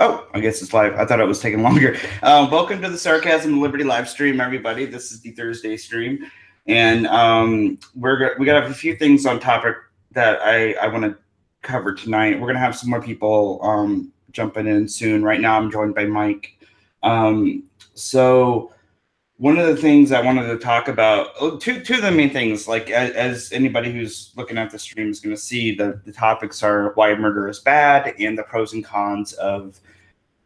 Oh, I guess it's live. I thought it was taking longer. Welcome to the Sarcasm and Liberty live stream, everybody. This is the Thursday stream, and we got a few things on topic that I want to cover tonight. We're gonna have some more people jumping in soon. Right now, I'm joined by Mike. So one of the things I wanted to talk about, two of the main things, like as anybody who's looking at the stream is going to see, the topics are why murder is bad and the pros and cons of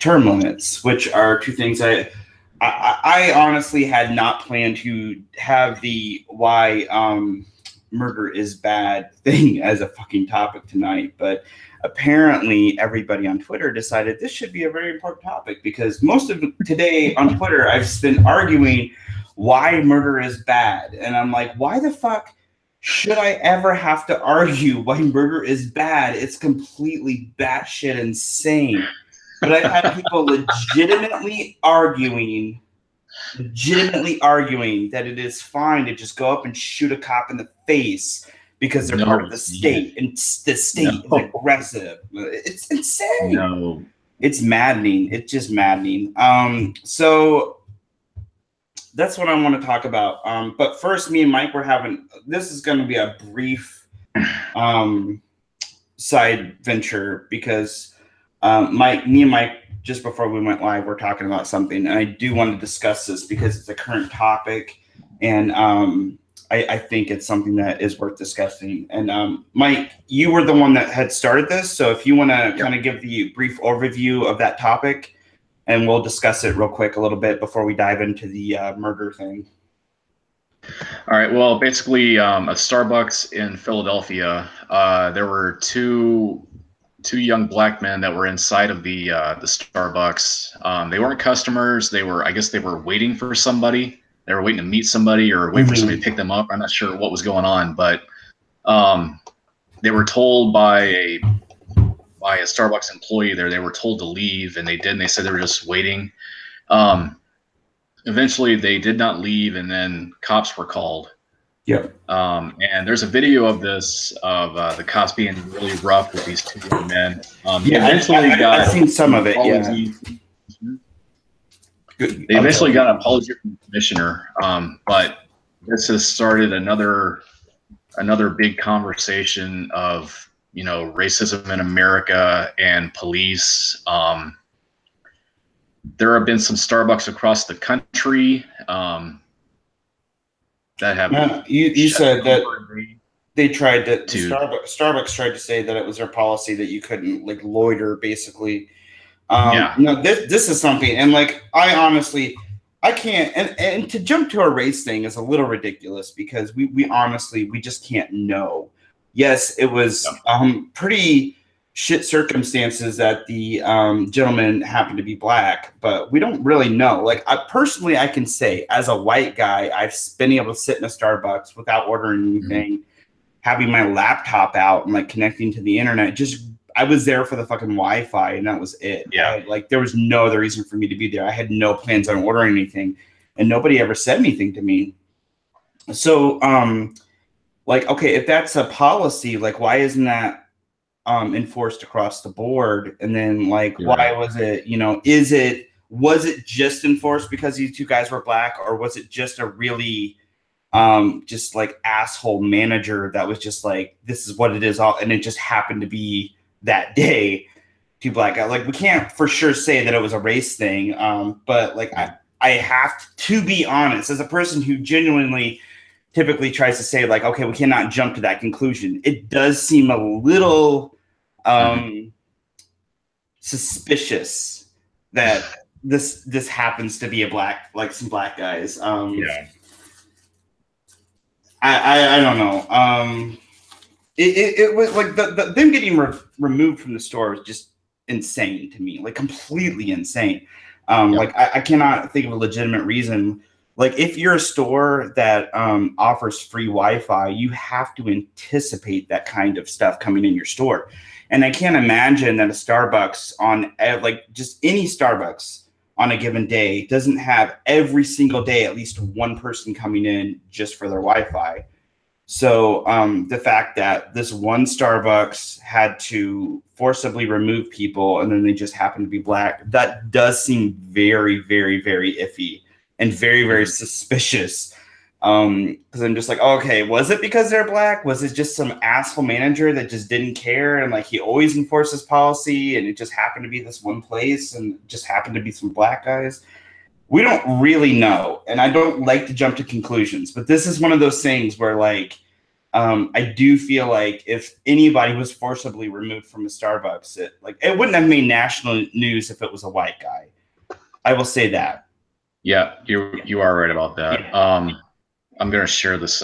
term limits, which are two things I honestly had not planned to have the why murder is bad thing as a fucking topic tonight. But apparently everybody on Twitter decided this should be a very important topic, because most of today on Twitter I've been arguing why murder is bad. And I'm like, why the fuck should I ever have to argue why murder is bad? It's completely batshit insane. But I've had people legitimately arguing that it is fine to just go up and shoot a cop in the face because they're part of the state, and the state is aggressive. It's insane. No, it's maddening. It's just maddening. So that's what I want to talk about. But first, me and Mike this is going to be a brief side venture, because me and Mike, just before we went live, we're talking about something, and I do want to discuss this because it's a current topic, and I think it's something that is worth discussing. And Mike, you were the one that had started this, so if you want to kind of give the brief overview of that topic, and we'll discuss it real quick a little bit before we dive into the murder thing. All right. Well, basically, at Starbucks in Philadelphia, there were two young black men that were inside of the Starbucks. They weren't customers. I guess they were waiting for somebody. They were waiting to meet somebody or wait for somebody to pick them up. I'm not sure what was going on, but they were told by a Starbucks employee there, they were told to leave, and they did. And they said they were just waiting. Eventually, they did not leave, and then cops were called. Yeah. And there's a video of this, of the cops being really rough with these two young men. I've seen some of it. Yeah. They eventually got an apology from the commissioner, but this has started another big conversation of, racism in America and police. There have been some Starbucks across the country that have. You said that they tried to Starbucks tried to say that it was their policy that you couldn't loiter, basically. No, this is something, and I honestly, I can't, and to jump to a race thing is a little ridiculous, because we honestly, we just can't know. Yes, it was pretty shit circumstances that the gentleman happened to be black, but we don't really know. I can say, as a white guy, I've been able to sit in a Starbucks without ordering anything, having my laptop out and connecting to the internet. I was there for the fucking Wi-Fi, and that was it. Yeah. There was no other reason for me to be there. I had no plans on ordering anything, and nobody ever said anything to me. So, okay, if that's a policy, why isn't that enforced across the board? And then, why was it, was it just enforced because these two guys were black, or was it just a really asshole manager that was just this is what it is, and it just happened to be that day to black guys? We can't for sure say that it was a race thing, but I have to be honest, as a person who genuinely typically tries to say okay, we cannot jump to that conclusion, it does seem a little suspicious that this happens to be some black guys. I don't know. It was them getting removed from the store was just insane to me, completely insane. I cannot think of a legitimate reason. If you're a store that offers free Wi-Fi, you have to anticipate that kind of stuff coming in your store. And I can't imagine that a Starbucks just any Starbucks on a given day doesn't have every single day at least one person coming in just for their Wi-Fi. So the fact that this one Starbucks had to forcibly remove people and then they just happened to be black, that does seem very, very, very iffy and very, very suspicious. Because I'm just like, okay, was it because they're black? Was it just some asshole manager that just didn't care and like he always enforces policy and it just happened to be this one place and just happened to be some black guys? We don't really know, and I don't like to jump to conclusions, but this is one of those things where like I do feel like if anybody was forcibly removed from a Starbucks, it wouldn't have made national news if it was a white guy. I will say that. Yeah, you are right about that. Yeah. I'm going to share this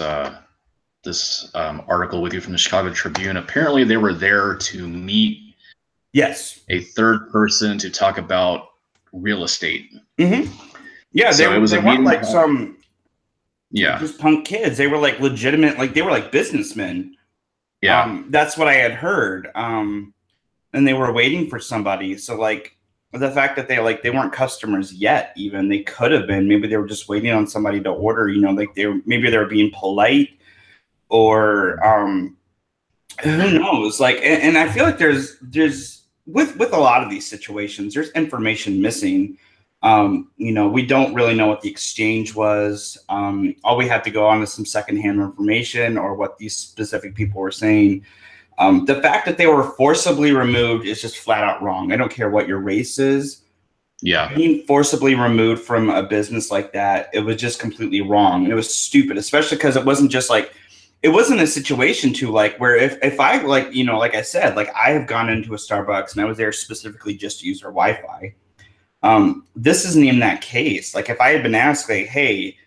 article with you from the Chicago Tribune. Apparently, they were there to meet a third person to talk about real estate. Mm-hmm. Yeah, so they weren't like some just punk kids. They were like legitimate, like they were like businessmen. Yeah, that's what I had heard. And they were waiting for somebody. So like the fact that they weren't customers yet, even they could have been. Maybe they were just waiting on somebody to order. You know, like maybe they were being polite, or who knows? Like, and I feel like there's with a lot of these situations, there's information missing. You know, we don't really know what the exchange was. All we have to go on is some secondhand information or what these specific people were saying. The fact that they were forcibly removed is just flat out wrong. I don't care what your race is. Yeah. Being forcibly removed from a business like that, it was just completely wrong. And it was stupid, especially because it wasn't just like, it wasn't a situation to like where if I like, you know, like I said, like I have gone into a Starbucks and I was there specifically just to use their Wi-Fi. This isn't even that case. Like if I had been asked like, hey,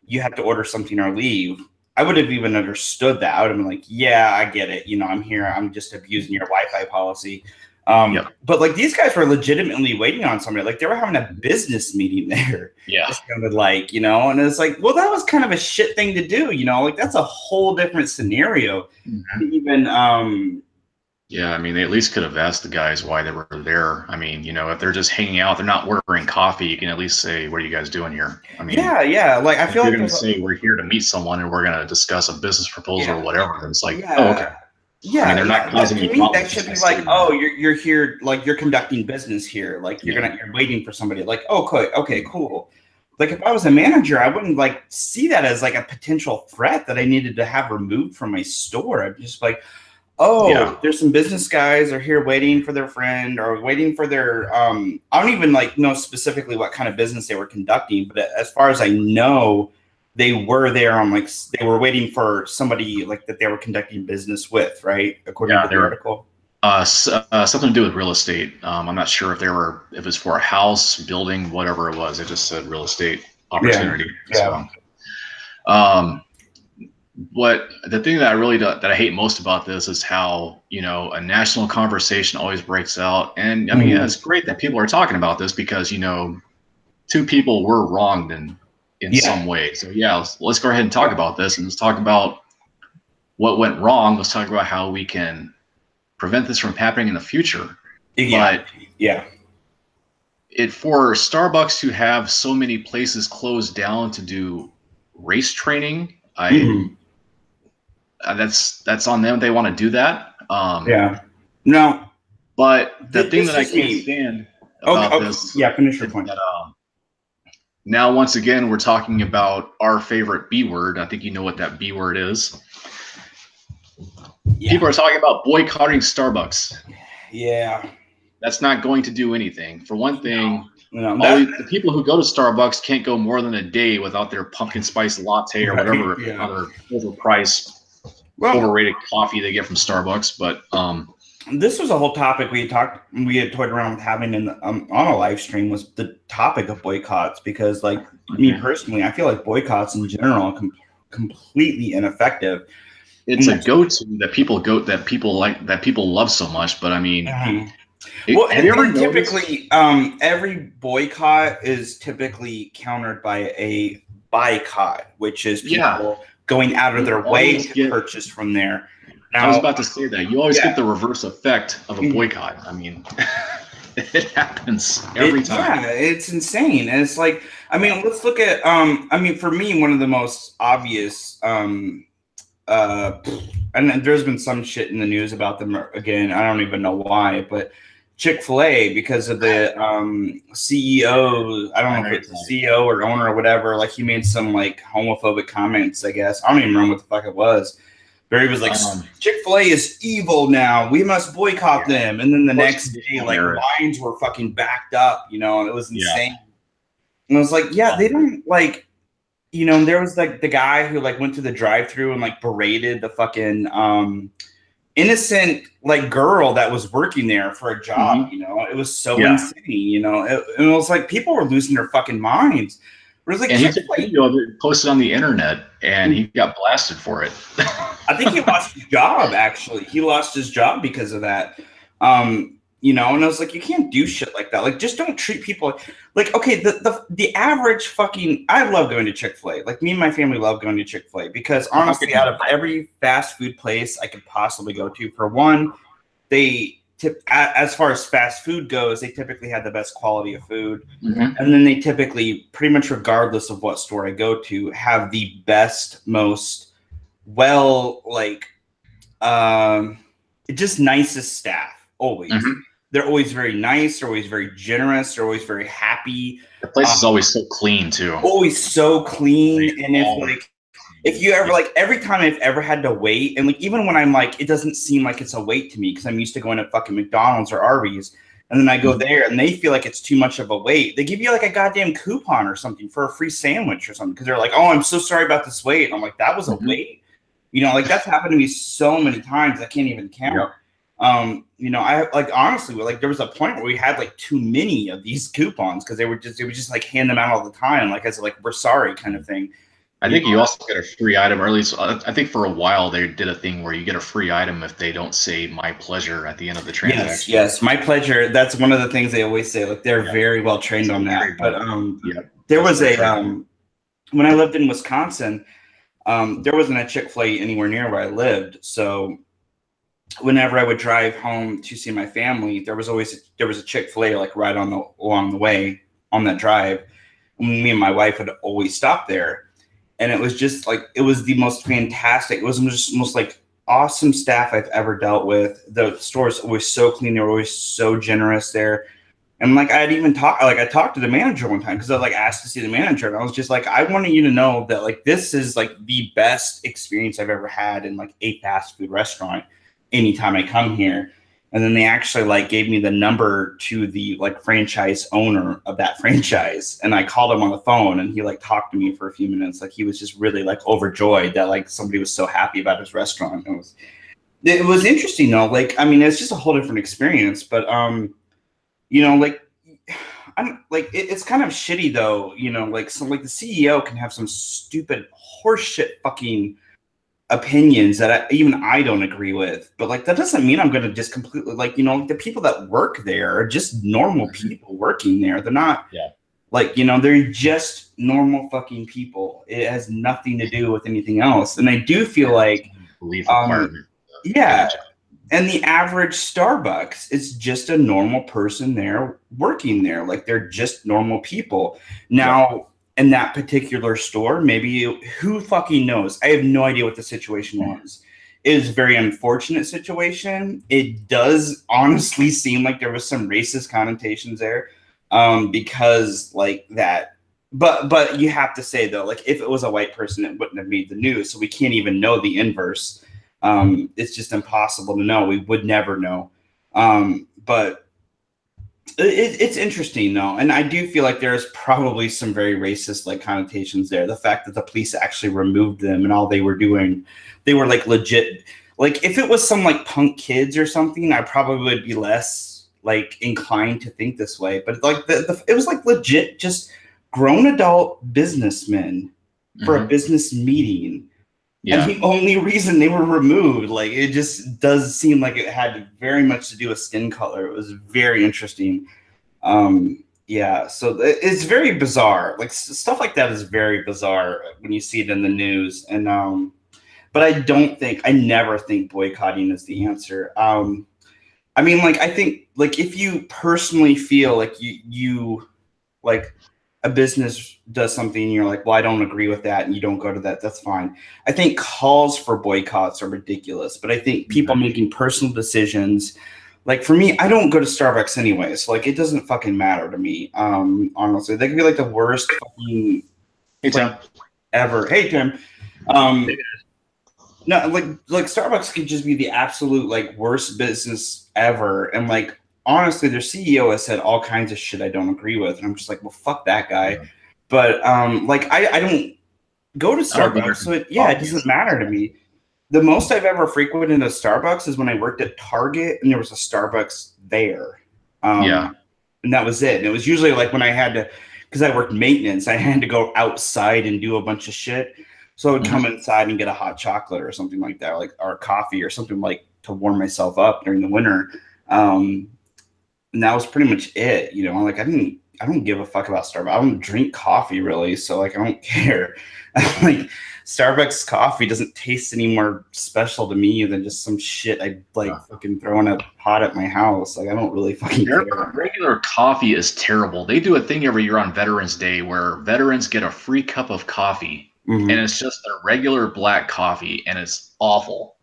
you have to order something or leave, I would have even understood that. I would have been like, yeah, I get it. You know, I'm here. I'm just abusing your Wi-Fi policy. But like these guys were legitimately waiting on somebody. Like they were having a business meeting there. Yeah. It sounded like, you know, and it's like, well, that was kind of a shit thing to do. You know, like that's a whole different scenario. Mm-hmm. Even, yeah, I mean, they at least could have asked the guys why they were there. I mean, you know, if they're just hanging out, they're not ordering coffee, you can at least say, what are you guys doing here? I mean, yeah. Like, I feel like you're going to say, we're here to meet someone and we're going to discuss a business proposal or whatever. And it's like, yeah. Oh, okay. Yeah. I mean, they're not causing any problems. That should be like, oh, you're here, like you're conducting business here. Like you're waiting for somebody like, oh, okay, cool. Like if I was a manager, I wouldn't like see that as like a potential threat that I needed to have removed from my store. I'd just like, there's some business guys are here waiting for their friend or waiting for their I don't even like know specifically what kind of business they were conducting, but as far as I know, they were there on like they were waiting for somebody like that they were conducting business with, right? According to the article. Something to do with real estate. I'm not sure if it was for a house, building, whatever it was. It just said real estate opportunity. Yeah. So, what the thing that I hate most about this is how, you know, a national conversation always breaks out. And I mean, it's great that people are talking about this because, you know, two people were wronged in some way. So let's go ahead and talk about this and let's talk about what went wrong. Let's talk about how we can prevent this from happening in the future. But for Starbucks to have so many places closed down to do race training, that's on them. They want to do that. No. But the thing that I can't stand about this. Yeah, finish your point. That, now, once again, we're talking about our favorite B word. I think you know what that B word is. Yeah. People are talking about boycotting Starbucks. Yeah. That's not going to do anything. For one thing, the people who go to Starbucks can't go more than a day without their pumpkin spice latte or whatever other overpriced, overrated coffee they get from Starbucks. But this was a whole topic we had toyed around with having on a live stream, was the topic of boycotts, because like me personally, I feel like boycotts in general are completely ineffective. It's a go-to that people love so much, but I mean, have you ever typically every boycott is typically countered by a boycott, which is people going out of their way to purchase from there. Now, I was about to say that you always get the reverse effect of a boycott. I mean, it happens every time. Yeah, it's insane. And it's like, I mean, let's look at I mean, for me, one of the most obvious and there's been some shit in the news about them again. I don't even know why, but Chick-fil-A, because of the CEO, I don't know if it's the CEO or owner or whatever, like he made some like homophobic comments, I guess. I don't even remember what the fuck it was. But he was like, Chick-fil-A is evil now. We must boycott them. And then the next day, like lines were fucking backed up, you know, and it was insane. And I was like, yeah, they don't like, you know, there was like the guy who like went to the drive-thru and like berated the fucking innocent like girl that was working there for a job. You know, it was so insane. You know, and it was like people were losing their fucking minds. It was like, and he took a video of it, posted on the internet, and he got blasted for it. I think he lost his job. Actually, he lost his job because of that. You know, and I was like, you can't do shit like that. Like, just don't treat people like, okay, the average fucking, I love going to Chick-fil-A. Like, me and my family love going to Chick-fil-A because honestly, out of every fast food place I could possibly go to, for one, as far as fast food goes, they typically have the best quality of food. And then they typically, pretty much regardless of what store I go to, have the best, most just nicest staff. Always. They're always very nice. They're always very generous. They're always very happy. The place is always so clean too. Always so clean. And if you ever like, every time I've ever had to wait, and like even when I'm like, it doesn't seem like it's a wait to me because I'm used to going to fucking McDonald's or Arby's, and then I go there and they feel like it's too much of a wait. They give you like a goddamn coupon or something for a free sandwich or something because they're like, oh, I'm so sorry about this wait. And I'm like, that was a wait. You know, like that's happened to me so many times I can't even count. You know, I like honestly, like there was a point where we had like too many of these coupons because they would just like hand them out all the time, like as like we're sorry kind of thing. I think you also get a free item, or at least I think for a while they did a thing where you get a free item if they don't say "my pleasure" at the end of the transaction. Yes, my pleasure. That's one of the things they always say. Like they're very well trained on that. But there was when I lived in Wisconsin, there wasn't a Chick-fil-A anywhere near where I lived, so whenever I would drive home to see my family, there was a Chick-fil-A like right along the way on that drive. Me and my wife would always stop there, and it was just like it was the most fantastic. It was just most like awesome staff I've ever dealt with. The store's always so clean. They were always so generous there. And like I talked to the manager one time because I like asked to see the manager, and I was just like, I wanted you to know that like this is like the best experience I've ever had in like a fast food restaurant anytime I come here. And then they actually like gave me the number to the like franchise owner of that franchise, and I called him on the phone, and he like talked to me for a few minutes. Like he was just really like overjoyed that like somebody was so happy about his restaurant. It was interesting though. Like I mean, it's just a whole different experience. But you know, like I'm like it's kind of shitty though. You know, like so like the CEO can have some stupid horseshit fucking opinions that even I don't agree with, but like that doesn't mean I'm going to just completely like, you know, the people that work there are just normal people working there. They're not like, you know, they're just normal fucking people. It has nothing to do with anything else. And I do feel like and the average Starbucks is just a normal person there working there. Like they're just normal people. Now in that particular store, maybe who fucking knows? I have no idea what the situation was. It is a very unfortunate situation. It does honestly seem like there was some racist connotations there, because like that. But you have to say though, like if it was a white person, it wouldn't have made the news. So we can't even know the inverse. It's just impossible to know. We would never know. But it's interesting though, and I do feel like there's probably some very racist like connotations there. The fact that the police actually removed them and all they were doing, they were like legit. Like if it was some like punk kids or something, I probably would be less like inclined to think this way. But like it was like legit, just grown adult businessmen for a business meeting. And the only reason they were removed, like it just does seem like it had very much to do with skin color. It was very interesting. So it's very bizarre. Like stuff like that is very bizarre when you see it in the news. And but I never think boycotting is the answer. I mean, like I think like if you personally feel like you like a business does something and you're like, well, I don't agree with that, and you don't go to that, that's fine. I think calls for boycotts are ridiculous, but I think people making personal decisions, like for me, I don't go to Starbucks anyway, so like it doesn't fucking matter to me. Honestly, they could be like the worst fucking ever. Hey Tim. No, like Starbucks could just be the absolute like worst business ever, and like honestly, their CEO has said all kinds of shit I don't agree with, and I'm just like, well, fuck that guy. Yeah. But like I don't go to Starbucks, so it doesn't matter to me. The most I've ever frequented a Starbucks is when I worked at Target, and there was a Starbucks there. And that was it. And it was usually like when I had to, because I worked maintenance, I had to go outside and do a bunch of shit. So I would come inside and get a hot chocolate or something like that, or coffee or something like to warm myself up during the winter. And that was pretty much it. You know, like I don't give a fuck about Starbucks. I don't drink coffee really, so like I don't care. Like Starbucks coffee doesn't taste any more special to me than just some shit I like fucking throw in a pot at my house. Like I don't really fucking care. Regular coffee is terrible. They do a thing every year on Veterans Day where veterans get a free cup of coffee. And it's just a regular black coffee, and it's awful.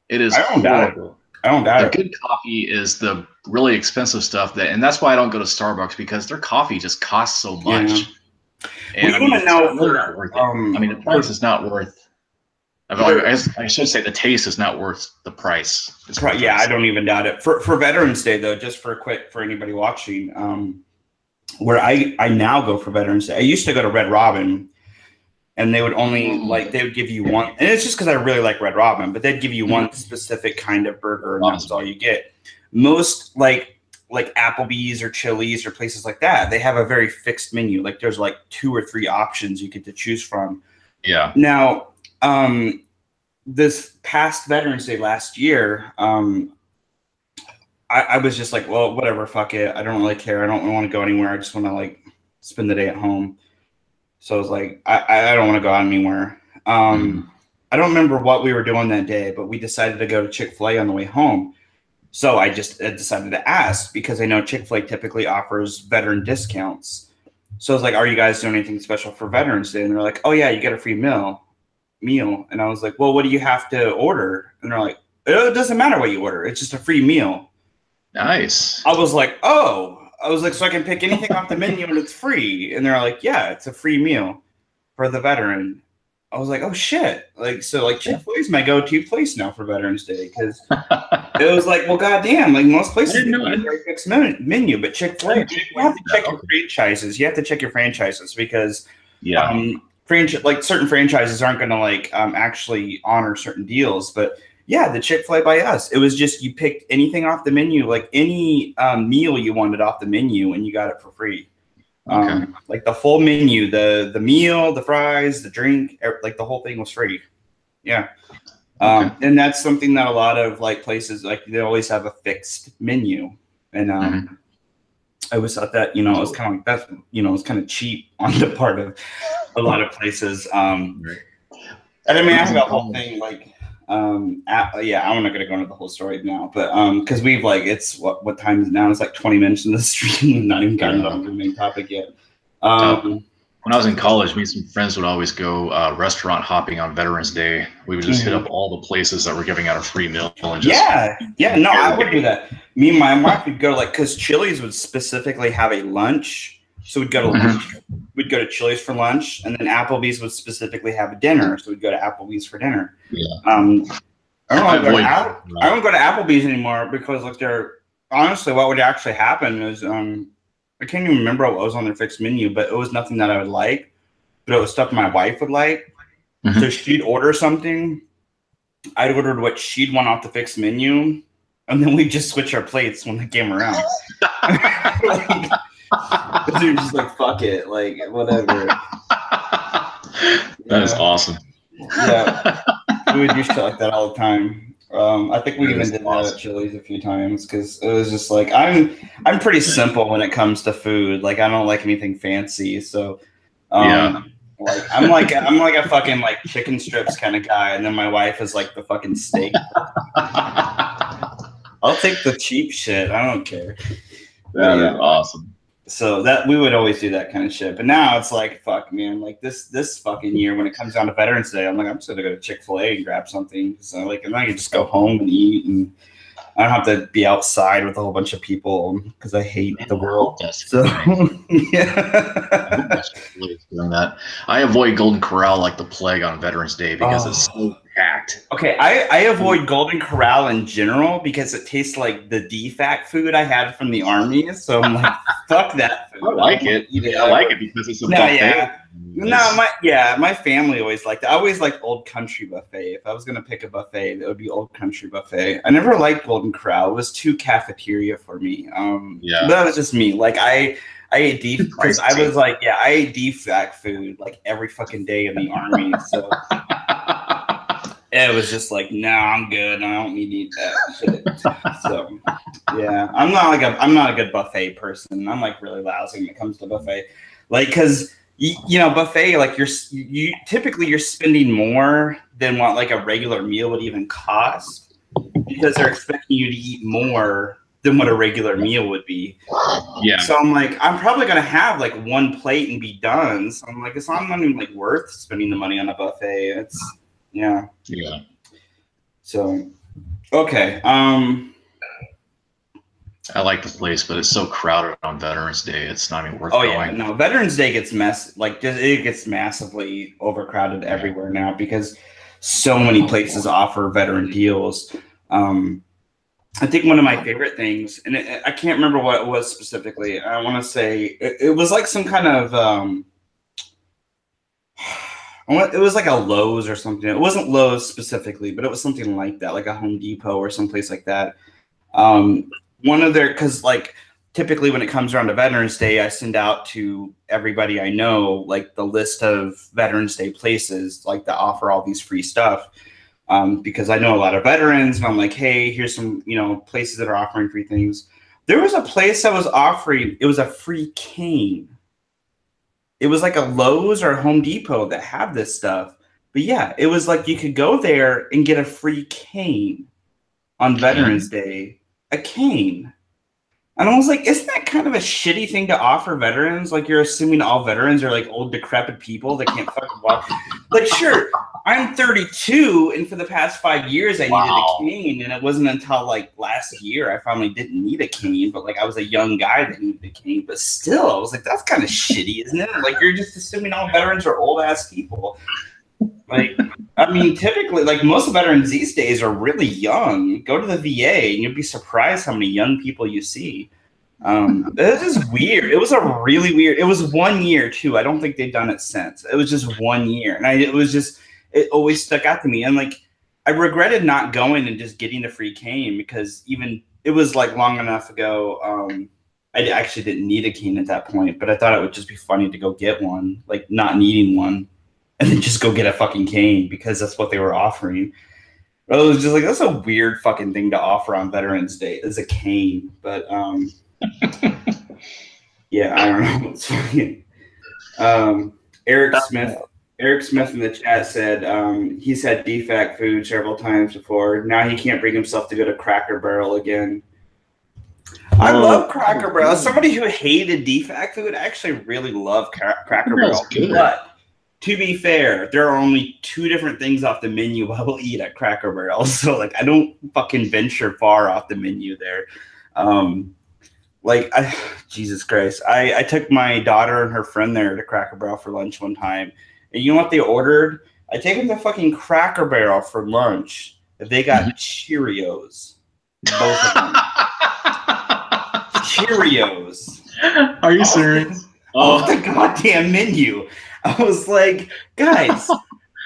It is horrible. I don't doubt it. The good coffee is the really expensive stuff and that's why I don't go to Starbucks, because their coffee just costs so much. Yeah. And well, it's really not worth it. I mean, the price is not worth. I should say the taste is not worth the price. Yeah, I don't even doubt it. For Veterans Day though, just for anybody watching, where I now go for Veterans Day. I used to go to Red Robin. And they would only they would give you one, and it's just because I really like Red Robin, but they'd give you one specific kind of burger, and that's all you get. Most like Applebee's or Chili's or places like that, they have a very fixed menu. Like there's like 2 or 3 options you get to choose from. Yeah. Now, this past Veterans Day last year, I was just like, well, whatever, fuck it. I don't really care. I don't want to go anywhere. I just want to like spend the day at home. So I was like, I don't want to go out anywhere. I don't remember what we were doing that day, but we decided to go to Chick-fil-A on the way home. So I just decided to ask because I know Chick-fil-A typically offers veteran discounts. So I was like, are you guys doing anything special for Veterans Day? And they're like, oh yeah, you get a free meal. And I was like, well, what do you have to order? And they're like, it doesn't matter what you order. It's just a free meal. Nice. I was like, oh. I was like, so I can pick anything off the menu and it's free. And they're like, yeah, it's a free meal for the veteran. I was like, oh shit. Like, so like Chick-fil-A is my go-to place now for Veterans Day. Cause it was like, well, goddamn, like most places have a very fixed menu, but Chick-fil-A, you have to check your franchises. You have to check your franchises because like certain franchises aren't going to like actually honor certain deals, but yeah, the Chick-fil-A by us. It was just you picked anything off the menu, like any meal you wanted off the menu, and you got it for free. Like the full menu, the meal, the fries, the drink, like the whole thing was free. Yeah. And that's something that a lot of like places, like they always have a fixed menu. And I always thought that, it was kind of like that's, it was kind of cheap on the part of a lot of places. And I mean, I have a whole thing like, I'm not gonna go into the whole story now, but because we've like it's what time is it now? It's like 20 minutes in the stream. We've not even gotten on the main topic yet. When I was in college, me and some friends would always go restaurant hopping on Veterans Day. We would just hit up all the places that were giving out a free meal and just I would do that. Me and my wife would go because Chili's would specifically have a lunch. So we'd go to lunch. We'd go to Chili's for lunch, and then Applebee's would specifically have a dinner. So we'd go to Applebee's for dinner. Yeah. I don't go to Applebee's anymore because like honestly, what would actually happen is I can't even remember what was on their fixed menu, but it was nothing that I would like, but it was stuff my wife would like. So she'd order something, I'd order what she'd want off the fixed menu, and then we'd just switch our plates when they came around. Dude, just like fuck it, like whatever. That is awesome. Yeah, we would do shit like that all the time. I think we even did that at Chili's a few times because it was just like I'm pretty simple when it comes to food. Like I don't like anything fancy, so like I'm like a fucking like chicken strips kind of guy, and then my wife is like the fucking steak. I'll take the cheap shit. I don't care. That is awesome. So that we would always do that kind of shit. But now it's like, fuck, man, like this fucking year when it comes down to Veterans Day, I'm like, I'm just gonna go to Chick-fil-A and grab something. So like, and I can just go home and eat, and I don't have to be outside with a whole bunch of people because I hate the world. So yeah. Doing that. I avoid Golden Corral like the plague on Veterans Day because it's so packed. Okay, I avoid Golden Corral in general because it tastes like the DFAC food I had from the Army. So I'm like, fuck that food. I like it. I like it because it's a buffet. My family always liked it. I always liked Old Country Buffet. If I was gonna pick a buffet, it would be Old Country Buffet. I never liked Golden Corral. It was too cafeteria for me. But that was just me. Like I ate because I was like, I ate DFAC food like every fucking day in the Army. So it was just like, no, I'm good. I don't need to eat that shit. So yeah, I'm not a good buffet person. I'm like really lousy when it comes to buffet, like because. You know, buffet, like you typically you're spending more than what like a regular meal would even cost because they're expecting you to eat more than what a regular meal would be. Yeah. So I'm like, I'm probably gonna have like one plate and be done. So I'm like, it's not even like worth spending the money on a buffet. It's yeah. So okay. I like the place, but it's so crowded on Veterans Day. It's not even worth going. Yeah, no. Veterans Day gets it gets massively overcrowded everywhere now because so many places offer veteran deals. I think one of my favorite things, and I can't remember what it was specifically. I want to say it was like some kind of it was like a Lowe's or something. It wasn't Lowe's specifically, but it was something like that, like a Home Depot or someplace like that. One of their, because like typically when it comes around to Veterans Day, I send out to everybody I know like the list of Veterans Day places like that offer all these free stuff, because I know a lot of veterans, and I'm like, hey, here's some places that are offering free things. There was a place that was offering, it was a free cane. It was like a Lowe's or Home Depot that had this stuff, but yeah, it was like you could go there and get a free cane on Veterans Day. A cane. And I was like, isn't that kind of a shitty thing to offer veterans? Like, you're assuming all veterans are like old, decrepit people that can't fucking walk. Like, sure, I'm 32, and for the past 5 years, I needed a cane, and it wasn't until like last year I finally didn't need a cane. But like, I was a young guy that needed a cane. But still, I was like, that's kind of shitty, isn't it? Like, you're just assuming all veterans are old ass people. Like, I mean, typically, like most veterans these days are really young. Go to the VA and you'd be surprised how many young people you see. It's just weird. It was a really weird. It was 1 year too. I don't think they've done it since. It was just 1 year, and it always stuck out to me. And like, I regretted not going and just getting a free cane because even it was like long enough ago. I actually didn't need a cane at that point, but I thought it would just be funny to go get one, like not needing one. And then just go get a fucking cane because that's what they were offering. It was just like, that's a weird fucking thing to offer on Veterans Day is a cane. But yeah, I don't know. It's funny. Eric Smith in the chat said he's had DFAC food several times before. Now he can't bring himself to go to Cracker Barrel again. I love Cracker Barrel. As somebody who hated DFAC food, I actually really love Cracker Barrel. But to be fair, there are only 2 different things off the menu I will eat at Cracker Barrel. So like, I don't fucking venture far off the menu there. Jesus Christ. I took my daughter and her friend there to Cracker Barrel for lunch one time. And you know what they ordered? I take them to fucking Cracker Barrel for lunch. They got Cheerios. Both of them. Cheerios. Are you serious? Off the goddamn menu. I was like, guys,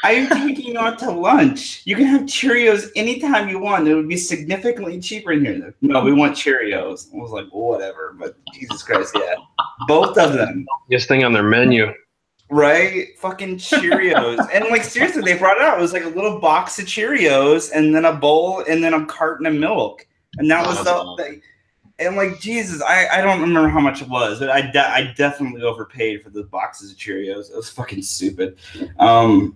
I'm taking you out to lunch. You can have Cheerios anytime you want. It would be significantly cheaper in here. No, we want Cheerios. I was like, well, whatever. But Jesus Christ, yeah. Both of them. This thing on their menu. Right? Fucking Cheerios. And like, seriously, they brought it out. It was like a little box of Cheerios and then a bowl and then a carton of milk. And that was the thing. And like, Jesus, I don't remember how much it was, but I definitely overpaid for those boxes of Cheerios. It was fucking stupid. I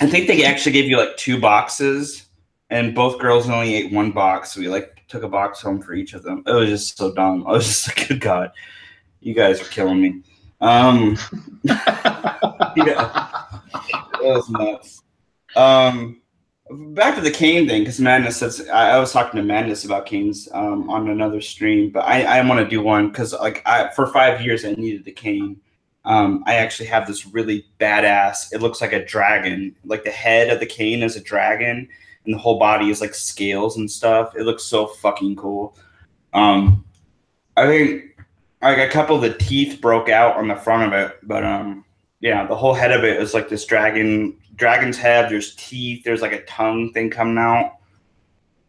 think they actually gave you like 2 boxes, and both girls only ate 1 box. So we like took a box home for each of them. It was just so dumb. I was just like, good God. You guys are killing me. Yeah, that was nuts. Back to the cane thing, because Madness says I was talking to Madness about canes on another stream, but I want to do one because like for 5 years I needed the cane. I actually have this really badass. It looks like a dragon. Like the head of the cane is a dragon, and the whole body is like scales and stuff. It looks so fucking cool. I think like a couple of the teeth broke out on the front of it, but yeah, the whole head of it is like this dragon's head. There's teeth. There's like a tongue thing coming out.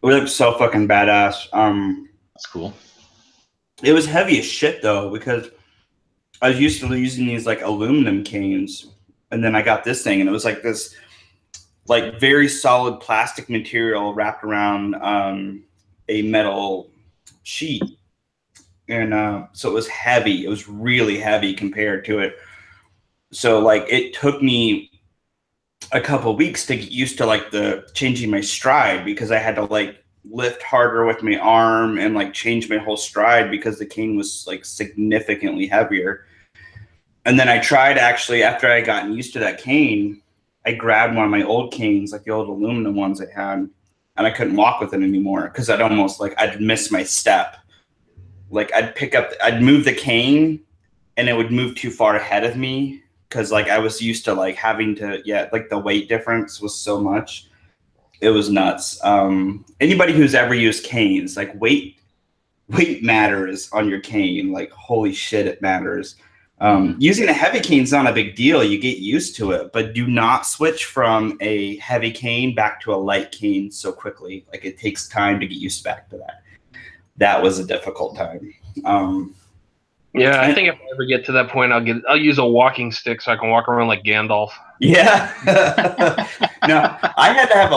It looks so fucking badass. That's cool. It was heavy as shit though, because I was used to using these like aluminum canes, and then I got this thing, and it was like this like very solid plastic material wrapped around a metal sheet. And so it was heavy. It was really heavy compared to it. So like it took me a couple of weeks to get used to like the changing my stride, because I had to like lift harder with my arm and like change my whole stride because the cane was like significantly heavier. And then I tried actually, after I gotten used to that cane, I grabbed one of my old canes, like the old aluminum ones I had, and I couldn't walk with it anymore because I'd miss my step. Like I'd move the cane and it would move too far ahead of me because like I was used to like having to, like the weight difference was so much. It was nuts. Anybody who's ever used canes, like weight matters on your cane. Like holy shit, it matters. Using a heavy cane is not a big deal. You get used to it, but do not switch from a heavy cane back to a light cane so quickly. Like it takes time to get used back to that. That was a difficult time. Yeah, I think if I ever get to that point, I'll use a walking stick so I can walk around like Gandalf. Yeah. No, I had to have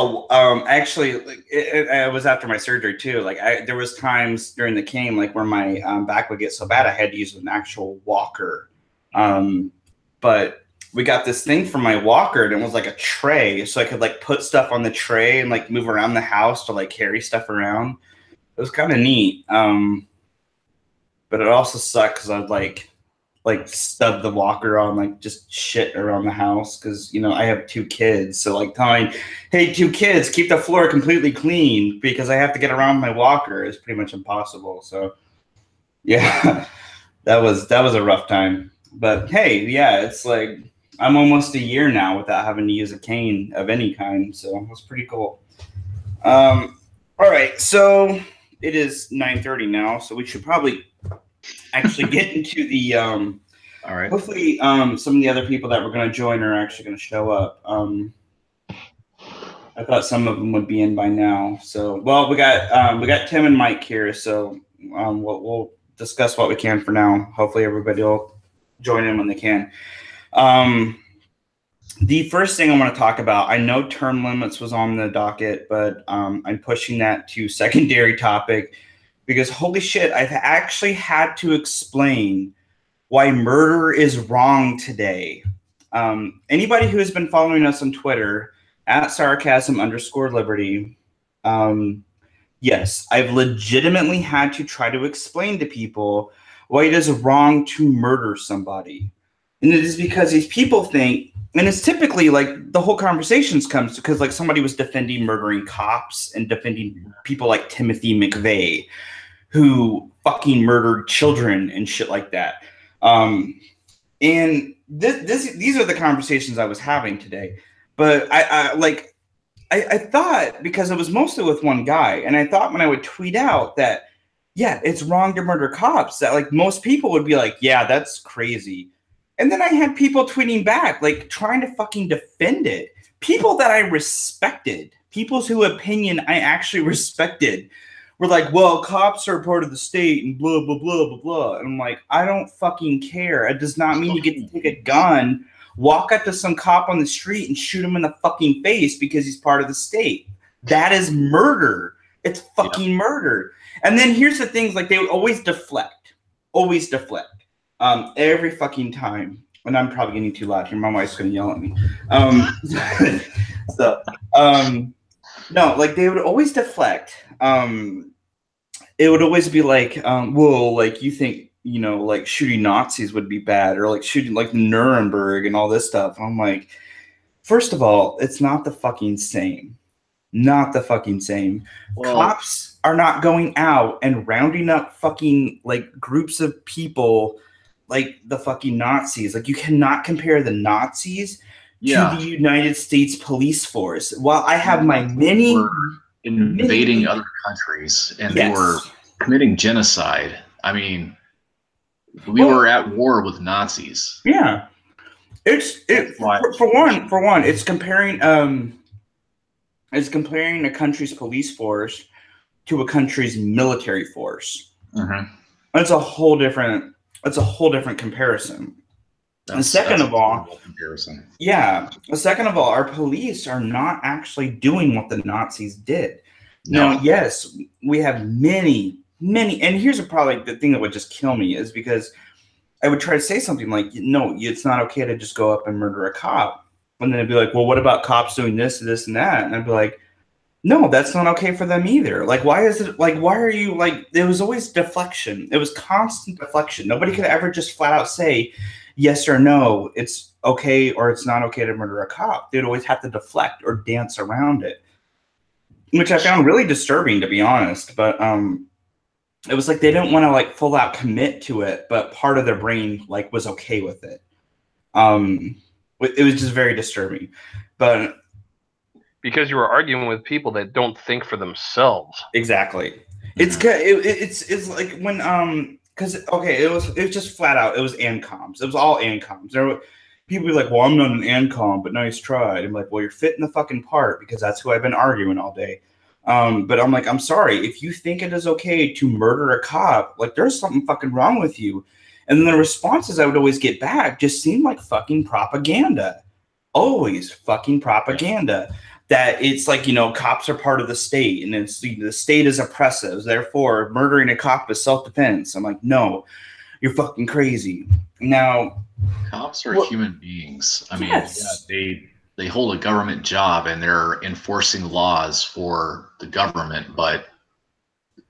actually, it was after my surgery too. Like there was times during the cane, like where my back would get so bad, I had to use an actual walker. But we got this thing for my walker, and it was like a tray, so I could like put stuff on the tray and like move around the house to like carry stuff around. It was kind of neat. But it also sucked because I'd like stub the walker on like just shit around the house because, you know, I have 2 kids. So like telling, hey, 2 kids, keep the floor completely clean because I have to get around my walker is pretty much impossible. So yeah, that was a rough time. But hey, yeah, it's like I'm almost a year now without having to use a cane of any kind. So it was pretty cool. All right, so it is 9:30 now, so we should probably actually get into the all right. Hopefully some of the other people that were going to join are actually going to show up. I thought some of them would be in by now. So, well, we got Tim and Mike here, so we'll discuss what we can for now. Hopefully everybody will join in when they can. The first thing I want to talk about, I know term limits was on the docket, but I'm pushing that to secondary topic because holy shit, I've actually had to explain why murder is wrong today. Anybody who has been following us on Twitter at sarcasm_liberty, yes, I've legitimately had to try to explain to people why it is wrong to murder somebody. And it is because these people think, and it's typically like the whole conversations comes because like somebody was defending murdering cops and defending people like Timothy McVeigh, who fucking murdered children and shit like that. And these are the conversations I was having today. But I thought, because it was mostly with one guy, and I thought when I would tweet out that, yeah, it's wrong to murder cops, that like most people would be like, yeah, that's crazy. And then I had people tweeting back, like trying to fucking defend it. People that I respected, people's whose opinion I actually respected, were like, well, cops are part of the state and blah, blah, blah, blah, blah. And I'm like, I don't fucking care. It does not mean you get to take a gun, walk up to some cop on the street and shoot him in the fucking face because he's part of the state. That is murder. It's fucking murder. And then here's the things, like they would always deflect. Every fucking time. And I'm probably getting too loud here. My wife's going to yell at me. No, like they would always deflect. It would always be like, well, like you think you know, like shooting Nazis would be bad, or like shooting like Nuremberg and all this stuff. I'm like, first of all, it's not the fucking same. Not the fucking same. Well, Cops are not going out and rounding up fucking like groups of people like the fucking Nazis. Like, you cannot compare the Nazis to the United States police force. While I have my many invading other countries and they were committing genocide. I mean, we were at war with Nazis. Yeah, for one, it's comparing a country's police force to a country's military force. That's a whole different comparison. And second of all, our police are not actually doing what the Nazis did. Now, yes, we have many, and here's probably the thing that would just kill me is because I would try to say something like, no, it's not okay to just go up and murder a cop. And then it'd be like, well, what about cops doing this, this, and that? And I'd be like, no, that's not okay for them either. Like, why are you like, there was always deflection. It was constant deflection. Nobody could ever just flat out say yes or no, it's okay or it's not okay to murder a cop. They'd always have to deflect or dance around it, which I found really disturbing, to be honest. But it was like they didn't want to like full out commit to it, but part of their brain like was okay with it. It was just very disturbing. But because you were arguing with people that don't think for themselves. Exactly. It's like when because it was just flat out, it was ANCOMs. It was all ANCOMs. There were people be like, well, I'm not an ANCOM, but nice try. I'm like, well, you're fitting the fucking part because that's who I've been arguing all day. But I'm like, I'm sorry, if you think it is okay to murder a cop, like there's something fucking wrong with you. And then the responses I would always get back just seemed like fucking propaganda. Always fucking propaganda. That it's like, you know, cops are part of the state and it's the state is oppressive. Therefore, murdering a cop is self-defense. I'm like, no, you're fucking crazy. Now, cops are human beings. I mean, they hold a government job and they're enforcing laws for the government, but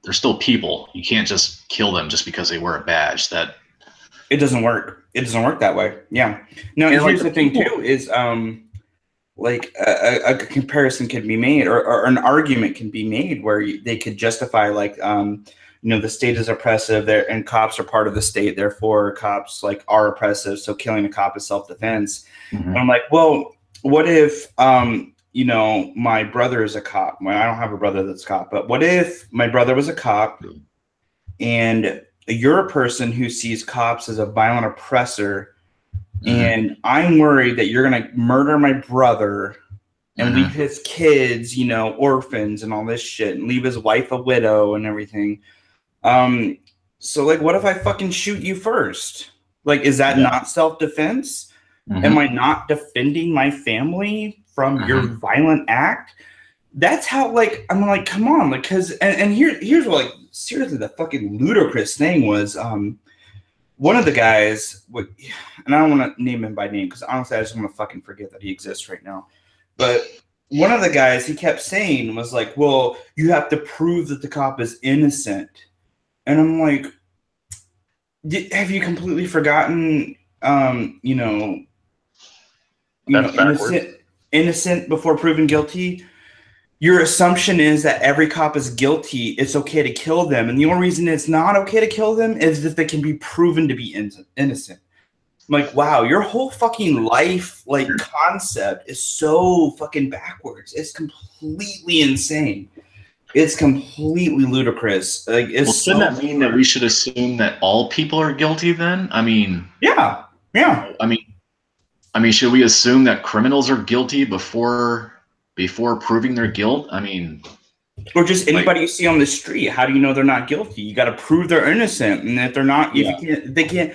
they're still people. You can't just kill them just because they wear a badge. That it doesn't work. It doesn't work that way. Yeah. No, and here's the thing too is like a comparison can be made or an argument can be made where they could justify like you know, the state is oppressive there and cops are part of the state, therefore cops like are oppressive, so killing a cop is self-defense. And I'm like, well, what if you know, my brother is a cop? Well, I don't have a brother that's a cop, but what if my brother was a cop and you're a person who sees cops as a violent oppressor, and I'm worried that you're going to murder my brother and leave his kids, you know, orphans and all this shit, and leave his wife a widow and everything. So, like, what if I fucking shoot you first? Like, is that not self-defense? Am I not defending my family from your violent act? That's how, like, I'm like, come on. Like, because, and here's what, like, seriously, the fucking ludicrous thing was, one of the guys, and I don't want to name him by name because honestly, I just want to fucking forget that he exists right now. But one of the guys he kept saying was like, well, you have to prove that the cop is innocent. And I'm like, have you completely forgotten, innocent before proven guilty? Your assumption is that every cop is guilty. It's okay to kill them. And the only reason it's not okay to kill them is if they can be proven to be innocent. I'm like, wow, your whole fucking life, like, concept is so fucking backwards. It's completely insane. It's completely ludicrous. Like, shouldn't that mean that we should assume that all people are guilty then? I mean, yeah. I mean, should we assume that criminals are guilty before proving their guilt? I mean, or just anybody you see on the street. How do you know they're not guilty? You got to prove they're innocent, and if they're not, they can't.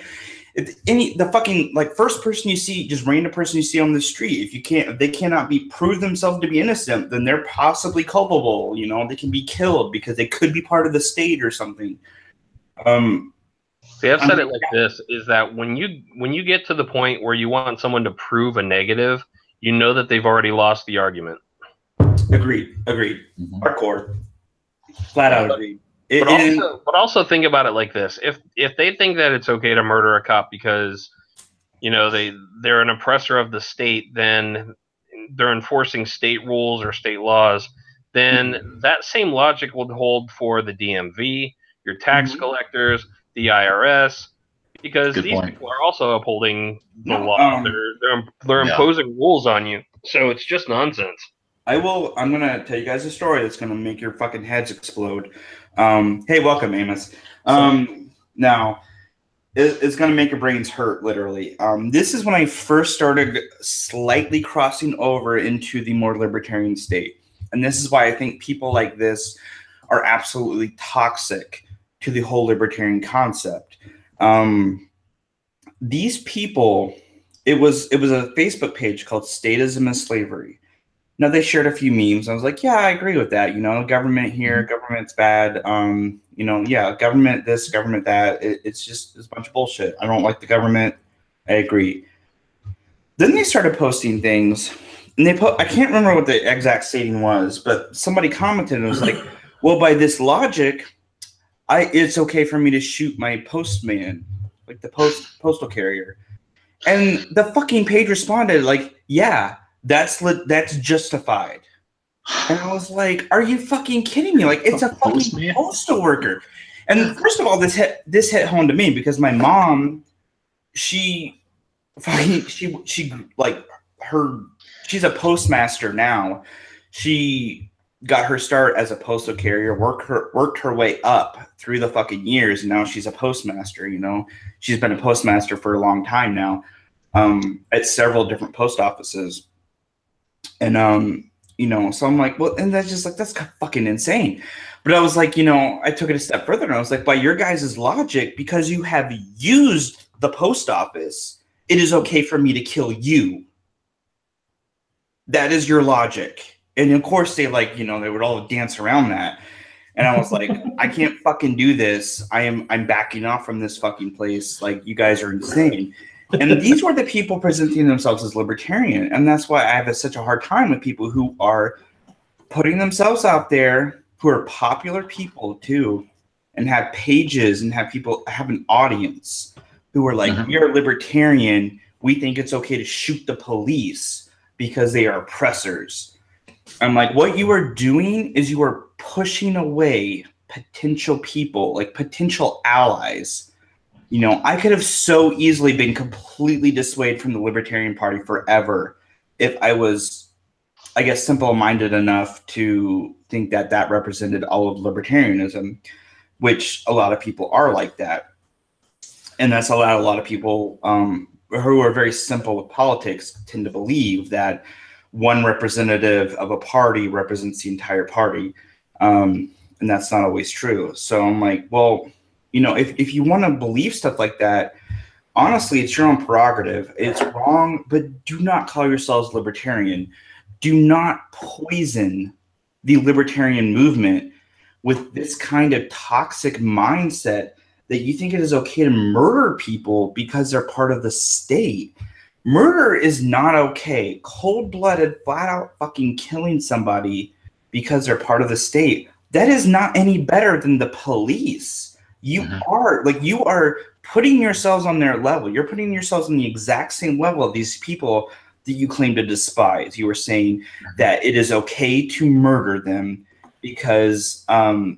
The fucking like first person you see, just random person you see on the street, if they cannot prove themselves to be innocent, then they're possibly culpable. You know, they can be killed because they could be part of the state or something. See, I've said it like this: is that when you get to the point where you want someone to prove a negative, you know that they've already lost the argument. Agreed. Hardcore. Flat out agreed. But also think about it like this: if they think that it's okay to murder a cop because they're an oppressor of the state, then they're enforcing state rules or state laws, then that same logic would hold for the DMV, your tax collectors, the IRS, because these people are also upholding the law. They're imposing rules on you. So it's just nonsense. I'm going to tell you guys a story that's going to make your fucking heads explode. Hey, welcome, Amos. Now, it's going to make your brains hurt, literally. This is when I first started slightly crossing over into the more libertarian state. And this is why I think people like this are absolutely toxic to the whole libertarian concept. These people, it was a Facebook page called Statism and Slavery. Now, they shared a few memes. I was like, yeah, I agree with that. Government here, government's bad. Government this, government that. It's a bunch of bullshit. I don't like the government. I agree. Then they started posting things, and I can't remember what the exact stating was, but somebody commented and was like, well, by this logic, it's okay for me to shoot my postman, like the postal carrier. And the fucking page responded like, yeah, that's justified. And I was like, are you fucking kidding me? Like, it's a fucking postal worker. And first of all, this hit home to me because my mom, she's a postmaster now. She got her start as a postal carrier, worked her way up through the fucking years, and now she's a postmaster. She's been a postmaster for a long time now, at several different post offices. And so I'm like, well, and that's fucking insane. But I was like, I took it a step further, and I was like, by your guys' logic, because you have used the post office, it is okay for me to kill you. That is your logic. And of course they they would all dance around that. And I was like, I can't fucking do this. I'm backing off from this fucking place. Like, you guys are insane. And these were the people presenting themselves as libertarian. And that's why I have such a hard time with people who are putting themselves out there, who are popular people too, and have pages and have an audience who are like, we are libertarian. We think it's okay to shoot the police because they are oppressors. I'm like, what you are doing is you are pushing away potential people, like potential allies. I could have so easily been completely dissuaded from the Libertarian Party forever if I was, I guess, simple-minded enough to think that represented all of libertarianism, which a lot of people are like that. And that's allowed a lot of people who are very simple with politics tend to believe that one representative of a party represents the entire party. And that's not always true. So I'm like, well, if you want to believe stuff like that, honestly, it's your own prerogative. It's wrong, but do not call yourselves libertarian. Do not poison the libertarian movement with this kind of toxic mindset that you think it is okay to murder people because they're part of the state. Murder is not okay. Cold-blooded, flat-out fucking killing somebody because they're part of the state, that is not any better than the police. You are putting yourselves on their level. You're putting yourselves on the exact same level of these people that you claim to despise. You were saying that it is okay to murder them because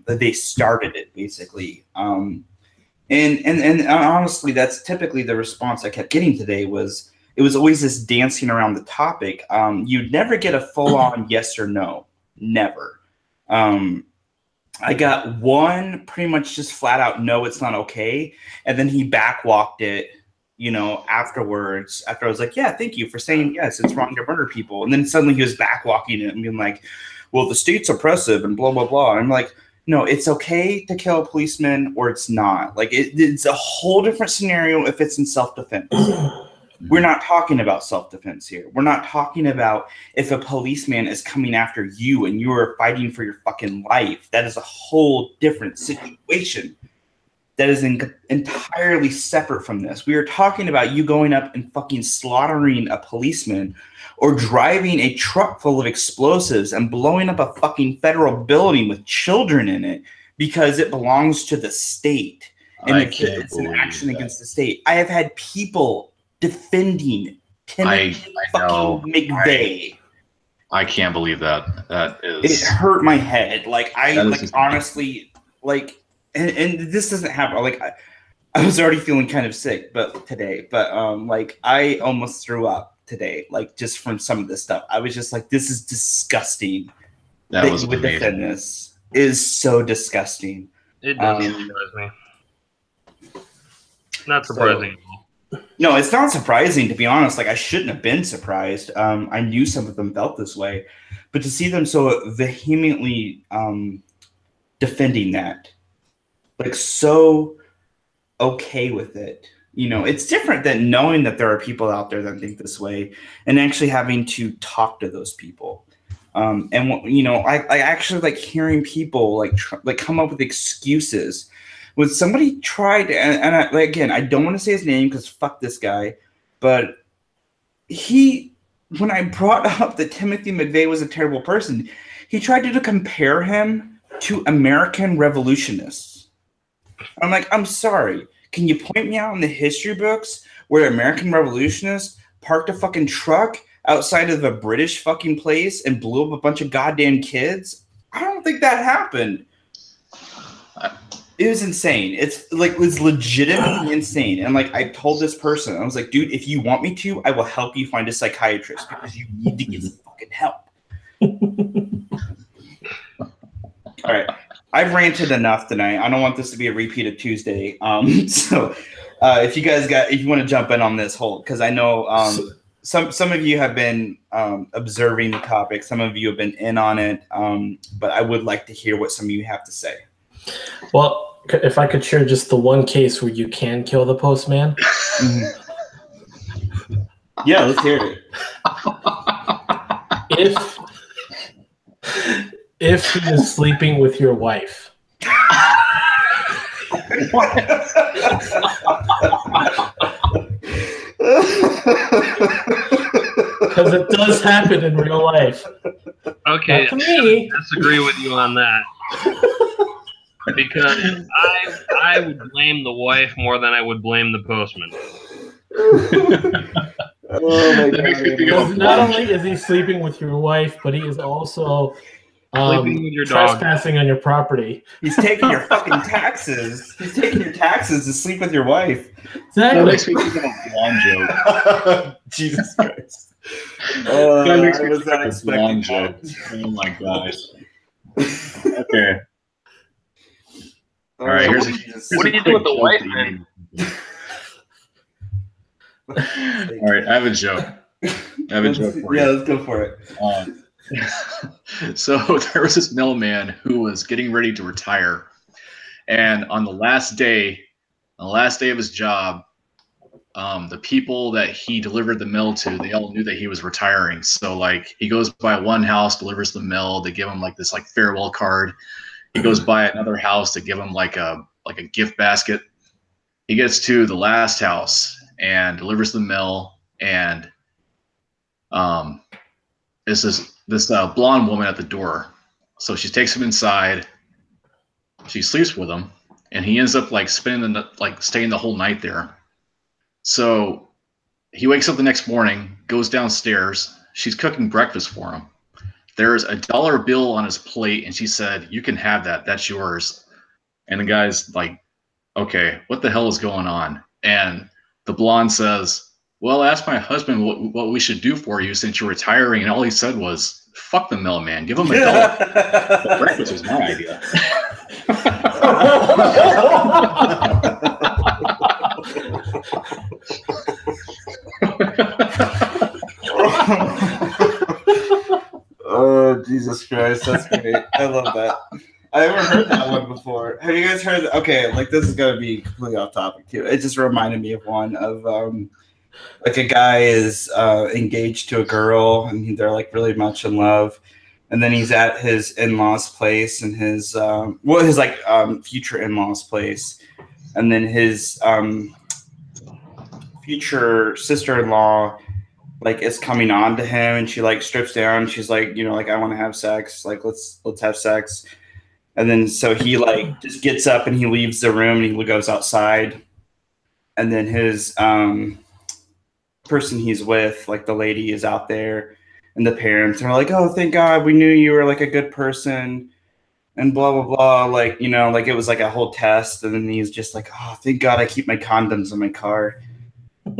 they started it, basically. And honestly, that's typically the response I kept getting today was it was always this dancing around the topic. You'd never get a full-on yes or no. Never. I got one pretty much just flat out, no, it's not okay. And then he backwalked it, afterwards, after I was like, yeah, thank you for saying, yes, it's wrong to murder people. And then suddenly he was backwalking it and being like, well, the state's oppressive and blah, blah, blah. And I'm like, no, it's okay to kill a policeman or it's not. Like, it's a whole different scenario if it's in self-defense. We're not talking about self-defense here. We're not talking about if a policeman is coming after you and you are fighting for your fucking life. That is a whole different situation. That is entirely separate from this. We are talking about you going up and fucking slaughtering a policeman or driving a truck full of explosives and blowing up a fucking federal building with children in it because it belongs to the state. And it's an action against the state. I have had people defending Timothy fucking McVeigh. I can't believe that. That is. It hurt my head. Like honestly, like, and this doesn't happen. Like I was already feeling kind of sick, today, like I almost threw up today, like just from some of this stuff. I was just like, this is disgusting. That was amazing. Defend this. It is so disgusting. It doesn't surprise me. Not surprising. No, it's not surprising, to be honest. Like, I shouldn't have been surprised. I knew some of them felt this way, but to see them so vehemently defending that, like, so okay with it, it's different than knowing that there are people out there that think this way and actually having to talk to those people. I actually like hearing people like come up with excuses. When somebody tried, and I don't want to say his name because fuck this guy, but when I brought up that Timothy McVeigh was a terrible person, he tried to compare him to American revolutionists. I'm like, I'm sorry. Can you point me out in the history books where American revolutionists parked a fucking truck outside of a British fucking place and blew up a bunch of goddamn kids? I don't think that happened. It was insane. It's legitimately insane. And like I told this person, I was like, dude, if you want me to, I will help you find a psychiatrist because you need to get some fucking help. All right. I've ranted enough tonight. I don't want this to be a repeat of Tuesday. So if you want to jump in on this whole, because I know some of you have been observing the topic, some of you have been in on it, but I would like to hear what some of you have to say. Well, if I could share just the one case where you can kill the postman. Yeah, let's hear it. If he is sleeping with your wife. Because it does happen in real life. Okay, not to me. I disagree with you on that. Because I would blame the wife more than I would blame the postman. Oh my God. Not only is he sleeping with your wife, but he is also sleeping with your dog. Trespassing on your property. He's taking your fucking taxes. He's taking your taxes to sleep with your wife. Exactly. That makes me think of a blonde joke. Jesus Christ. That makes me I was think not of a blonde expecting joke. that. Oh my gosh. Okay. All right. What do you do with the wife, man? All right, I have a joke. For yeah, you. let's go for it. So there was this mailman who was getting ready to retire, and on the last day of his job, the people that he delivered the mail to, they all knew that he was retiring. So like he goes by one house, delivers the mail, they give him like this like farewell card. He goes by another house to give him like a gift basket. He gets to the last house and delivers the mail, and this blonde woman at the door. So she takes him inside. She sleeps with him, and he ends up like staying the whole night there. So he wakes up the next morning, goes downstairs. She's cooking breakfast for him. There's a dollar bill on his plate, and she said, "You can have that. That's yours." And the guy's like, "Okay, what the hell is going on?" And the blonde says, "Well, ask my husband what we should do for you since you're retiring." And all he said was, "Fuck the mailman. Give him $1." The breakfast was my idea. Oh, Jesus Christ. That's great. I love that. I haven't heard that one before. Have you guys heard? Okay, like this is going to be completely off topic too. It just reminded me of one of like a guy is engaged to a girl and they're like really much in love. And then he's at his in-laws place and his future in-laws place. And then his future sister-in-law like is coming on to him and she like strips down. She's like, I want to have sex. Like, let's have sex. And then so he like just gets up and he leaves the room and he goes outside. And then his person he's with, like the lady, is out there, and the parents are like, "Oh, thank God, we knew you were like a good person," and blah blah blah. Like, you know, like it was like a whole test. And then he's just like, "Oh, thank God, I keep my condoms in my car." I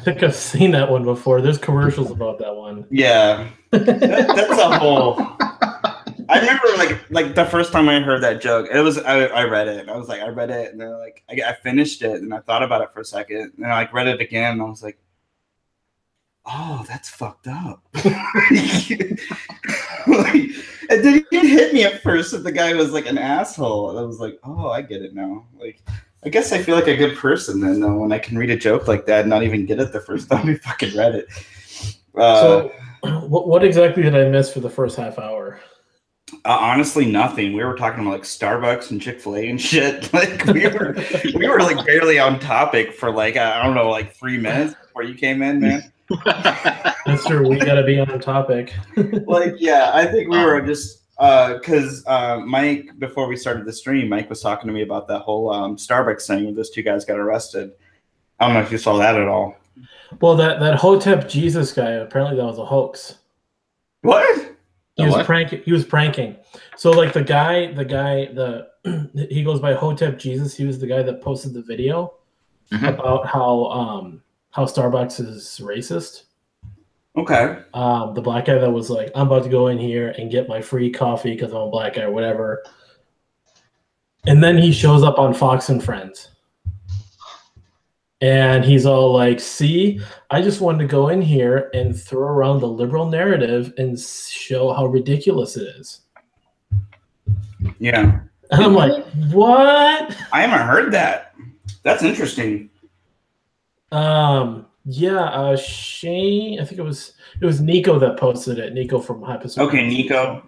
think I've seen that one before. There's commercials about that one. Yeah, that's a whole. I remember like the first time I heard that joke, it was I read it. I was like, I read it, and then like I finished it, and I thought about it for a second, and I like read it again, and I was like, oh, that's fucked up. Like, it didn't even hit me at first that the guy was like an asshole, and I was like, oh, I get it now. Like, I guess I feel like a good person then, though, when I can read a joke like that and not even get it the first time I fucking read it. So, what exactly did I miss for the first half hour? Honestly, nothing. We were talking about like Starbucks and Chick-fil-A and shit. Like we were like barely on topic for like I don't know, like 3 minutes before you came in, man. That's true. We gotta be on topic. Like, yeah, I think we were just because Mike, before we started the stream, Mike was talking to me about that whole Starbucks thing where those 2 guys got arrested. I don't know if you saw that at all. Well, that Hotep Jesus guy, apparently that was a hoax. What? He was pranking. He was pranking. So like the guy, he goes by Hotep Jesus. He was the guy that posted the video about how Starbucks is racist. Okay. The black guy that was like, I'm about to go in here and get my free coffee because I'm a black guy or whatever. And then he shows up on Fox and Friends. And he's all like, see, I just wanted to go in here and throw around the liberal narrative and show how ridiculous it is. Yeah. And I'm like, what? I haven't heard that. That's interesting. Yeah, Shane, I think it was Nico that posted it. Nico from Hyperspace. Okay, Nico.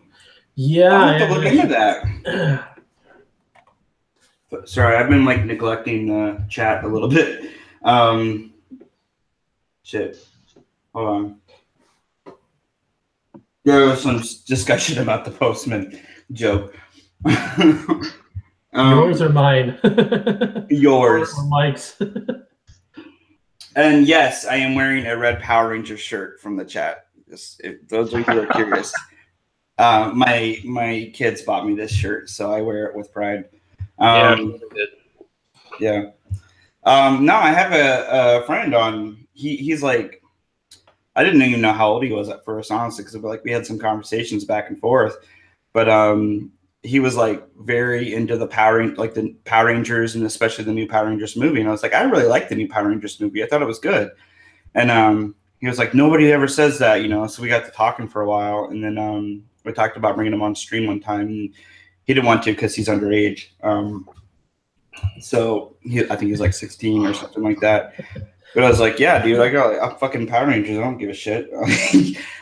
Yeah. I'll have to look into that. Sorry, I've been like neglecting the chat a little bit. Shit. Hold on. There was some discussion about the postman joke. Yours or mine? Yours. Or Mike's. And yes, I am wearing a red Power Ranger shirt from the chat. Just, if those of you who are curious. My kids bought me this shirt, so I wear it with pride. Yeah. No, I have a friend on. He's like, I didn't even know how old he was at first, honestly, because like we had some conversations back and forth. But he was like very into the Power Rangers, and especially the new Power Rangers movie. And I was like, I really like the new Power Rangers movie. I thought it was good. And he was like, nobody ever says that, you know. So we got to talking for a while, and then we talked about bringing him on stream one time. And he didn't want to because he's underage. So I think he's like 16 or something like that. But I was like, yeah, dude, I'm fucking Power Rangers. I don't give a shit.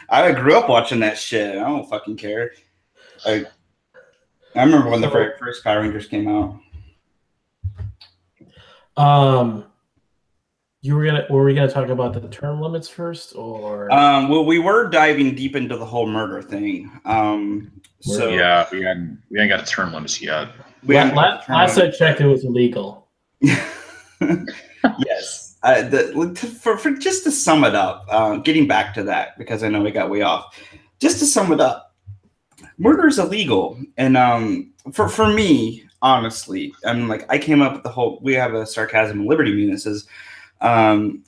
I grew up watching that shit. I don't fucking care. I remember when the very first Power Rangers came out. Were we gonna talk about the term limits first, or? Well, we were diving deep into the whole murder thing. So yeah, we ain't got term limits yet. Last I checked, it was illegal. Yes. For just to sum it up, getting back to that, because I know we got way off. Just to sum it up, murder is illegal, and for me, honestly, like I came up with the whole. We have a sarcasm and liberty mean that says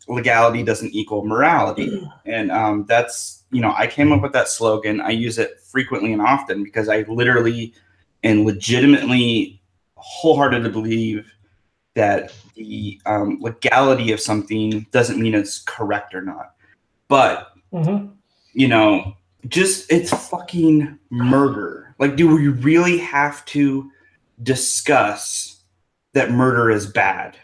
legality doesn't equal morality, and that's, you know, I came up with that slogan. I use it frequently and often because I literally and legitimately, wholeheartedly believe that the legality of something doesn't mean it's correct or not. But, you know, just it's fucking murder. Like, do we really have to discuss that murder is bad?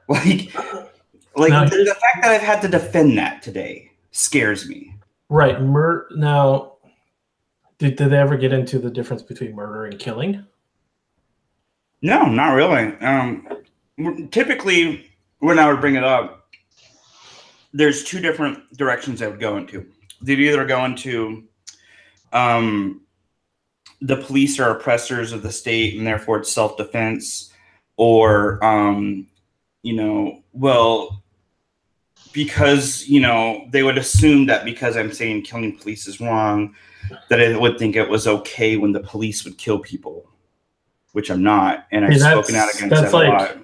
Like the fact that I've had to defend that today scares me. Right. Now, did they ever get into the difference between murder and killing? No, not really. Typically, when I would bring it up, there's 2 different directions I would go into. They'd either go into the police are oppressors of the state and therefore it's self-defense, or well, because they would assume that because I'm saying killing police is wrong, that I would think it was okay when the police would kill people, which I'm not, and I've spoken out against that a lot.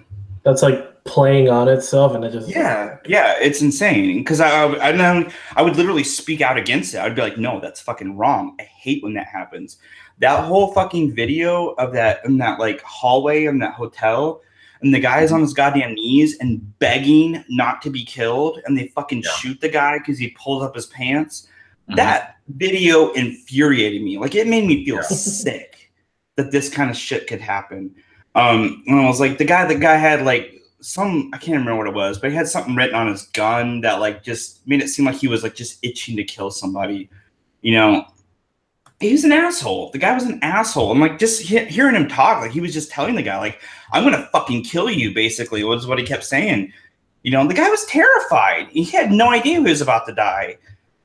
That's like playing on itself, and it just it's insane. Because I would literally speak out against it. I'd be like, no, that's fucking wrong. I hate when that happens. That whole fucking video of that in that like hallway in that hotel, and the guy is on his goddamn knees and begging not to be killed, and they fucking shoot the guy because he pulls up his pants. That video infuriated me. Like, it made me feel sick that this kind of shit could happen. And I was like, the guy had like I can't remember what it was, but he had something written on his gun that like just made it seem like he was like just itching to kill somebody. He was an asshole. The guy was an asshole. I'm like, just hearing him talk, like he was just telling the guy, like, I'm gonna fucking kill you, basically, was what he kept saying. The guy was terrified. He had no idea he was about to die.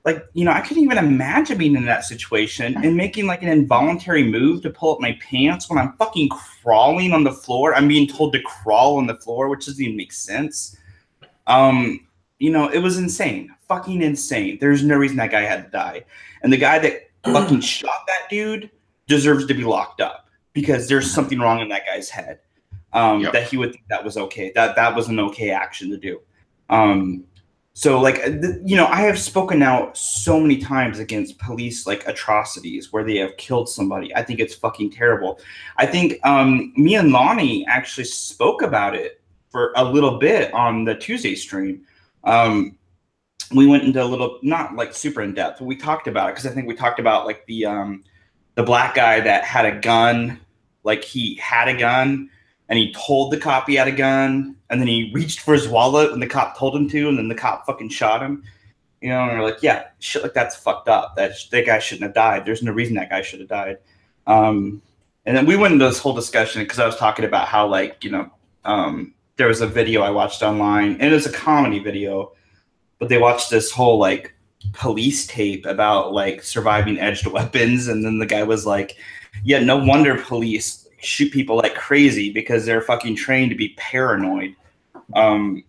Like, I couldn't even imagine being in that situation and making like an involuntary move to pull up my pants when I'm fucking crawling on the floor. I'm being told to crawl on the floor, which doesn't even make sense. It was insane. Fucking insane. There's no reason that guy had to die. And the guy that fucking shot that dude deserves to be locked up because there's something wrong in that guy's head. That he would think that was okay. That was an okay action to do. So like, I have spoken out so many times against police like atrocities where they have killed somebody. I think it's fucking terrible. I think me and Lonnie actually spoke about it for a little bit on the Tuesday stream. We went into a little, not like super in depth, but we talked about it because I think we talked about like the black guy that had a gun, like he had a gun. And he told the cop he had a gun, and then he reached for his wallet when the cop told him to, and then the cop fucking shot him. And we're like, yeah, shit like that's fucked up. That guy shouldn't have died. There's no reason that guy should have died. And then we went into this whole discussion because I was talking about how like, there was a video I watched online, and it was a comedy video, but they watched this whole like police tape about like surviving edged weapons, and then the guy was like, yeah, no wonder police shoot people like crazy because they're fucking trained to be paranoid. But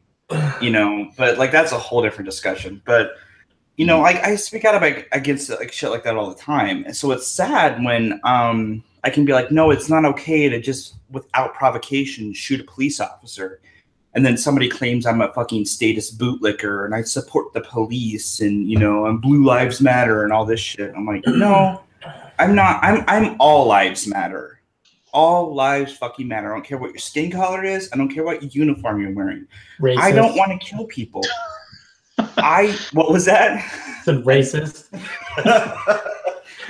like that's a whole different discussion. But like I speak out against like shit like that all the time. And so it's sad when I can be like, no, it's not okay to just without provocation shoot a police officer. And then somebody claims I'm a fucking status bootlicker and I support the police and and Blue Lives Matter and all this shit. I'm like, no, I'm not. I'm all lives matter. All lives fucking matter. I don't care what your skin color is. I don't care what uniform you're wearing. Racist. I don't want to kill people. What was that? Said racist.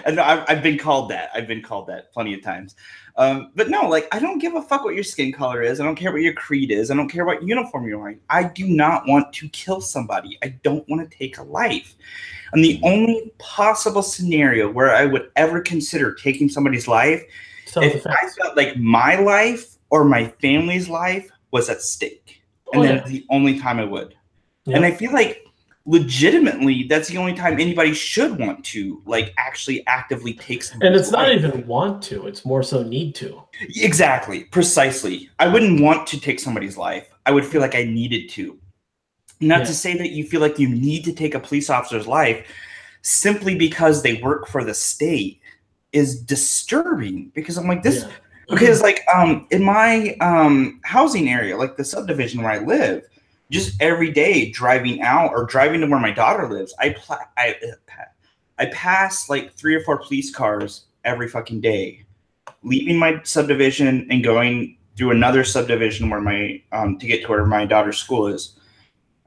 And I've been called that. I've been called that plenty of times. But no, like I don't give a fuck what your skin color is. I don't care what your creed is. I don't care what uniform you're wearing. I do not want to kill somebody. I don't want to take a life. And the only possible scenario where I would ever consider taking somebody's life if I felt like my life or my family's life was at stake. And that's the only time I would. Yep. And I feel like legitimately that's the only time anybody should want to like actually actively take somebody's life. And it's not life. Even want to, it's more so need to. Exactly. Precisely. I wouldn't want to take somebody's life. I would feel like I needed to. Not to say that you feel like you need to take a police officer's life simply because they work for the state is disturbing because I'm like this because like in my housing area, like the subdivision where I live, just every day driving out or driving to where my daughter lives, I pass like 3 or 4 police cars every fucking day, leaving my subdivision and going through another subdivision where my to get to where my daughter's school is.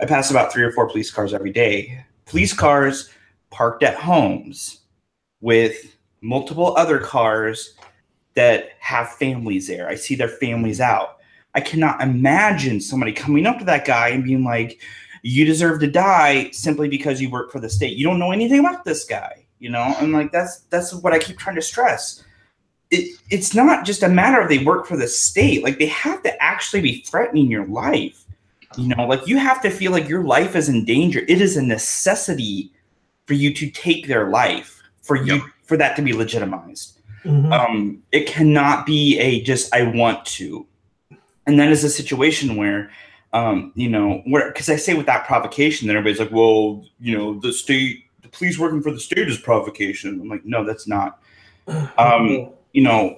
I pass about 3 or 4 police cars every day. Police cars parked at homes with multiple other cars that have families there. I see their families out. I cannot imagine somebody coming up to that guy and being like, you deserve to die simply because you work for the state. You don't know anything about this guy, And like, that's what I keep trying to stress. It's not just a matter of they work for the state. Like they have to actually be threatening your life. Like you have to feel like your life is in danger. It is a necessity for you to take their life for you Yep. for that to be legitimized. Mhm. It cannot be a just I want to, and that is a situation where, where because I say without provocation, then everybody's like, well, the police working for the state is provocation. I'm like, no, that's not.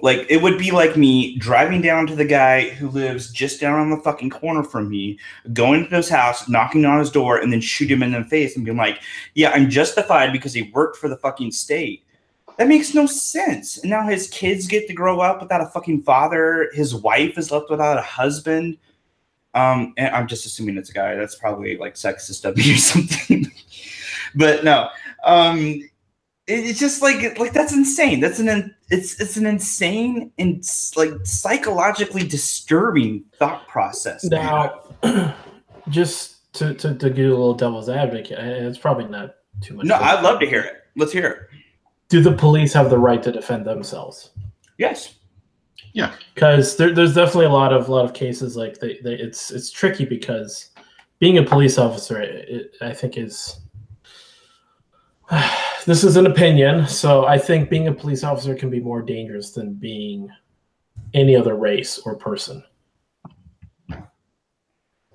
Like it would be like me driving down to the guy who lives just down on the fucking corner from me, going to his house, knocking on his door, and then shoot him in the face and being like, yeah, I'm justified because he worked for the fucking state. That makes no sense. And now his kids get to grow up without a fucking father. His wife is left without a husband. And I'm just assuming it's a guy. That's probably like sexist of me or something. But no. It's just like that's insane. It's an insane and like psychologically disturbing thought process. Now, just to give you a little devil's advocate, and it's probably not too much. No, I'd love to hear it. Let's hear it. Do the police have the right to defend themselves? Yes. Yeah. Because there's definitely a lot of cases like it's tricky because being a police officer, I think is. This is an opinion, so I think being a police officer can be more dangerous than being any other race or person.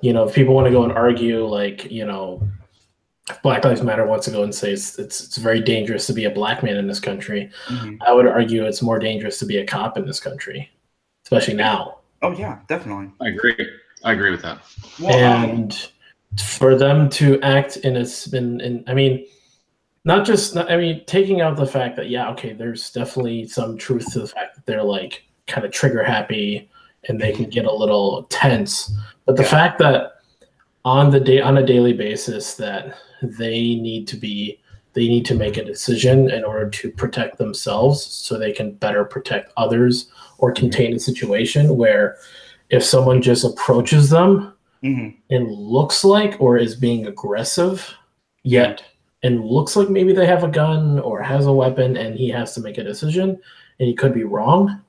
If people want to go and argue, like, if Black Lives Matter wants to go and say it's very dangerous to be a black man in this country, I would argue it's more dangerous to be a cop in this country, especially now. Oh yeah, definitely. I agree with that. Well, and for them to act taking out the fact that, yeah, okay, there's definitely some truth to the fact that they're like kind of trigger happy and they can get a little tense. But the fact that on a daily basis that they need to make a decision in order to protect themselves so they can better protect others or contain a situation where if someone just approaches them and looks like or is being aggressive yet and looks like maybe they have a gun or has a weapon and he has to make a decision and he could be wrong.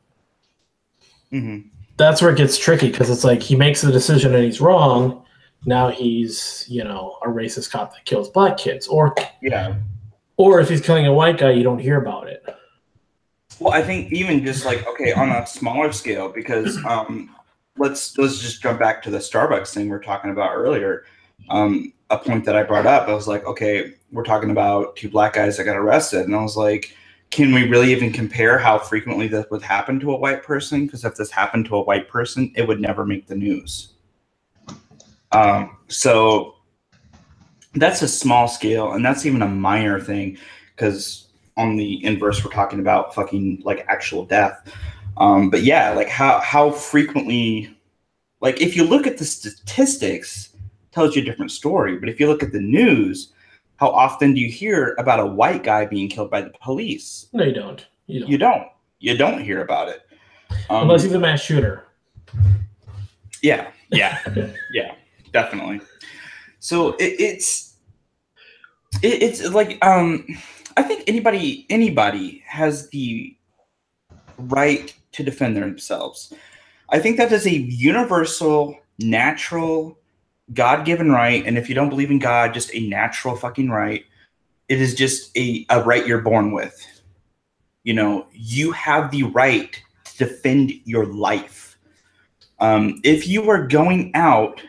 That's where it gets tricky because it's like he makes the decision and he's wrong. Now he's, a racist cop that kills black kids. Or if he's killing a white guy, you don't hear about it. Well, I think even just like, okay, on a smaller scale, because let's just jump back to the Starbucks thing we were talking about earlier. A point that I brought up, I was like, okay, we're talking about two black guys that got arrested. And I was like, can we really even compare how frequently this would happen to a white person? Because if this happened to a white person, it would never make the news. So that's a small scale, and that's even a minor thing, because on the inverse, we're talking about fucking like actual death. But yeah, like how frequently, like if you look at the statistics, tells you a different story. But if you look at the news, how often do you hear about a white guy being killed by the police? No, you don't. You don't hear about it. Unless he's a mass shooter. Yeah, definitely. So it's like I think anybody has the right to defend themselves. I think that is a universal, natural, God-given right, and if you don't believe in God, just a natural fucking right. It is just a right you're born with. You have the right to defend your life. If you are going out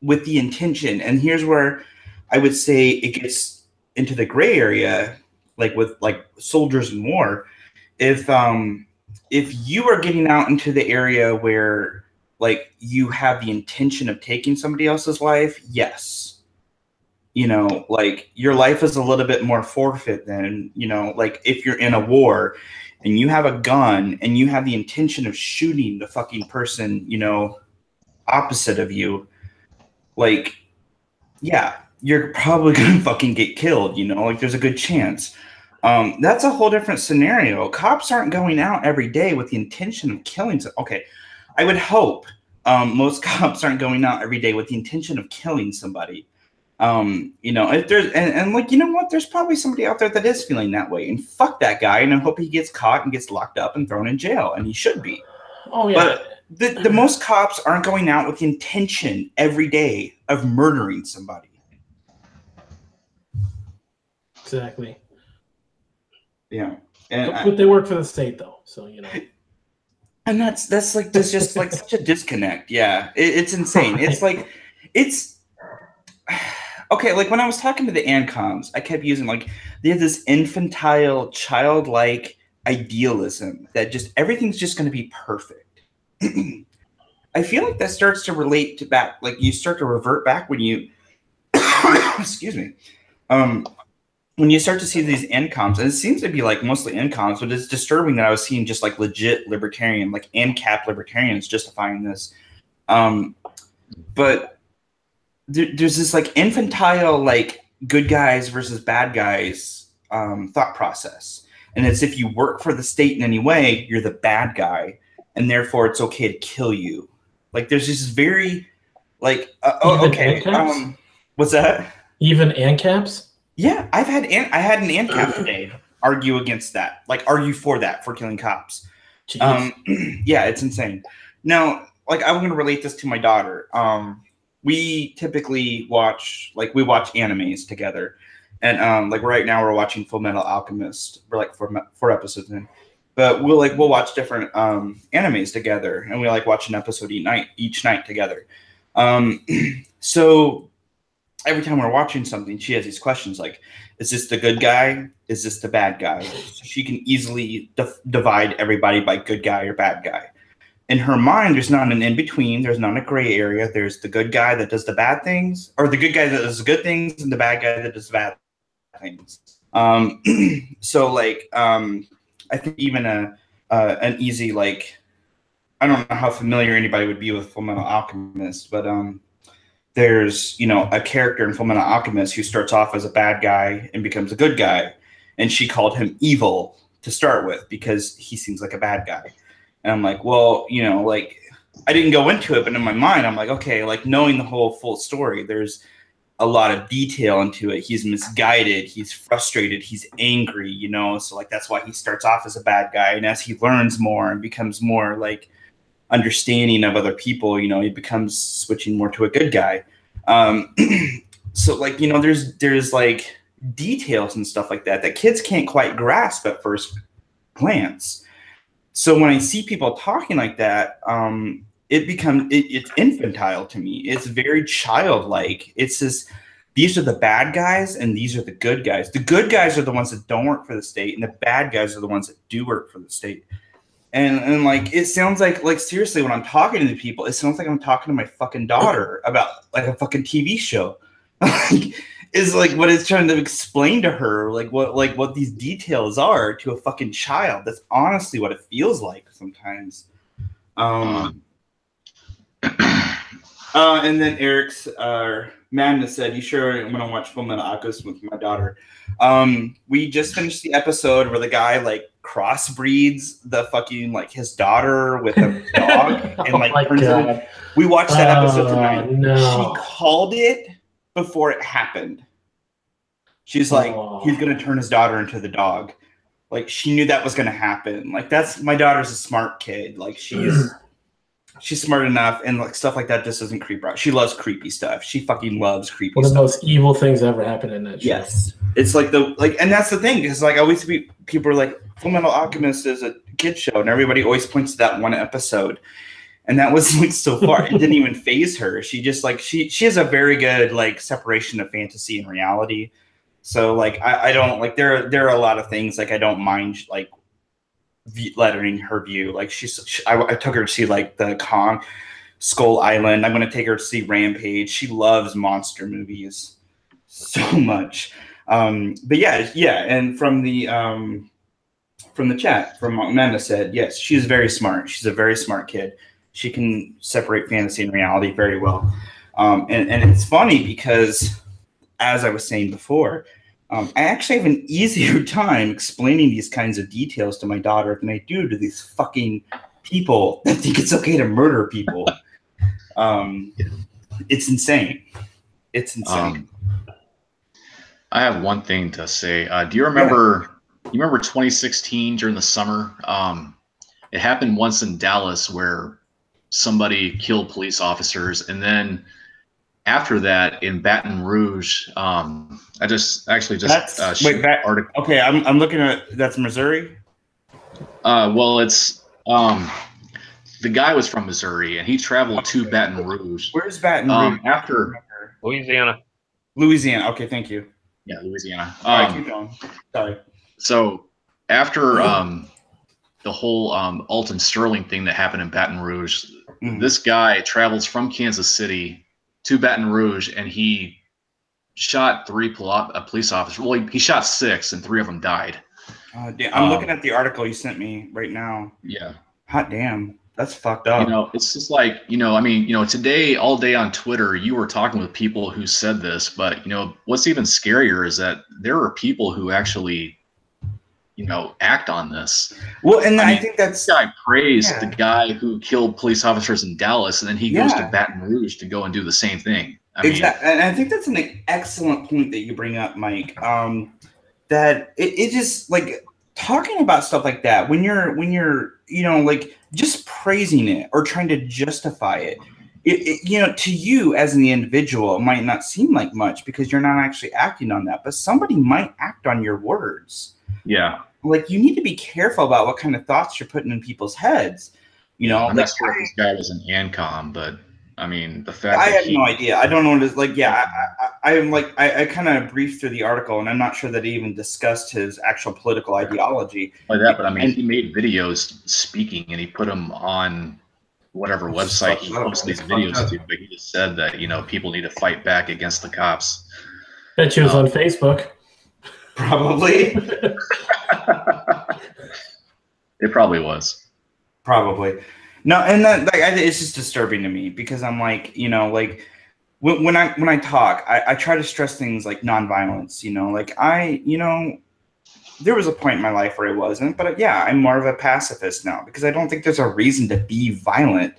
with the intention, and here's where I would say it gets into the gray area, like with like soldiers and war. If you are getting out into the area where like you have the intention of taking somebody else's life, yes. Like your life is a little bit more forfeit than, like if you're in a war and you have a gun and you have the intention of shooting the fucking person, opposite of you, like, yeah, you're probably going to fucking get killed, like there's a good chance. That's a whole different scenario. Cops aren't going out every day with the intention of killing. Okay. I would hope most cops aren't going out every day with the intention of killing somebody. If there's and like, you know what, there's probably somebody out there that is feeling that way, and fuck that guy, and I hope he gets caught and gets locked up and thrown in jail, and he should be. Oh yeah. But the most cops aren't going out with the intention every day of murdering somebody. Exactly. Yeah. And but they work for the state though, so you know. And that's like there's just like such a disconnect. Yeah, it's insane. It's like it's okay. Like when I was talking to the ANCOMs, I kept using like they have this infantile, childlike idealism that just everything's just going to be perfect. I feel like that starts to relate to back. Like you start to revert back when you, excuse me, when you start to see these ANCOMs, and it seems to be like mostly ANCOMs, but it's disturbing that I was seeing just like legit libertarian, like ANCAP libertarians justifying this. But there's this like infantile, like good guys versus bad guys thought process. And it's if you work for the state in any way, you're the bad guy, and therefore it's okay to kill you. Like there's this very like, okay, what's that? Even ANCAPs? Yeah, I had an ANCAP today argue against that, like argue for that, for killing cops. Yeah, it's insane. Now, like I'm going to relate this to my daughter. We typically watch animes together, and like right now we're watching Full Metal Alchemist. We're like four episodes in, but we'll watch different animes together, and we like watch an episode each night together. So every time we're watching something, she has these questions like, is this the good guy? Is this the bad guy? So she can easily divide everybody by good guy or bad guy. In her mind, there's not an in-between. There's not a gray area. There's the good guy that does the bad things, or the good guy that does the good things, and the bad guy that does the bad things. So like, I think even an easy, like, I don't know how familiar anybody would be with Full Metal Alchemist, but there's, you know, a character in Full Metal Alchemist who starts off as a bad guy and becomes a good guy. And she called him evil to start with because he seems like a bad guy. And I'm like, well, you know, like I didn't go into it, but in my mind, I'm like, okay, like knowing the whole full story, there's a lot of detail into it. He's misguided. He's frustrated. He's angry, you know? So like, that's why he starts off as a bad guy. And as he learns more and becomes more like understanding of other people, you know, he becomes switching more to a good guy. So like, you know, there's like details and stuff like that kids can't quite grasp at first glance. So when I see people talking like that, it's infantile to me. It's very childlike. It's this, these are the bad guys and these are the good guys. The good guys are the ones that don't work for the state, and the bad guys are the ones that do work for the state. And like, it sounds like seriously, when I'm talking to people, it sounds like I'm talking to my fucking daughter about like a fucking TV show. Is like what it's trying to explain to her, like what these details are to a fucking child. That's honestly what it feels like sometimes. And then Eric's Madness said, "You sure I'm gonna watch Full Metal Alchemist with my daughter?" We just finished the episode where the guy like crossbreeds the fucking like his daughter with a dog and like turns it in. We watched that episode tonight. No. She called it before it happened. She's like, he's gonna turn his daughter into the dog. Like she knew that was gonna happen. Like that's, my daughter's a smart kid. Like she's smart enough, and like stuff like that just doesn't creep her out. She loves creepy stuff. She fucking loves creepy One stuff. of the most evil things ever happened in that show. Yes. It's like and that's the thing, because like always people are like, Full Metal Alchemist is a kid show, and everybody always points to that one episode. And that was like so far, it didn't even faze her. She just like she has a very good like separation of fantasy and reality. So like I don't like, there are a lot of things like I don't mind like letting her view. Like I took her to see like the Kong Skull Island. I'm gonna take her to see Rampage. She loves monster movies so much. But yeah, and from the chat, from Amanda said, yes, she's very smart. She's a very smart kid. She can separate fantasy and reality very well. And it's funny because, as I was saying before, I actually have an easier time explaining these kinds of details to my daughter than I do to these fucking people that think it's okay to murder people. It's insane. It's insane. I have one thing to say. Do you remember? Yeah. You remember 2016 during the summer? It happened once in Dallas where somebody killed police officers, and then after that, in Baton Rouge, I just actually just wait, that article. Okay, I'm looking at that's Missouri. Well, it's the guy was from Missouri, and he traveled to Baton Rouge. Where's Baton Rouge? After Louisiana. Louisiana. Okay, thank you. Yeah, Louisiana. Keep going. Sorry. So after the whole Alton Sterling thing that happened in Baton Rouge, this guy travels from Kansas City to Baton Rouge, and he shot 3 police officers. Well, he shot 6, and 3 of them died. I'm looking at the article you sent me right now. Yeah. Hot damn. That's fucked up. You know, it's just like, I mean, today, all day on Twitter, you were talking with people who said this, but, what's even scarier is that there are people who actually, act on this. Well, and I think that's... This guy praised the guy who killed police officers in Dallas, and then he goes to Baton Rouge to go and do the same thing. Exactly. And I think that's an excellent point that you bring up, Mike. That it just, like, talking about stuff like that, when you're like, just praising it or trying to justify it, to you as an individual, it might not seem like much because you're not actually acting on that, but somebody might act on your words. Yeah. Like, you need to be careful about what kind of thoughts you're putting in people's heads. I'm not sure if this guy was an ANCOM, but I mean, the fact I have no idea. I don't know what it is. Like, yeah, I'm like, I kind of briefed through the article, and I'm not sure that he even discussed his actual political ideology. Like that, but I mean, he made videos speaking, and he put them on whatever website he posted these videos to. But he just said that people need to fight back against the cops. Bet you was on Facebook. Probably. It probably was. Probably. No, and that, like, it's just disturbing to me because I'm like, like when I talk, I try to stress things like nonviolence. Like there was a point in my life where I wasn't, but yeah, I'm more of a pacifist now because I don't think there's a reason to be violent.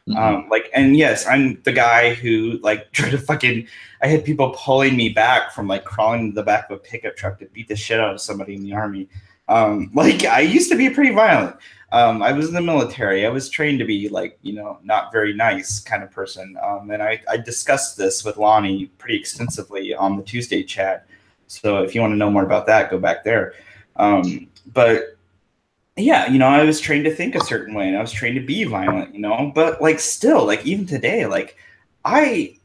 And yes, I'm the guy who like tried to I had people pulling me back from like crawling to the back of a pickup truck to beat the shit out of somebody in the army. Like I used to be pretty violent. I was in the military. I was trained to be like, not very nice kind of person. And I discussed this with Lonnie pretty extensively on the Tuesday chat. So if you want to know more about that, go back there. But yeah, I was trained to think a certain way and I was trained to be violent, but like still, like even today, like I,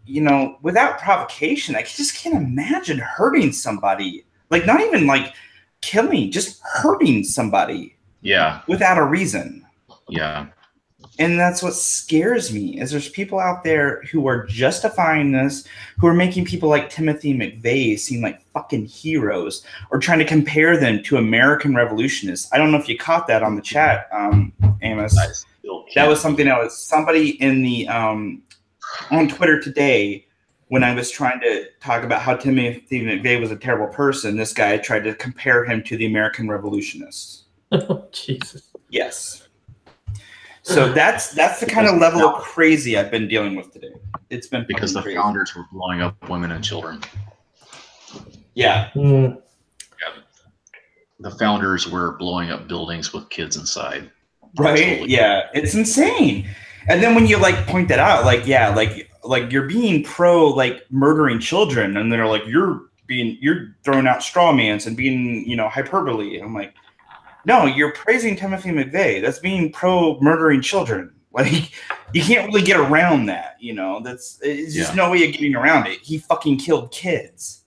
without provocation, I just can't imagine hurting somebody, like not even like killing, just hurting somebody. Yeah. Without a reason. Yeah. And that's what scares me is there's people out there who are justifying this, who are making people like Timothy McVeigh seem like fucking heroes or trying to compare them to American revolutionists. I don't know if you caught that on the chat, Amos. That was something that was somebody in the on Twitter today when I was trying to talk about how Timothy McVeigh was a terrible person. This guy tried to compare him to the American revolutionists. Oh, Jesus. Yes. So that's the kind of level of crazy I've been dealing with today. It's been because the crazy. Founders were blowing up women and children. Yeah. Yeah. The Founders were blowing up buildings with kids inside. Right. Totally. Yeah. It's insane. And then when you like point that out, like, yeah, like you're being pro like murdering children, and they're like you're throwing out straw mans and being hyperbole. I'm like, no, you're praising Timothy McVeigh. That's being pro murdering children. Like, you can't really get around that. It's just no way of getting around it. He fucking killed kids.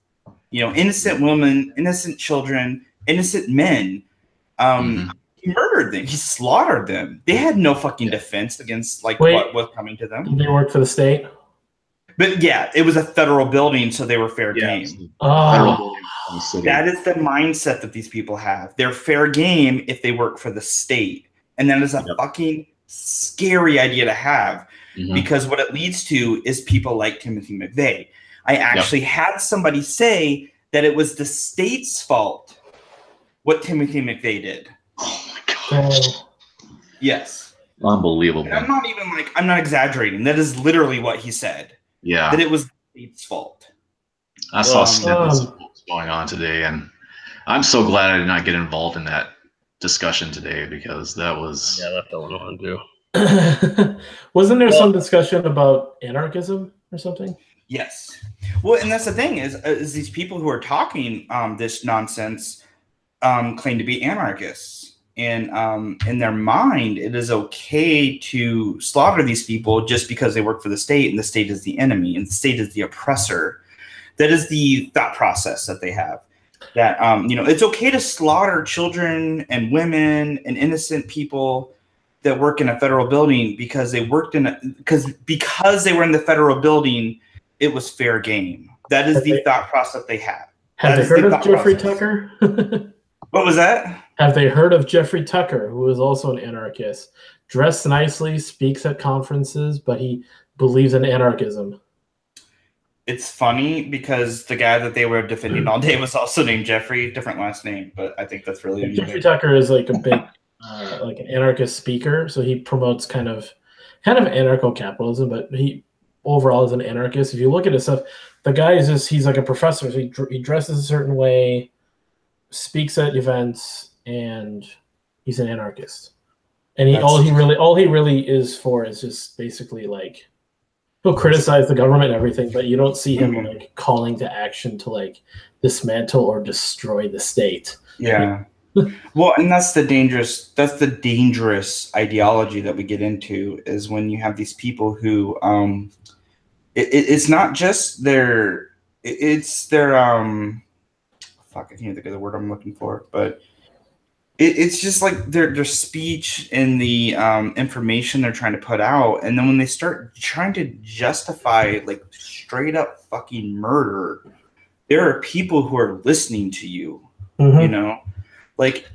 Innocent women, innocent children, innocent men. He murdered them. He slaughtered them. They had no fucking defense against what was coming to them. Did they work for the state? But yeah, it was a federal building, so they were fair game. Oh. That is the mindset that these people have. They're fair game if they work for the state. And that is a fucking scary idea to have because what it leads to is people like Timothy McVeigh. I actually had somebody say that it was the state's fault what Timothy McVeigh did. Oh my gosh. Yes. Unbelievable. And I'm not exaggerating. That is literally what he said. Yeah. That it was the state's fault. I saw snippets of what was going on today, and I'm so glad I did not get involved in that discussion today because that was... Yeah, that fell on too. Wasn't there some discussion about anarchism or something? Yes. Well, and that's the thing is these people who are talking this nonsense claim to be anarchists, and in their mind, it is okay to slaughter these people just because they work for the state, and the state is the enemy, and the state is the oppressor. That is the thought process that they have. That it's okay to slaughter children and women and innocent people that work in a federal building because they worked because they were in the federal building. It was fair game. That is the thought process they have. Have they heard of Jeffrey Tucker? What was that? Have they heard of Jeffrey Tucker, who is also an anarchist? Dressed nicely, speaks at conferences, but he believes in anarchism. It's funny because the guy that they were defending all day was also named Jeffrey, different last name, but I think that's really Jeffrey Tucker is like a big, like an anarchist speaker. So he promotes kind of anarcho-capitalism, but he overall is an anarchist. If you look at his stuff, the guy is he's like a professor. So he dresses a certain way, speaks at events, and he's an anarchist. And all he really is for is just basically like, he'll criticize the government and everything, but you don't see him like calling to action to like dismantle or destroy the state. Yeah. Well, and that's the dangerous ideology that we get into, is when you have these people who it's not just their fuck, I can't think of the word I'm looking for, but it's just like their speech and the information they're trying to put out, and then when they start trying to justify like straight up fucking murder, there are people who are listening to you, like,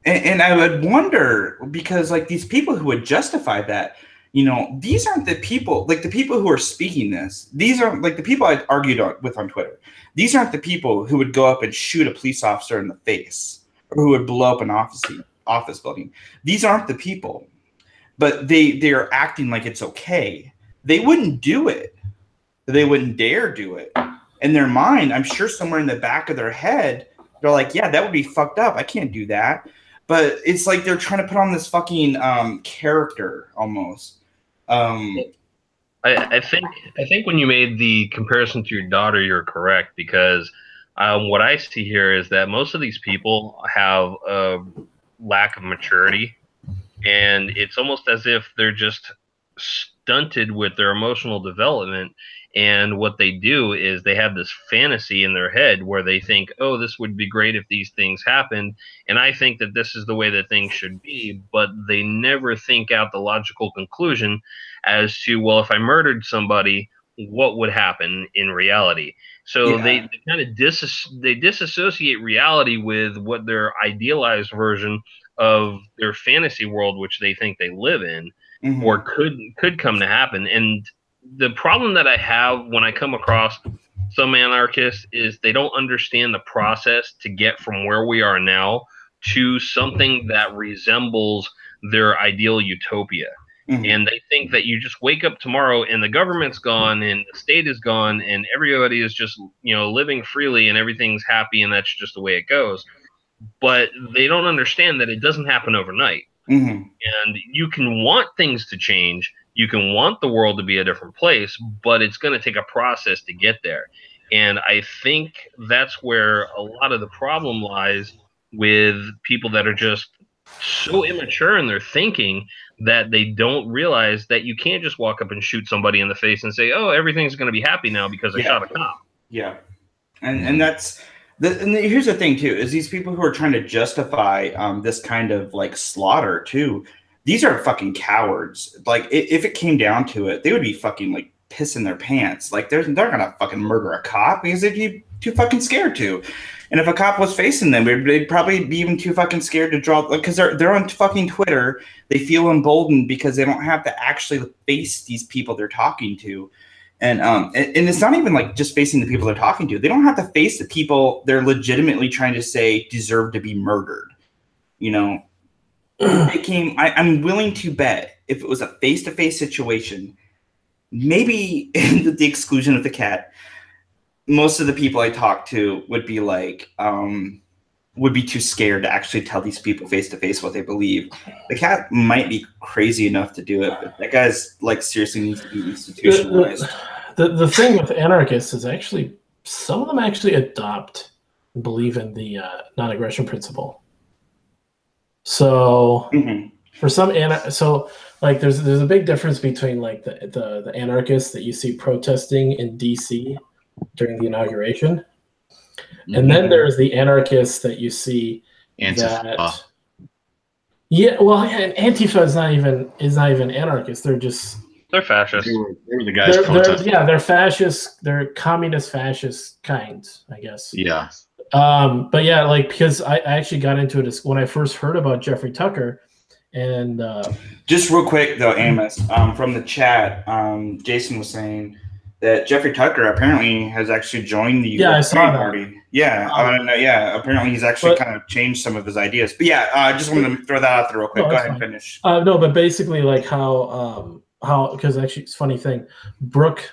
and I would wonder, because like these people who would justify that, these aren't the people, like the people who are speaking this. These aren't like the people I argued with on Twitter. These aren't the people who would go up and shoot a police officer in the face, or who would blow up an office building. These aren't the people, but they are acting like it's okay. They wouldn't do it. They wouldn't dare do it. In their mind, I'm sure somewhere in the back of their head, they're like, yeah, that would be fucked up. I can't do that. But it's like they're trying to put on this fucking character almost. I think when you made the comparison to your daughter, you're correct, because what I see here is that most of these people have a lack of maturity, and it's almost as if they're just stunted with their emotional development. And what they do is they have this fantasy in their head where they think, oh, this would be great if these things happened, and I think that this is the way that things should be, but they never think out the logical conclusion as to, well, if I murdered somebody, what would happen in reality? So they kind of disassociate reality with what their idealized version of their fantasy world, which they think they live in, or could come to happen. And the problem that I have when I come across some anarchists is they don't understand the process to get from where we are now to something that resembles their ideal utopia. And they think that you just wake up tomorrow and the government's gone and the state is gone and everybody is just, living freely and everything's happy and that's just the way it goes. But they don't understand that it doesn't happen overnight. And you can want things to change. You can want the world to be a different place, but it's going to take a process to get there. And I think that's where a lot of the problem lies with people that are just so immature in their thinking that they don't realize that you can't just walk up and shoot somebody in the face and say, oh, everything's going to be happy now because I shot a cop. Yeah. And that's and here's the thing too, is these people who are trying to justify this kind of like slaughter too, these are fucking cowards. Like if it came down to it, they would be fucking like pissing their pants. Like they're gonna fucking murder a cop because they'd be too fucking scared to. And if a cop was facing them, they'd probably be even too fucking scared to draw, because they're on fucking Twitter. They feel emboldened because they don't have to actually face these people they're talking to. And it's not even like just facing the people they're talking to. They don't have to face the people they're legitimately trying to say deserve to be murdered. I'm willing to bet if it was a face-to-face situation, maybe with the exclusion of the cat, most of the people I talk to would be like, would be too scared to actually tell these people face to face what they believe. The cat might be crazy enough to do it, but that guy's like seriously needs to be institutionalized. The thing with anarchists is actually some of them actually adopt and believe in the non-aggression principle. So for some like there's a big difference between like the anarchists that you see protesting in DC during the inauguration, and then there's the anarchists that you see Antifa. Antifa is not even anarchists. They're fascists. They were the guys protesting. They're fascists. They're communist fascist kinds, I guess. Yeah. But yeah, like because I actually got into it when I first heard about Jeffrey Tucker, and just real quick though, Amos, from the chat, Jason was saying that Jeffrey Tucker apparently has actually joined the Libertarian Party. Yeah, apparently he's actually kind of changed some of his ideas. But yeah, I just wanted to throw that out there real quick. Go ahead and finish. No, but basically like how because actually it's a funny thing, Brooke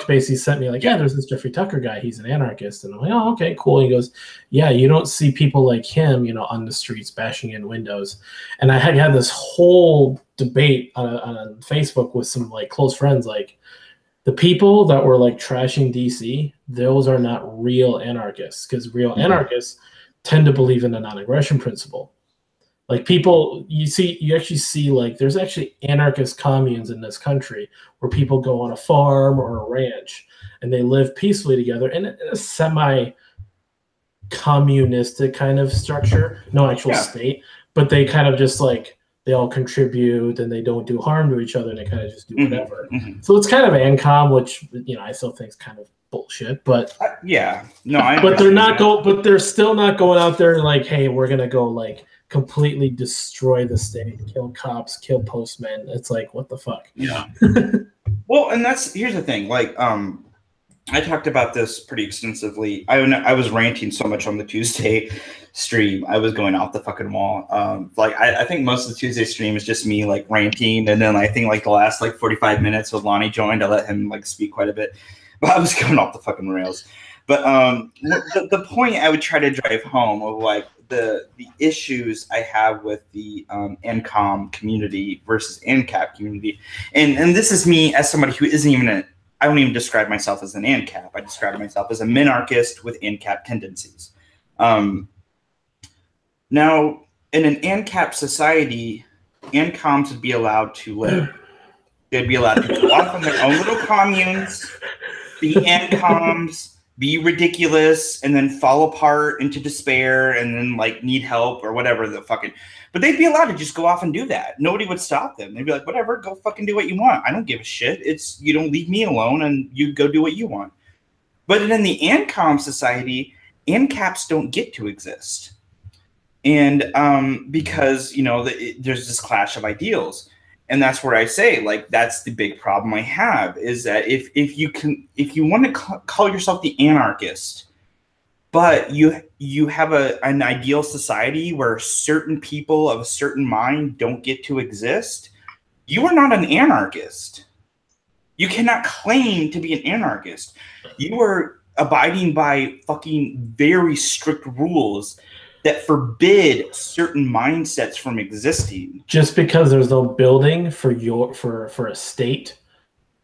basically sent me like, yeah, there's this Jeffrey Tucker guy, he's an anarchist, and I'm like, oh, okay, cool. And he goes, yeah, you don't see people like him, on the streets bashing in windows. And I had this whole debate on Facebook with some like close friends, like the people that were like trashing DC, those are not real anarchists, because real anarchists tend to believe in the non-aggression principle. Like people, you actually see like there's actually anarchist communes in this country where people go on a farm or a ranch and they live peacefully together in a semi-communistic kind of structure, no actual state, but they kind of just like they all contribute and they don't do harm to each other and they kind of just do whatever. So it's kind of ANCOM, which I still think is kind of bullshit, but but they're still not going out there like, hey, we're gonna go like completely destroy the state, kill cops, kill postmen. It's like, what the fuck? Yeah. Well, and here's the thing. Like, I talked about this pretty extensively. I was ranting so much on the Tuesday stream. I was going off the fucking wall. I think most of the Tuesday stream is just me like ranting, and then I think like the last like 45 minutes when Lonnie joined, I let him like speak quite a bit. But I was going off the fucking rails. But the point I would try to drive home of like the issues I have with the ANCOM community versus ANCAP community, and this is me as somebody who isn't even I don't even describe myself as an ANCAP. I describe myself as a minarchist with ANCAP tendencies. Now, in an ANCAP society, ANCOMs would be allowed to live. They'd be allowed to go off on their own little communes, be ANCOMs, be ridiculous, and then fall apart into despair and then like need help or whatever the fucking. But they'd be allowed to just go off and do that. Nobody would stop them. They'd be like, whatever, go fucking do what you want. I don't give a shit. You don't leave me alone and you go do what you want. But in the ANCOM society, ANCAPs don't get to exist. And because, there's this clash of ideals. And that's where I say, like, that's the big problem I have, is that if you want to call yourself the anarchist, but you have an ideal society where certain people of a certain mind don't get to exist, you are not an anarchist. You cannot claim to be an anarchist. You are abiding by fucking very strict rules that forbid certain mindsets from existing. Just because there's no building for a state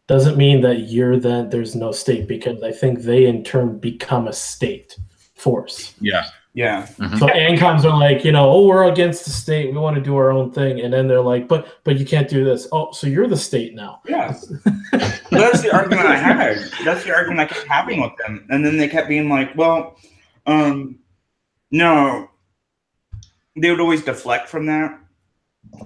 doesn't mean that there's no state, because I think they in turn become a state force. Yeah. Yeah. Mm-hmm. So ANCOMs are like, we're against the state. We want to do our own thing. And then they're like, but you can't do this. Oh, so you're the state now. Yeah. That's the argument I had. That's the argument I kept having with them. And then they kept being like, well, no. They would always deflect from that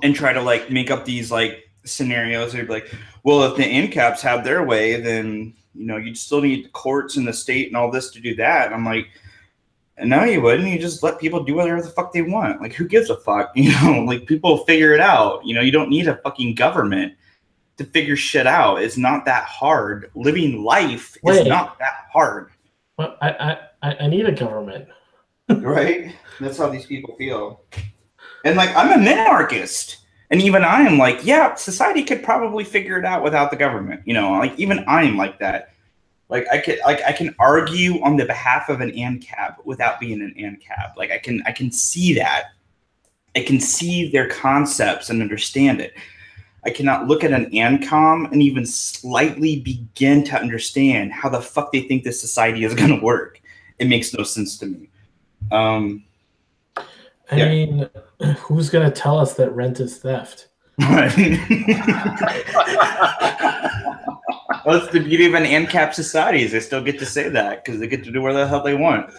and try to like make up these like scenarios. They'd be like, well, if the ANCAPs have their way, then, you'd still need the courts and the state and all this to do that. And I'm like, no, you wouldn't. You just let people do whatever the fuck they want. Like, who gives a fuck? Like, people will figure it out. You don't need a fucking government to figure shit out. It's not that hard. Living life is not that hard. Well, I need a government. Right? That's how these people feel. And like, I'm a minarchist. And even I am like, yeah, society could probably figure it out without the government. Like even I'm like that. Like I can argue on the behalf of an ANCAP without being an ANCAP. Like I can see that. I can see their concepts and understand it. I cannot look at an ANCOM and even slightly begin to understand how the fuck they think this society is going to work. It makes no sense to me. I mean, who's going to tell us that rent is theft? Well, it's the beauty of an ANCAP society is they still get to say that because they get to do whatever the hell they want.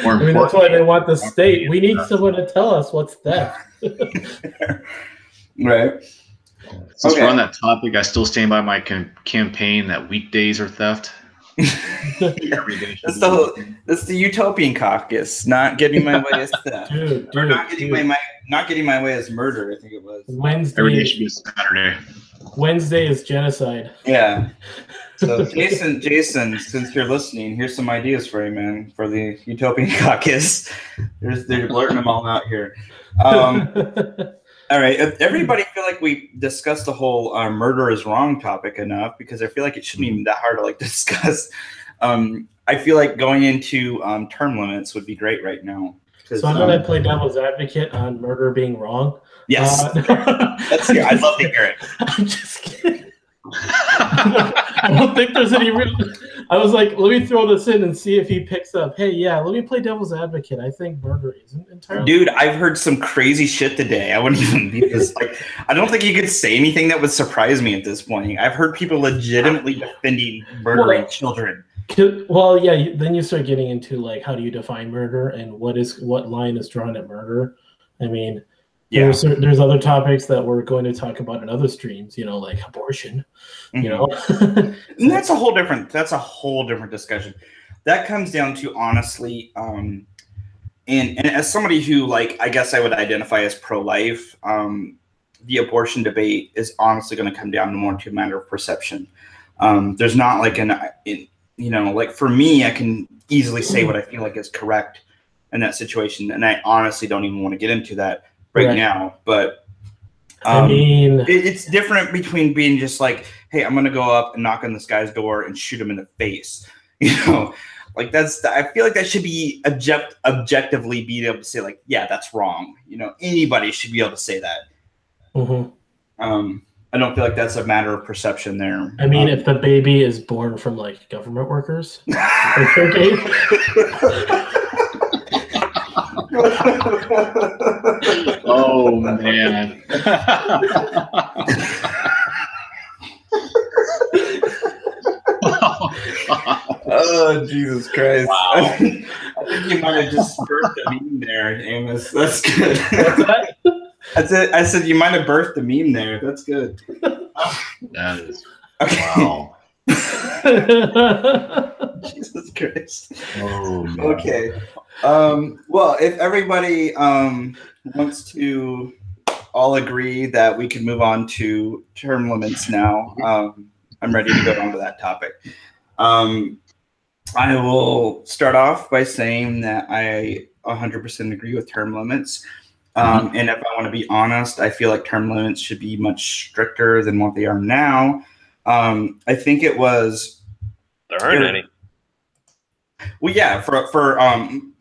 I mean, that's why they want the state. We need someone to tell us what's theft. Right. Since we're on that topic, I still stand by my campaign that weekdays are theft. Every day that's the Utopian Caucus. Not getting my way is theft. Not getting my way is murder. I think it was. Every day should be a Saturday. Wednesday is genocide. Yeah. So Jason, since you're listening, here's some ideas for you, man, for the Utopian Caucus. They're blurting them all out here. All right. Everybody feel like we discussed the whole murder is wrong topic enough, because I feel like it shouldn't even be that hard to discuss. I feel like going into term limits would be great right now. So I'm going to play devil's advocate on murder being wrong. Yes. I'd love to hear it. I'm just kidding. I don't think there's any real. I was like, let me throw this in and see if he picks up. Hey, yeah, let me play devil's advocate. I think murder isn't entirely. Dude, I've heard some crazy shit today. I wouldn't even be this. I don't think you could say anything that would surprise me at this point. I've heard people legitimately defending murdering children. Well, yeah. Then you start getting into how do you define murder and what line is drawn at murder? I mean. Yeah. There's other topics that we're going to talk about in other streams, like abortion, And that's a whole different discussion. That comes down to honestly, and as somebody who I guess I would identify as pro-life, the abortion debate is honestly going to come down more to a matter of perception. There's not for me, I can easily say what I feel like is correct in that situation. And I honestly don't even want to get into that right now, but I mean, it's different between being just hey, I'm gonna go up and knock on this guy's door and shoot him in the face. That's I feel like that should be objectively be able to say yeah, that's wrong. Anybody should be able to say that. Mm-hmm. I don't feel like that's a matter of perception there. I mean, if the baby is born from government workers, it's okay. Oh man. Oh Jesus Christ. Wow. I think you might have just birthed a meme there, Amos. That's good. What's that? That's it. I said you might have birthed a meme there. That's good. That is okay. Wow. Jesus Christ. Oh man. Okay. Well, if everybody wants to all agree that we can move on to term limits now, I'm ready to go on to that topic. I will start off by saying that I 100% agree with term limits. And if I want to be honest, I feel like term limits should be much stricter than what they are now. I think it was. There aren't any. Well, yeah, for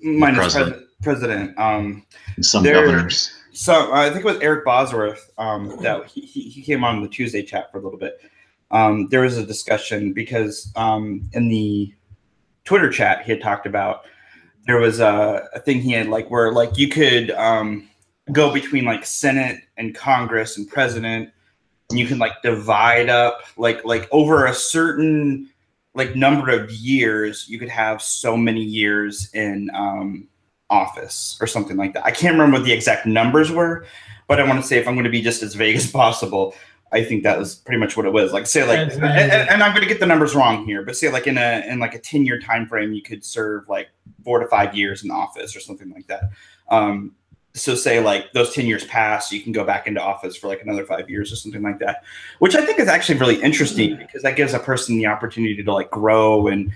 minus president. Some governors. So I think it was Eric Bosworth that he came on the Tuesday chat for a little bit. There was a discussion because in the Twitter chat he had talked about there was a thing he had where you could go between Senate and Congress and president, and you can divide up over a certain number of years, you could have so many years in office or something like that. I can't remember what the exact numbers were, but I want to say, if I'm going to be just as vague as possible, I think that was pretty much what it was. And I'm going to get the numbers wrong here, but say in a 10-year time frame, you could serve 4 to 5 years in office or something like that. So say those 10 years pass, you can go back into office for another 5 years or something like that, which I think is actually really interesting because that gives a person the opportunity to grow and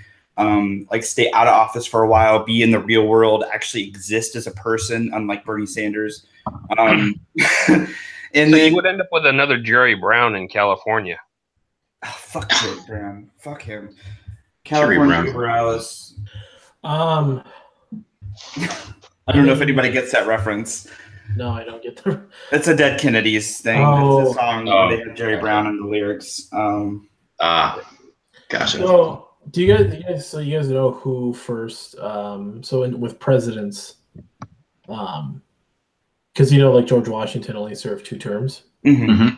stay out of office for a while, be in the real world, actually exist as a person, unlike Bernie Sanders. And so you would end up with another Jerry Brown in California. Oh, fuck Jerry Brown. Fuck him. California Morales. I don't know if anybody gets that reference. No, I don't get the. It's a Dead Kennedys thing. Oh. It's a song where they have Jerry Brown in the lyrics. Gotcha. So, you guys know who first? With presidents, because like George Washington only served 2 terms. Mm-hmm.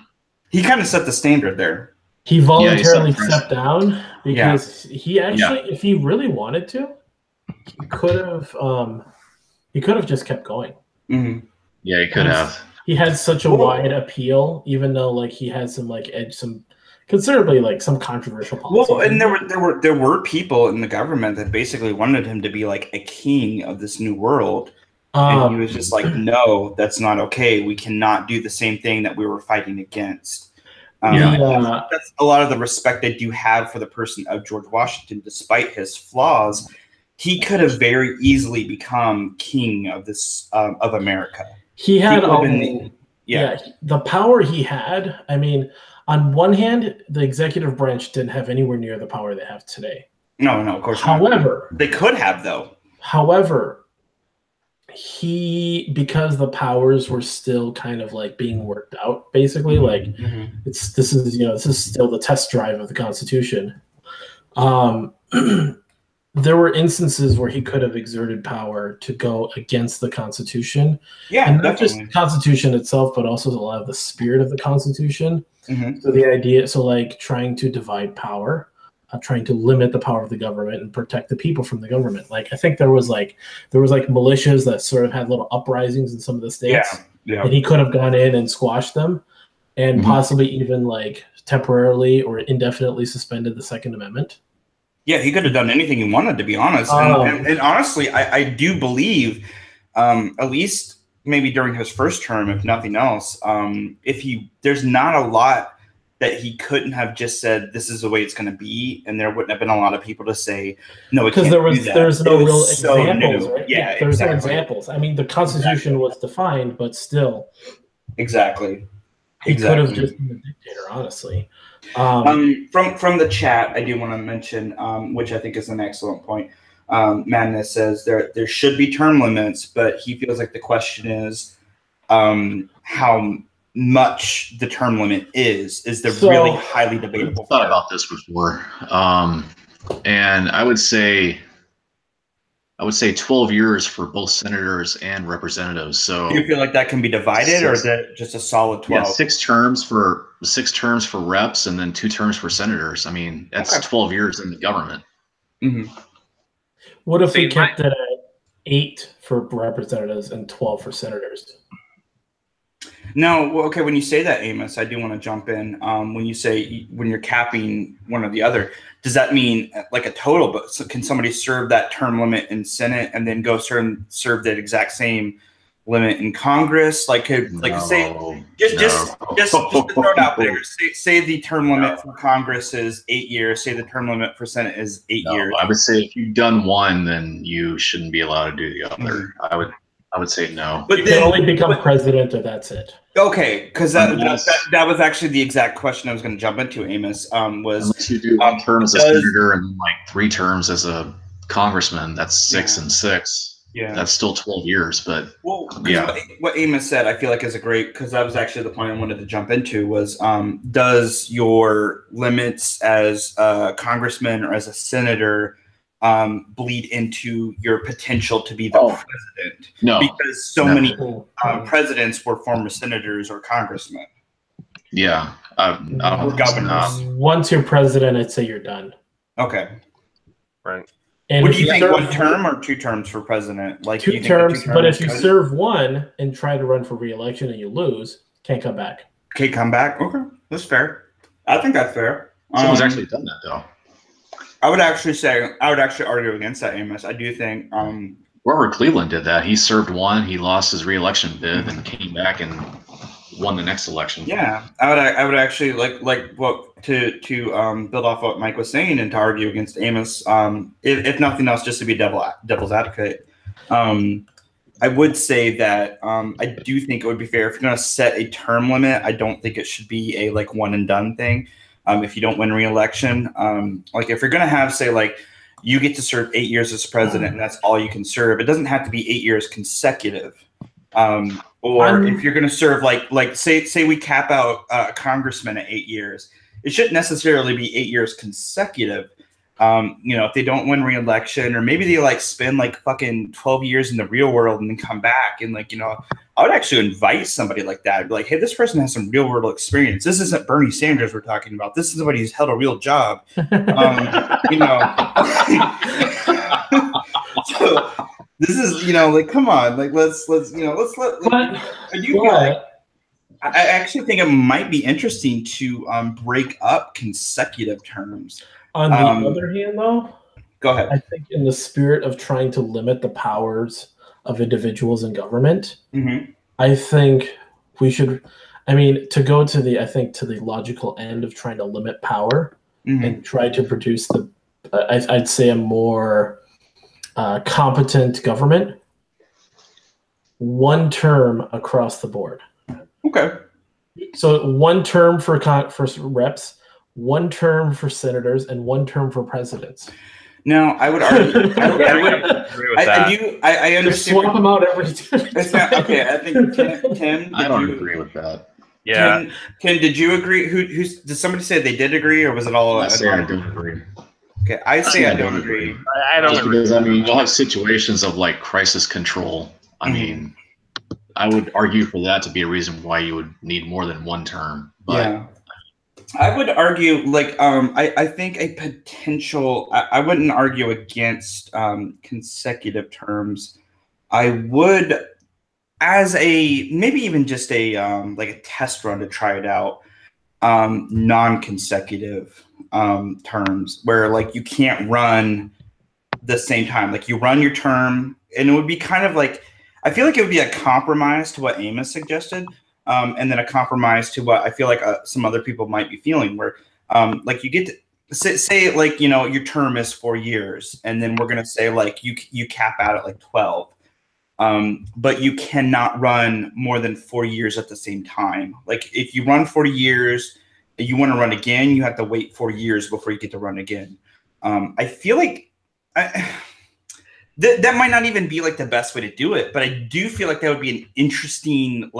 He kind of set the standard there. He voluntarily stepped down because he actually, if he really wanted to, he could have just kept going. Mm-hmm. Yeah, he could have. He had such a wide appeal, even though he had some considerably some controversial policies. Well, and there were people in the government that basically wanted him to be like a king of this new world. And he was just like, no, that's not okay. We cannot do the same thing that we were fighting against. That's a lot of the respect I do have for the person of George Washington, despite his flaws. He could have very easily become king of this of America. He had the power he had. I mean, on one hand, the executive branch didn't have anywhere near the power they have today. No, of course not. However, they could have though. However, because the powers were still kind of being worked out, basically, this is still the test drive of the Constitution. There were instances where he could have exerted power to go against the Constitution. Yeah, and not just the Constitution itself, but also a lot of the spirit of the Constitution. Mm-hmm. So the idea, trying to divide power, trying to limit the power of the government and protect the people from the government. I think there was militias that sort of had little uprisings in some of the states. Yeah. And he could have gone in and squashed them, and possibly even temporarily or indefinitely suspended the Second Amendment. Yeah, he could have done anything he wanted, to be honest. And honestly, I do believe, at least maybe during his first term, if nothing else, there's not a lot that he couldn't have just said, this is the way it's going to be, and there wouldn't have been a lot of people to say, no, it can't do that. There's no real examples, right? Yeah, there's no examples. I mean, the Constitution was defined, but still. Exactly. He could have just been a dictator, honestly. From the chat, I do want to mention, which I think is an excellent point. Madness says there should be term limits, but he feels like the question is how much the term limit is really highly debatable. I've thought about this before, and I would say 12 years for both senators and representatives. So do you feel like that can be divided, or is that just a solid 12? Yeah, 6 terms for reps, and then 2 terms for senators. I mean, that's 12 years in the government. Mm-hmm. What if we kept it at 8 for representatives and 12 for senators? No, well, okay. When you say that, Amos, I do want to jump in. When you say when you're capping one or the other, does that mean a total? But can somebody serve that term limit in Senate and then go serve that exact same limit in Congress? Just to throw it out there. Say the term limit for Congress is 8 years. Say the term limit for Senate is 8 years. I would say if you've done one, then you shouldn't be allowed to do the other. Mm-hmm. I would say no. But you can only become president, or that's it. Okay, because that was actually the exact question I was going to jump into, Amos. Unless you do 1 term as a senator and 3 terms as a congressman, that's 6 and 6. Yeah, that's still 12 years. But what Amos said, I feel like is a great, because that was actually the point I wanted to jump into was, does your limits as a congressman or as a senator bleed into your potential to be the president? No, because so many presidents were former senators or congressmen. Yeah, or governors. Once you're president, I'd say you're done. Okay, right. And what do you think? 1 term or 2 terms for president? 2 terms, but if you serve 1 and try to run for re-election and you lose, can't come back. Can't come back. Okay, that's fair. I think that's fair. Someone's actually done that though. I would actually argue against that, Amos. I do think Robert Cleveland did that. He served 1, he lost his re-election bid, and came back and won the next election. Yeah, I would actually like what to build off what Mike was saying and to argue against Amos. If nothing else, just to be devil's advocate. I would say that I do think it would be fair if you're going to set a term limit. I don't think it should be a one and done thing. If you don't win re-election, if you're going to have, say, you get to serve 8 years as president and that's all you can serve, it doesn't have to be 8 years consecutive. or if you're going to serve like say we cap out a congressman at 8 years, it shouldn't necessarily be 8 years consecutive. If they don't win re-election, or maybe they like spend like fucking 12 years in the real world and then come back, and I would actually invite somebody like that. I'd be like, hey, this person has some real world experience. This isn't Bernie Sanders we're talking about. This is somebody who's held a real job. So this is, come on, like let's I actually think it might be interesting to break up consecutive terms. On the other hand, though, go ahead. I think in the spirit of trying to limit the powers of individuals in government, I think we should, to go to the logical end of trying to limit power and try to produce I'd say a more competent government, one term across the board. Okay. So one term for reps, one term for senators, and one term for presidents. Now, I would argue. I understand. Just swap them out every 2 It's not, okay, I think Tim. I don't agree with that. Yeah. Tim, did you agree? Did somebody say they did agree, or was it all? I say I don't agree. Okay, I say I don't agree. I don't agree. Because you'll have situations of like crisis control. I mean, I would argue for that to be a reason why you would need more than one term. But yeah. I would argue, I think a potential. I wouldn't argue against consecutive terms. I would, as maybe even just a test run to try it out, non-consecutive terms where you can't run the same time. Like you run your term, and it would be kind of like, I feel like it would be a compromise to what Amos suggested. And then a compromise to what I feel like some other people might be feeling, where you get to say your term is 4 years, and then we're gonna say you cap out at 12, but you cannot run more than 4 years at the same time. Like if you run 40 years, and you want to run again, you have to wait 4 years before you get to run again. I feel like that might not even be the best way to do it, but I do feel like that would be an interesting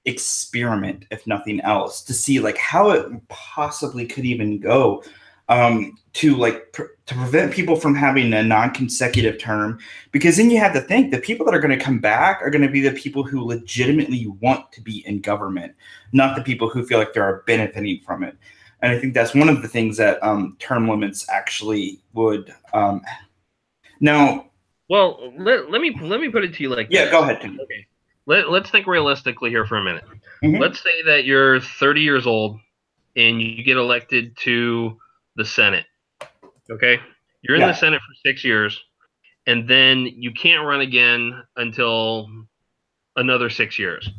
experiment, if nothing else, to see how it possibly could even go, to prevent people from having a non-consecutive term, because then you have to think the people that are going to come back are going to be the people who legitimately want to be in government, not the people who feel like they're benefiting from it. And I think that's one of the things that term limits actually would. Now, well, let me put it to you like this. Go ahead, Tim. Okay. Let's think realistically here for a minute. Let's say that you're 30 years old and you get elected to the Senate. Okay? You're in the Senate for 6 years, and then you can't run again until another 6 years.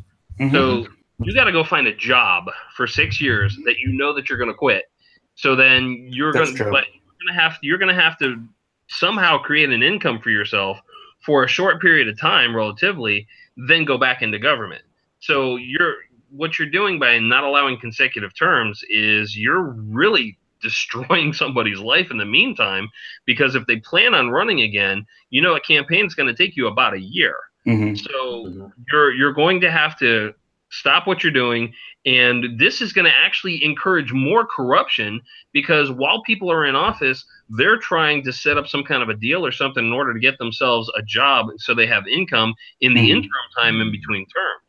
So you got to go find a job for 6 years that that you're going to quit. So then you're going to have to somehow create an income for yourself for a short period of time, relatively, then go back into government. So what you're doing by not allowing consecutive terms is you're really destroying somebody's life in the meantime, because if they plan on running again, a campaign is going to take you about a year. So you're going to have to stop what you're doing, and this is going to actually encourage more corruption, because while people are in office, they're trying to set up some kind of a deal or something in order to get themselves a job so they have income in the interim time in between terms.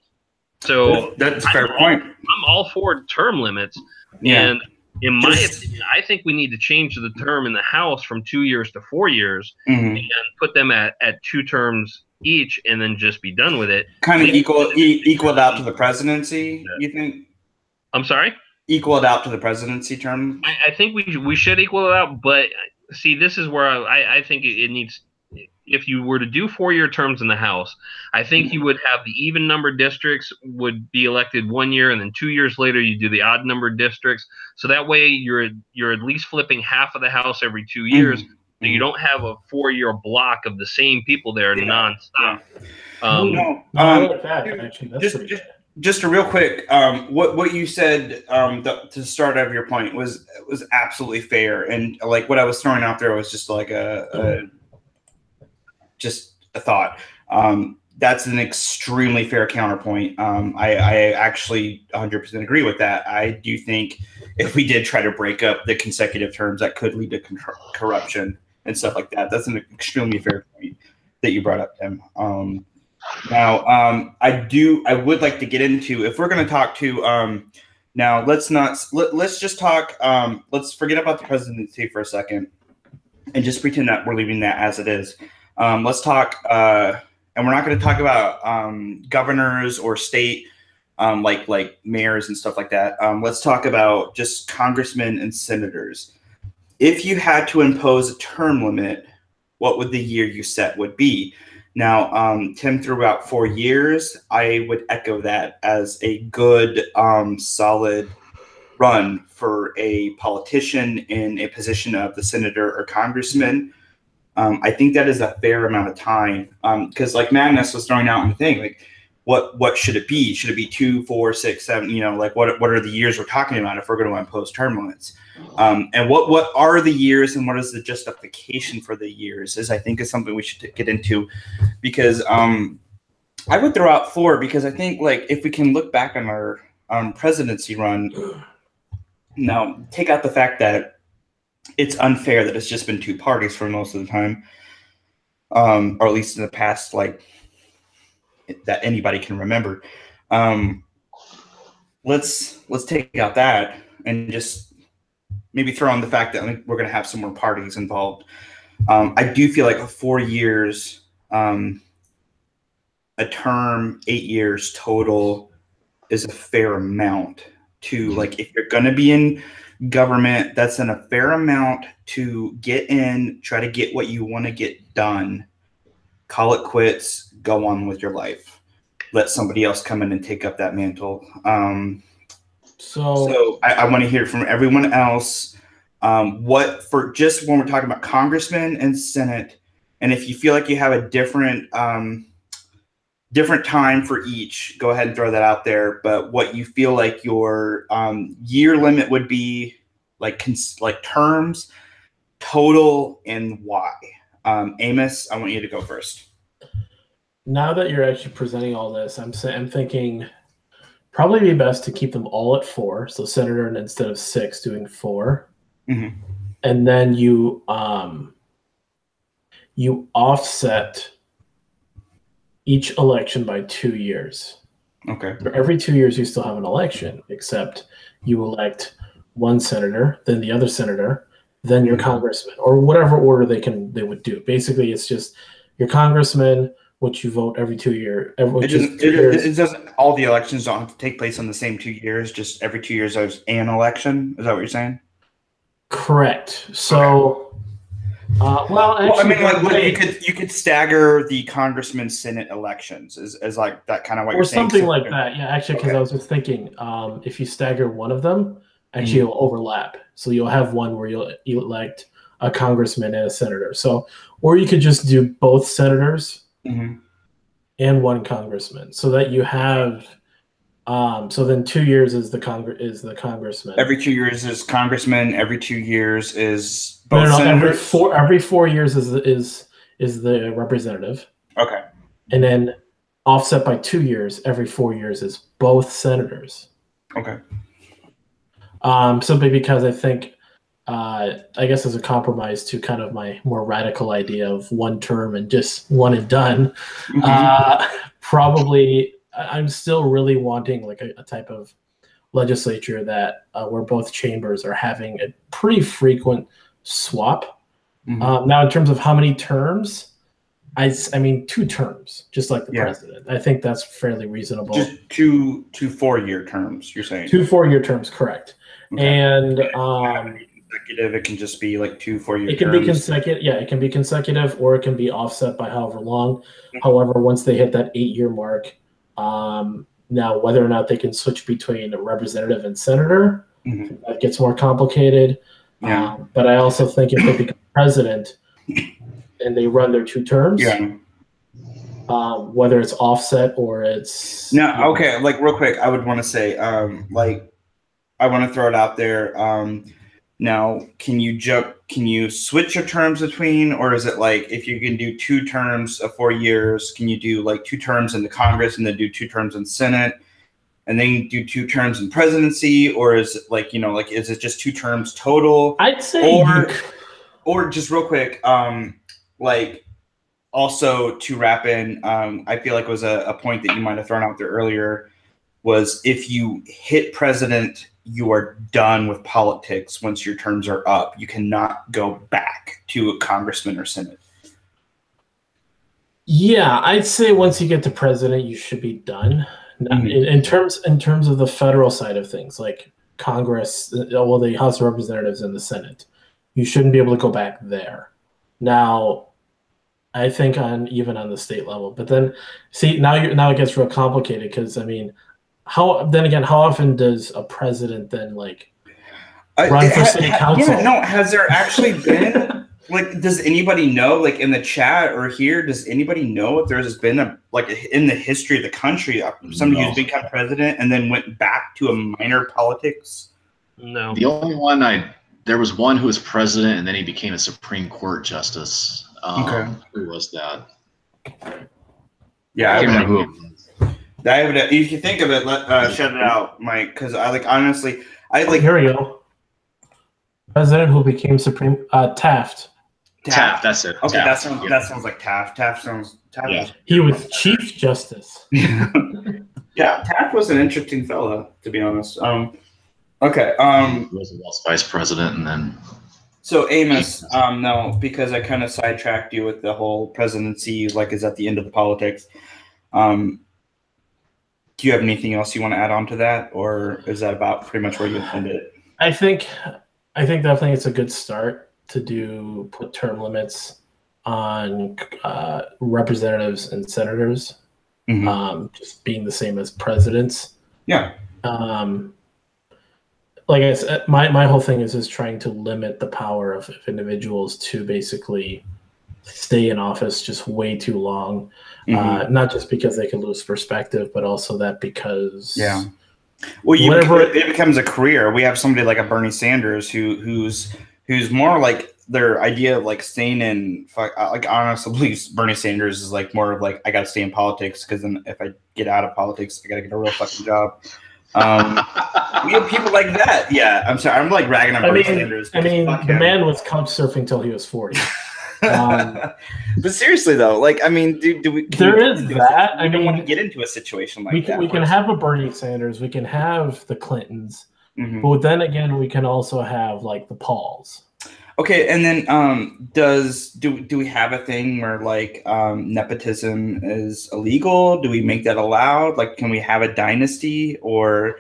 So that's a fair point. I'm all for term limits. And in my opinion, I think we need to change the term in the House from 2 years to 4 years and put them at 2 terms each, and then just be done with it. Kind of equal it out to the presidency, you think? I'm sorry? Equal it out to the presidency term? I think we should equal it out, but see, this is where I think it needs. If you were to do 4-year terms in the House, I think you would have the even numbered districts would be elected 1 year, and then 2 years later you do the odd numbered districts. So that way you're at least flipping half of the House every 2 years. So you don't have a 4-year block of the same people there nonstop. I like that, actually. That's pretty good. Just a real quick, what you said to start out of your point was absolutely fair, and what I was throwing out there was just just a thought. that's an extremely fair counterpoint. I actually 100% agree with that. I do think if we did try to break up the consecutive terms, that could lead to corruption and stuff like that. That's an extremely fair point that you brought up, Tim. Now, I would like to get into, if we're going to talk to, now let's just talk, let's forget about the presidency for a second and just pretend that we're leaving that as it is. Let's talk, and we're not going to talk about governors or state, like mayors and stuff like that. Let's talk about just congressmen and senators. If you had to impose a term limit, what would the year you set would be? Now, Tim threw out 4 years. I would echo that as a good, solid run for a politician in a position of the senator or congressman. I think that is a fair amount of time. Because like Magnus was throwing out in the thing, like what should it be? Should it be 2, 4, 6, 7? You know, like what are the years we're talking about if we're going to impose term limits? And what are the years and what is the justification for the years is I think is something we should get into, because I would throw out 4 because I think like if we can look back on our presidency run, now take out the fact that it's unfair that it's just been 2 parties for most of the time, or at least in the past, like that anybody can remember. Let's take out that and just maybe throw in the fact that we're going to have some more parties involved. I do feel like 4 years, a term, 8 years total is a fair amount to, like, if you're going to be in government, that's a fair amount to get in, try to get what you want to get done, call it quits, go on with your life, let somebody else come in and take up that mantle. So I want to hear from everyone else, what for just when we're talking about congressmen and Senate, and if you feel like you have a different time for each, go ahead and throw that out there. But what you feel like your year limit would be, like terms, total, and why. Amos, I want you to go first. Now that you're actually presenting all this, I'm thinking probably be best to keep them all at 4. So senator, and instead of 6, doing 4. Mm-hmm. And then you offset each election by 2 years. Okay. For every 2 years, you still have an election, except you elect one senator, then the other senator, then your congressman, or whatever order they would do. Basically, it's just your congressman, which you vote every 2 years. It doesn't. All the elections don't have to take place on the same 2 years. Just every 2 years, there's an election. Is that what you're saying? Correct. So. Actually, I mean, you could stagger the congressman Senate elections as like that kind of what you're saying, or something like that. Yeah, actually, because I was just thinking, if you stagger one of them, actually it'll overlap. So you'll have one where you'll elect a congressman and a senator. So, or you could just do both senators and one congressman, so that you have. So then 2 years is the congressman. Every 2 years is congressman. Every 2 years is both senators. Every 4 years is the representative. Okay. And then offset by 2 years, every 4 years is both senators. Okay. Simply because I think, I guess as a compromise to kind of my more radical idea of one term and just one and done, probably. I'm still really wanting like a type of legislature that where both chambers are having a pretty frequent swap. Now, in terms of how many terms, I mean 2 terms, just like the president. I think that's fairly reasonable. Just two 4-year terms, you're saying? 2 4-year terms, correct. Okay. And consecutive, it can just be like 2 4-year terms. It can be consecutive. Yeah, it can be consecutive, or it can be offset by however long. However, once they hit that 8-year mark. Now, whether or not they can switch between a representative and senator, that gets more complicated. Yeah. But I also think if they become president and they run their 2 terms, whether it's offset or it's okay. Like real quick, I would want to say, like I want to throw it out there. Now, can you switch your terms between, or is it like if you can do 2 terms of 4 years, can you do like 2 terms in the Congress and then do 2 terms in Senate and then do 2 terms in presidency? Or is it like, like, is it just 2 terms total? I'd say or just real quick, like also to wrap in, I feel like it was a point that you might have thrown out there earlier was if you hit president, you are done with politics once your terms are up. You cannot go back to a congressman or senate. Yeah, I'd say once you get to president, you should be done. In terms of the federal side of things, like Congress, the House of Representatives and the Senate, you shouldn't be able to go back there. Now, I think even on the state level, but then see now it gets real complicated because I mean, how often does a president then like run for city council? Yeah, no, has there actually been like, does anybody know, like in the chat or here, does anybody know if there's been in the history of the country, somebody who's become president and then went back to a minor politics? No. The only one there was one who was president and then he became a Supreme Court justice. Okay. Who was that? Yeah, I can't remember who. If you think of it, shout it out, Mike, because honestly, Here we go. President who became Supreme Taft. Taft, that's it. Okay, Taft. that sounds like Taft. Taft. Yeah. He was Chief Justice. Yeah, Taft was an interesting fellow, to be honest. Okay. Roosevelt's vice president, and then. So Amos, no, because I kind of sidetracked you with the whole presidency, like is at the end of the politics. Do you have anything else you want to add on to that, or is that about pretty much where you ended it? I think definitely it's a good start to put term limits on representatives and senators, just being the same as presidents. Yeah. Like I said, my whole thing is just trying to limit the power of individuals to basically stay in office just way too long. Not just because they can lose perspective, but also that because well, it becomes a career. We have somebody like a Bernie Sanders who's more like their idea of like staying in like honestly, Bernie Sanders is like more of like I got to stay in politics because then if I get out of politics, I got to get a real fucking job. We have people like that. Yeah, I'm sorry. I'm like ragging on Bernie Sanders. I mean, the man was couch surfing till he was 40. But seriously though, like I mean, do we? I don't want to get into a situation like that. We can have a Bernie Sanders, we can have the Clintons, but then again, we can also have like the Pauls. Okay, and then do we have a thing where like nepotism is illegal? Do we make that allowed? Like, can we have a dynasty, or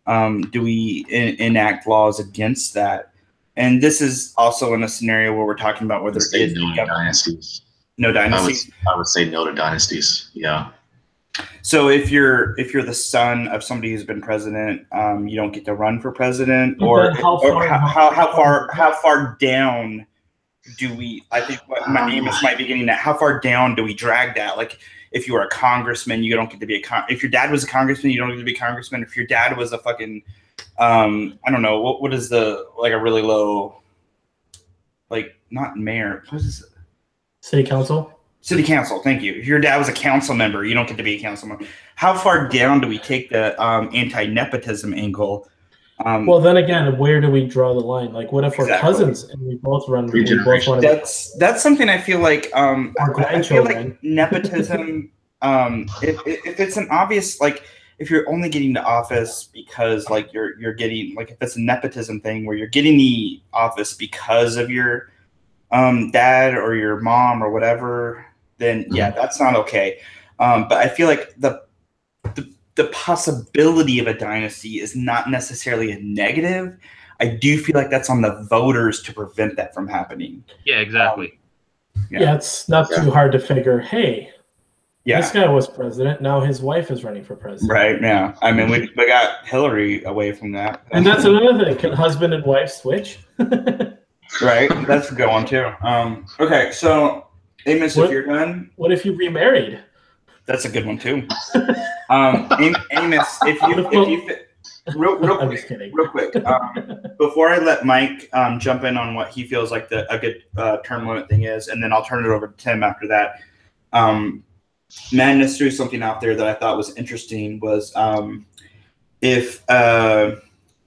do we enact laws against that? And this is also in a scenario where we're talking about whether it is no dynasties. No dynasties. I would say no to dynasties. Yeah. So if you're the son of somebody who's been president, you don't get to run for president, or how far down do we? I think what my Amos might be getting at. How far down do we drag that? Like, if you were a congressman, you don't get to be if your dad was a congressman, you don't get to be a congressman. If your dad was a fucking I don't know what is the like a really low, like not mayor, what is it? City council. City council, thank you. If your dad was a council member, you don't get to be a council member. How far down do we take the anti-nepotism angle? Well, then again, where do we draw the line? Like, what if we're cousins and we both run? That's something I feel like. I feel like nepotism. If it's an obvious, like, if you're only getting to office because like you're getting, like, if it's a nepotism thing where you're getting the office because of your dad or your mom or whatever, then yeah, that's not okay. But I feel like the possibility of a dynasty is not necessarily a negative. I do feel like that's on the voters to prevent that from happening. Yeah, exactly. Yeah, it's not too hard to figure, hey, this guy was president, now his wife is running for president. Right, yeah. I mean, we got Hillary away from that. And that's another thing. Can husband and wife switch? Right, that's a good one too. Okay, so Amos, if you're done. What if you remarried? That's a good one too. Amos, if you real I'm quick, just kidding. real quick. Before I let Mike jump in on what he feels like a good term limit thing is, and then I'll turn it over to Tim after that. Madness threw something out there that I thought was interesting. Was if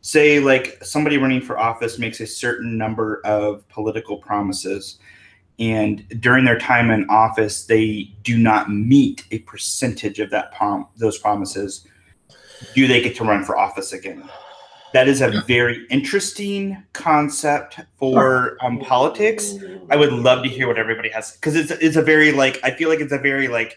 say like somebody running for office makes a certain number of political promises, and during their time in office they do not meet a percentage of those promises, do they get to run for office again? That is a very interesting concept for politics. I would love to hear what everybody has, because it's a very like, I feel like it's a very like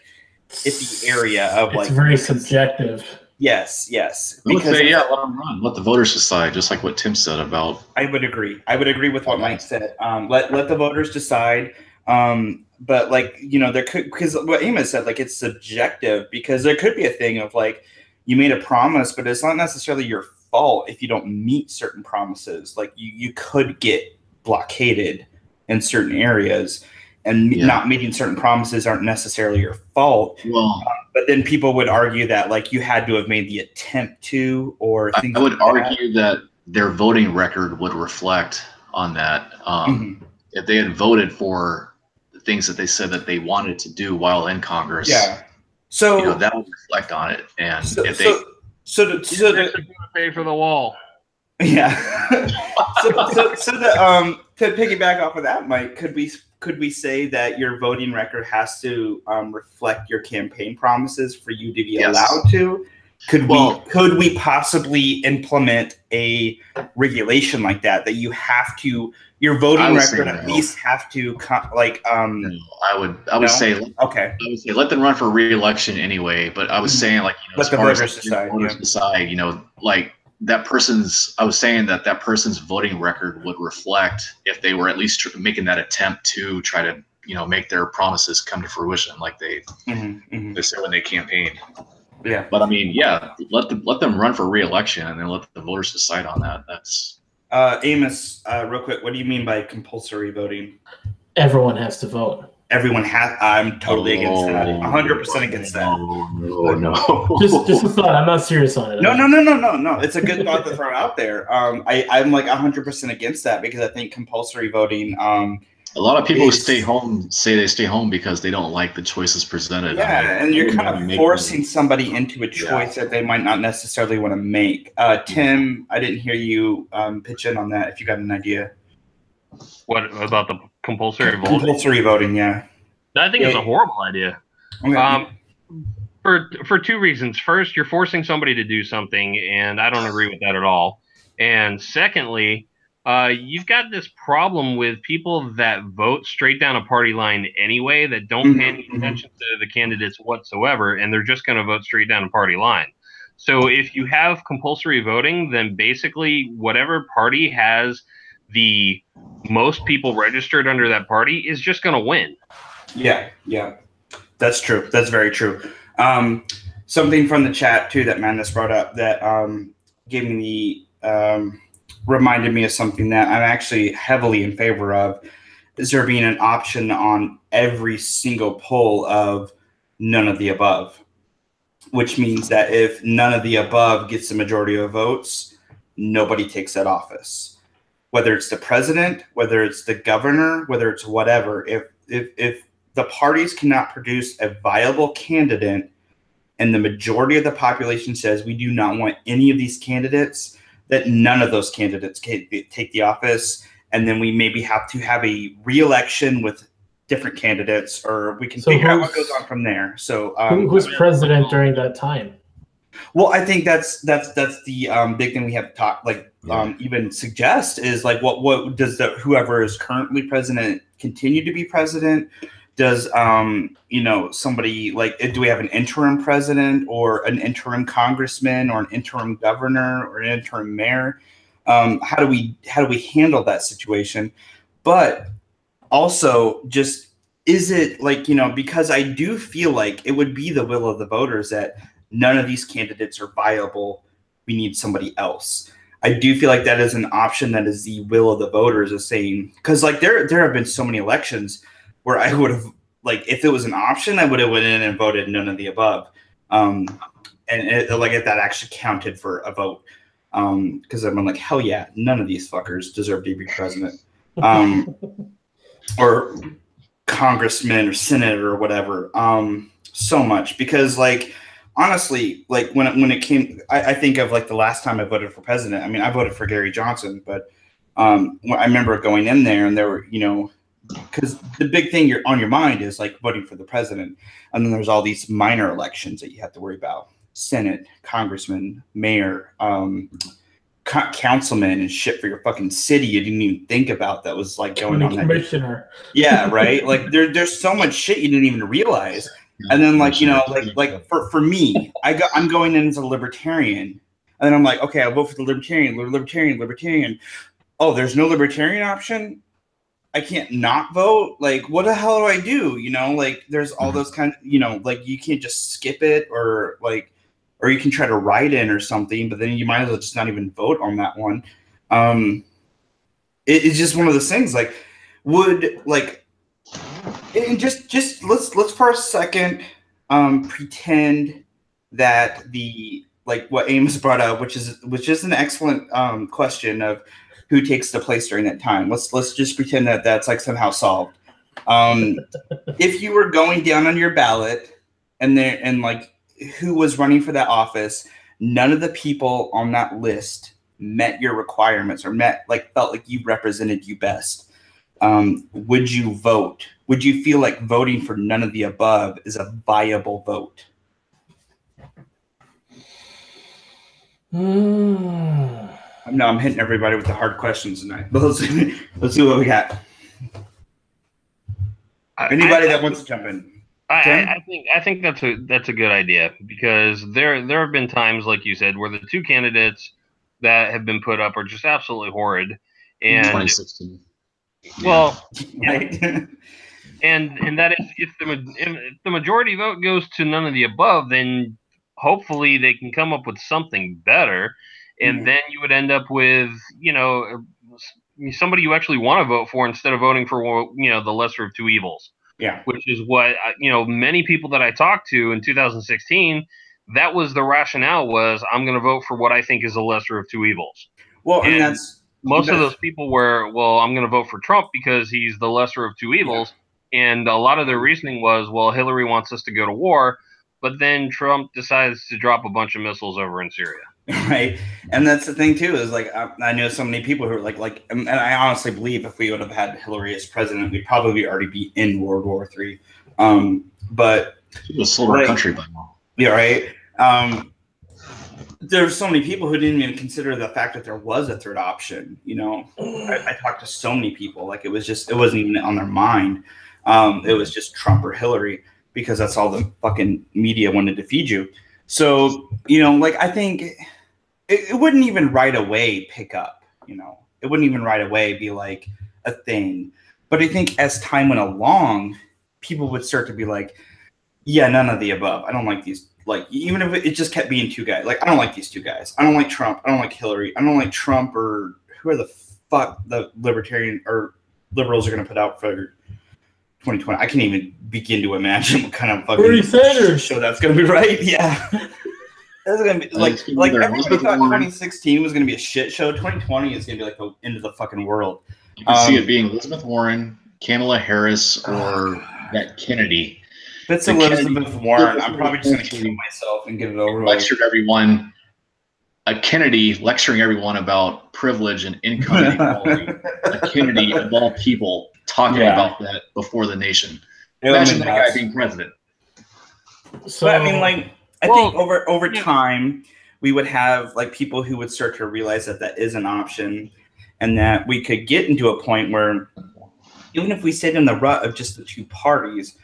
iffy area of like, it's very subjective. Yes. I would say, yeah, let them run. Let the voters decide, just like what Tim said about. I would agree with what Mike said. Let the voters decide. But like, you know, there could, because what Amos said, like it's subjective, because there could be a thing of like, you made a promise, but it's not necessarily your fault if you don't meet certain promises. Like you could get blockaded in certain areas, and not meeting certain promises aren't necessarily your fault. Well, but then people would argue that like you had to have made the attempt to, or things I would argue that their voting record would reflect on that. If they had voted for the things that they said that they wanted to do while in Congress, so you know, that would reflect on it. And if they to pay for the wall. Yeah. To piggyback off of that, Mike, could we say that your voting record has to reflect your campaign promises for you to be allowed to? Could we possibly implement a regulation like that you have to, your voting record at least have to I would say okay. I would say let them run for re-election anyway. But I was saying, like, you know, let the voters decide. You know, like that person's. I was saying that person's voting record would reflect if they were at least making that attempt to try to, you know, make their promises come to fruition, like they say when they campaigned. Yeah. But I mean, yeah, let them run for re-election and then let the voters decide on that. That's Amos, real quick, what do you mean by compulsory voting? Everyone has to vote. Everyone has. I'm totally against that. 100% against that. No. Just a thought. I'm not serious on it. No. It's a good thought to throw out there. I'm like 100% against that, because I think compulsory voting. A lot of people who stay home say they stay home because they don't like the choices presented. Yeah, and you're kind of forcing somebody into a choice that they might not necessarily want to make. Tim, I didn't hear you pitch in on that. If you got an idea. What about the compulsory voting? Compulsory voting, yeah. I think it's a horrible idea. Okay. For two reasons. First, you're forcing somebody to do something, and I don't agree with that at all. And secondly, you've got this problem with people that vote straight down a party line anyway, that don't pay any attention to the candidates whatsoever, and they're just going to vote straight down a party line. So if you have compulsory voting, then basically whatever party has the most people registered under that party is just going to win. Yeah. That's true. That's very true. Something from the chat, too, that Madness brought up that gave me the reminded me of something that I'm actually heavily in favor of, is there being an option on every single poll of none of the above, which means that if none of the above gets the majority of votes, nobody takes that office. Whether it's the president, whether it's the governor, whether it's whatever, if the parties cannot produce a viable candidate and the majority of the population says we do not want any of these candidates, that none of those candidates can take the office, and then we maybe have to have a re-election with different candidates, or we can figure out what goes on from there. So who's president during that time? Well, I think that's the big thing we have to talk, even suggest is like what does whoever is currently president continue to be president? Does somebody like, do we have an interim president or an interim congressman or an interim governor or an interim mayor? How do we handle that situation? But also, just is it like, because I do feel like it would be the will of the voters that none of these candidates are viable. We need somebody else. I do feel like that is an option that is the will of the voters, is saying, because like there have been so many elections where I would have, like, if it was an option, I would have went in and voted none of the above. like if that actually counted for a vote. Because I'm like, hell yeah, none of these fuckers deserve to be president. Or congressman or senator or whatever. So much. Because like honestly, like when it came, I think of like the last time I voted for president. I mean, I voted for Gary Johnson, but I remember going in there and there were, you know, because the big thing you're on your mind is like voting for the president, and then there's all these minor elections that you have to worry about: Senate, congressman, mayor, councilman, and shit for your fucking city you didn't even think about that was like going on. Commissioner. Yeah, right. Like there's so much shit you didn't even realize. And then like, you know, like for me, I'm going in as a libertarian, and then I'm like, okay, I'll vote for the libertarian. Oh, there's no libertarian option. I can't not vote. Like, what the hell do I do? You know, like there's all those kind of, you know, like you can't just skip it or you can try to write in or something, but then you might as well just not even vote on that one. It's just one of those things. Like, would like, and just let's for a second pretend that the like what Amos brought up, which is an excellent question of who takes the place during that time. Let's just pretend that that's like somehow solved. If you were going down on your ballot and like who was running for that office, none of the people on that list met your requirements or felt like you represented you best. Would you vote? Would you feel like voting for none of the above is a viable vote? No, I'm hitting everybody with the hard questions tonight. But let's see what we got. Anybody that wants to jump in? I think that's a good idea, because there have been times, like you said, where the two candidates that have been put up are just absolutely horrid. And 2016. Well, right. and that if the majority vote goes to none of the above, then hopefully they can come up with something better. And then you would end up with, you know, somebody you actually want to vote for instead of voting for, you know, the lesser of two evils. Yeah. Which is what, you know, many people that I talked to in 2016, that was the rationale was, I'm going to vote for what I think is the lesser of two evils. Well, and that's most of those people were, well, I'm going to vote for Trump because he's the lesser of two evils. Yeah. And a lot of their reasoning was, well, Hillary wants us to go to war, but then Trump decides to drop a bunch of missiles over in Syria. Right. And that's the thing too, is like, I know so many people who are like, and I honestly believe if we would have had Hillary as president, we'd probably already be in World War III. But it was sold our country by now. Yeah. Right. There's so many people who didn't even consider the fact that there was a third option. You know, I talked to so many people, like it wasn't even on their mind. It was just Trump or Hillary, because that's all the fucking media wanted to feed you. So, you know, like I think it wouldn't even right away pick up, you know, it wouldn't even right away be like a thing. But I think as time went along, people would start to be like, yeah, none of the above. I don't like these. Like, even if it just kept being two guys, like, I don't like these two guys. I don't like Trump. I don't like Hillary. I don't like Trump or who are the fuck the libertarian or liberals are going to put out for 2020. I can't even begin to imagine what kind of fucking show that's going to be, right? Yeah. That's going to be like everybody thought 2016 was going to be a shit show. 2020 is going to be like the end of the fucking world. You can see it being Elizabeth Warren, Kamala Harris, or that Kennedy. If it's Elizabeth Warren, I'm probably just going to kill myself and get it over with. Lectured everyone. A Kennedy lecturing everyone about privilege and income inequality. A Kennedy, of all people, talking about that before the nation. Imagine that guy being president. So, but I mean, like, I think over time, we would have like people who would start to realize that that is an option, and that we could get into a point where even if we sit in the rut of just the two parties,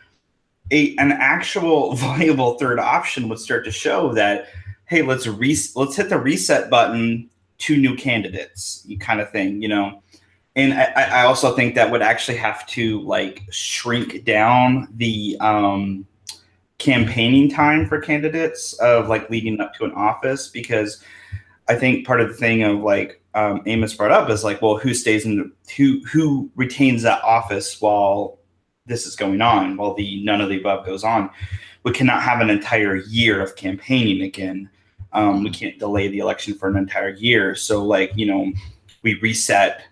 an actual viable third option would start to show that, hey, let's hit the reset button, two new candidates, kind of thing, you know. And I also think that would actually have to like shrink down the campaigning time for candidates of like leading up to an office, because I think part of the thing of like Amos brought up is like, well, who stays in who retains that office while this is going on, while the none of the above goes on. We cannot have an entire year of campaigning again. We can't delay the election for an entire year. So, like, you know, we reset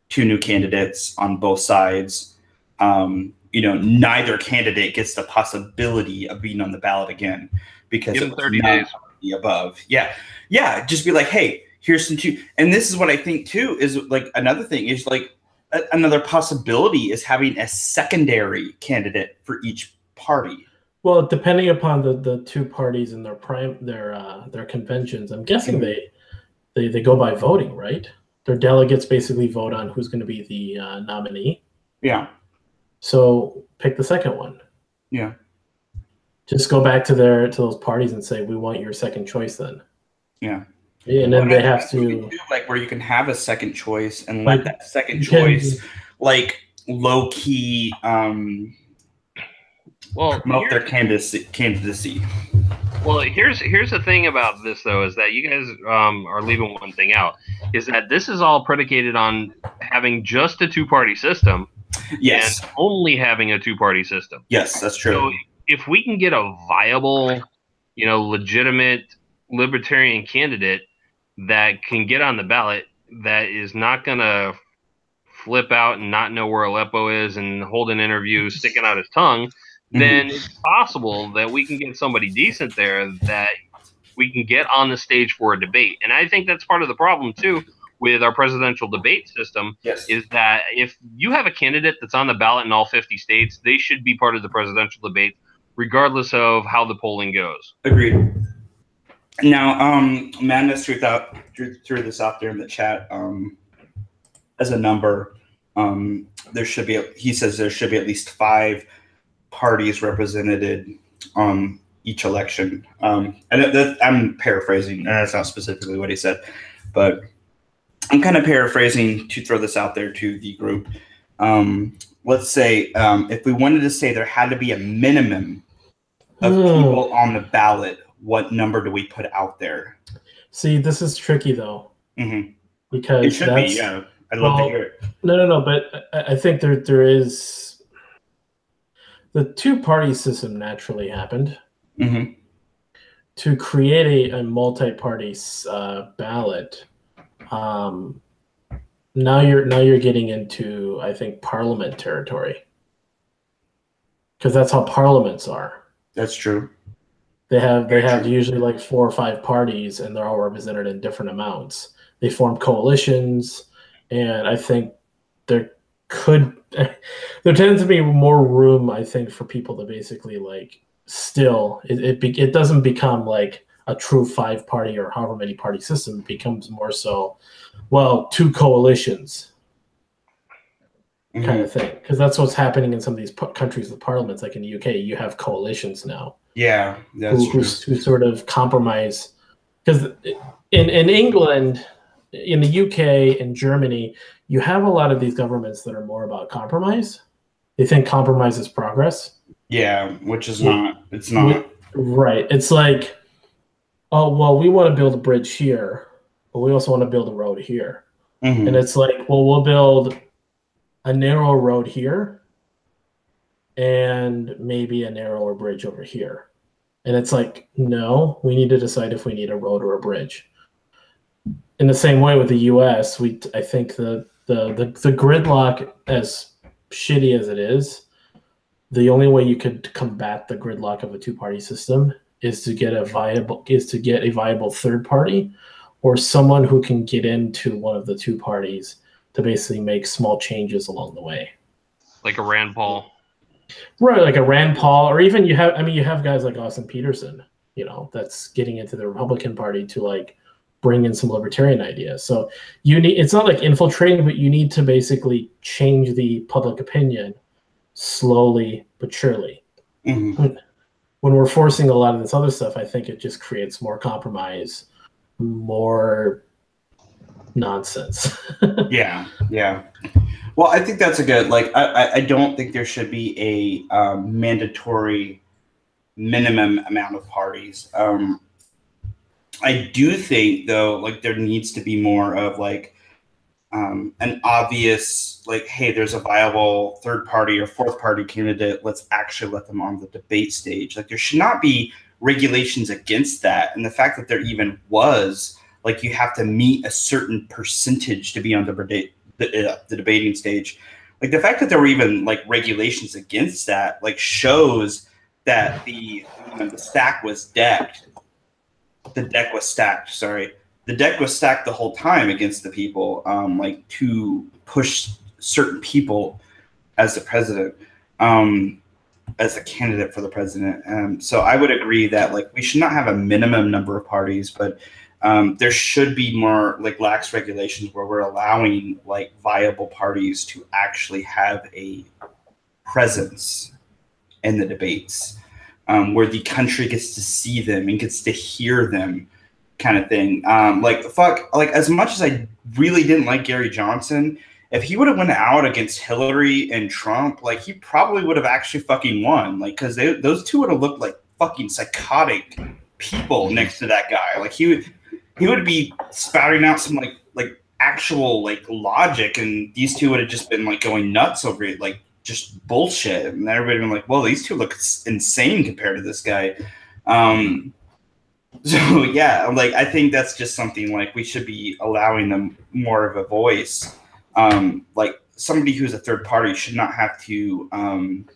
2 new candidates on both sides. You know, neither candidate gets the possibility of being on the ballot again because Give it them was 30 not days. the above. Yeah. Just be like, hey, here's some two. And this is what I think too is like another thing is like another possibility is having a secondary candidate for each party. Well, depending upon the two parties and their conventions, I'm guessing they go by voting, right? Their delegates basically vote on who's going to be the nominee. Yeah. So pick the second one. Yeah. Just go back to those parties and say, we want your second choice then. Yeah. And then they have to, like, where you can have a second choice and Like, let that second you can- choice like low key Well, promote their candidacy. Well, here's the thing about this though is that you guys are leaving one thing out is that this is all predicated on having just a 2-party system Yes. and only having a 2-party system. Yes, that's true. So if we can get a viable, you know, legitimate libertarian candidate that can get on the ballot that is not going to flip out and not know where Aleppo is and hold an interview sticking out his tongue, then it's possible that we can get somebody decent there that we can get on the stage for a debate. And I think that's part of the problem too with our presidential debate system. Yes. Is that if you have a candidate that's on the ballot in all 50 states, they should be part of the presidential debate regardless of how the polling goes. Agreed. Now, Madness threw this out there in the chat as a number. There should be, he says there should be at least 5 parties represented on each election. And I'm paraphrasing, and that's not specifically what he said, but I'm kind of paraphrasing to throw this out there to the group. Let's say if we wanted to say there had to be a minimum of people on the ballot, what number do we put out there? See, this is tricky though, because it should be. Yeah, I'd love to hear it. No, but I think there is the 2-party system naturally happened. To create a multi-party ballot. Now you're getting into, I think, parliament territory, because that's how parliaments are. That's true. They have usually like 4 or 5 parties, and they're all represented in different amounts. They form coalitions, and I think there tends to be more room, I think, for people to basically like still it doesn't become like a true 5-party or however many party system. It becomes more so, well, 2 coalitions kind of thing, because that's what's happening in some of these countries with parliaments. Like in the UK, you have coalitions now. Yeah, that's who sort of compromise, because in England, in the UK, and Germany, you have a lot of these governments that are more about compromise. They think compromise is progress. Yeah, which is not. It's not. Right. It's like, oh, well, we want to build a bridge here, but we also want to build a road here. And it's like, well, we'll build a narrow road here and maybe a narrower bridge over here. And it's like, no, we need to decide if we need a road or a bridge. In the same way with the U.S., I think the gridlock, as shitty as it is, the only way you could combat the gridlock of a 2-party system is to get a viable 3rd party, or someone who can get into one of the 2 parties to basically make small changes along the way. Like a Rand Paul. Right, like a Rand Paul, or even you have guys like Austin Peterson, you know, that's getting into the Republican Party to like bring in some libertarian ideas. So it's not like infiltrating, but you need to basically change the public opinion slowly but surely. When we're forcing a lot of this other stuff, I think it just creates more compromise, more nonsense. Yeah. Well, I think that's a good, like, I don't think there should be a mandatory minimum amount of parties. I do think, though, like, there needs to be more of, like, an obvious, like, hey, there's a viable third party or fourth party candidate, let's actually let them on the debate stage. Like, there should not be regulations against that. And the fact that there even was, like, you have to meet a certain percentage to be on the debating stage. Like, the fact that there were even, like, regulations against that, like, shows that the stack was decked. The deck was stacked, sorry. The deck was stacked the whole time against the people, like, to push certain people as the president, as a candidate for the president. So I would agree that, like, we should not have a minimum number of parties, but there should be more, like, lax regulations where we're allowing, like, viable parties to actually have a presence in the debates, where the country gets to see them and gets to hear them, kind of thing. Like, as much as I really didn't like Gary Johnson, if he would have went out against Hillary and Trump, like, he probably would have actually fucking won. Like, because those two would have looked like fucking psychotic people next to that guy. Like, he would be spouting out some like actual, like, logic, and these two would have just been, like, going nuts over it, like, just bullshit. And everybody would have been like, well, these two look insane compared to this guy. So yeah, like, I think that's just something, like, we should be allowing them more of a voice. Like, somebody who's a third party should not have to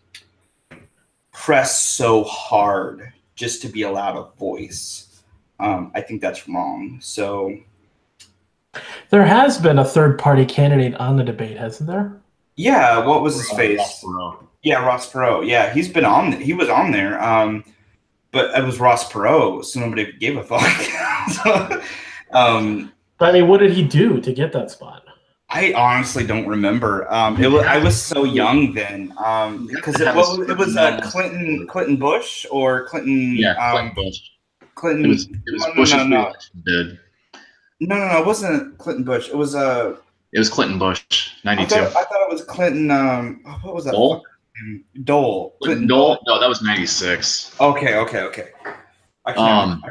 press so hard just to be allowed a voice. I think that's wrong. So there has been a third party candidate on the debate, hasn't there? Yeah, what was his face? Ross Perot. Yeah, Ross Perot. Yeah, he's been on. He was on there. But it was Ross Perot, so nobody gave a fuck. So, but I mean, what did he do to get that spot? I honestly don't remember. I was so young then. Because it was Clinton Bush or Clinton. Yeah, Clinton Bush. Clinton. It was Bush's reelection bid. No, it wasn't Clinton Bush. It was It was Clinton Bush, 92. I thought it was Clinton. What was that? Dole. Clinton Dole? No, that was 96. Okay. I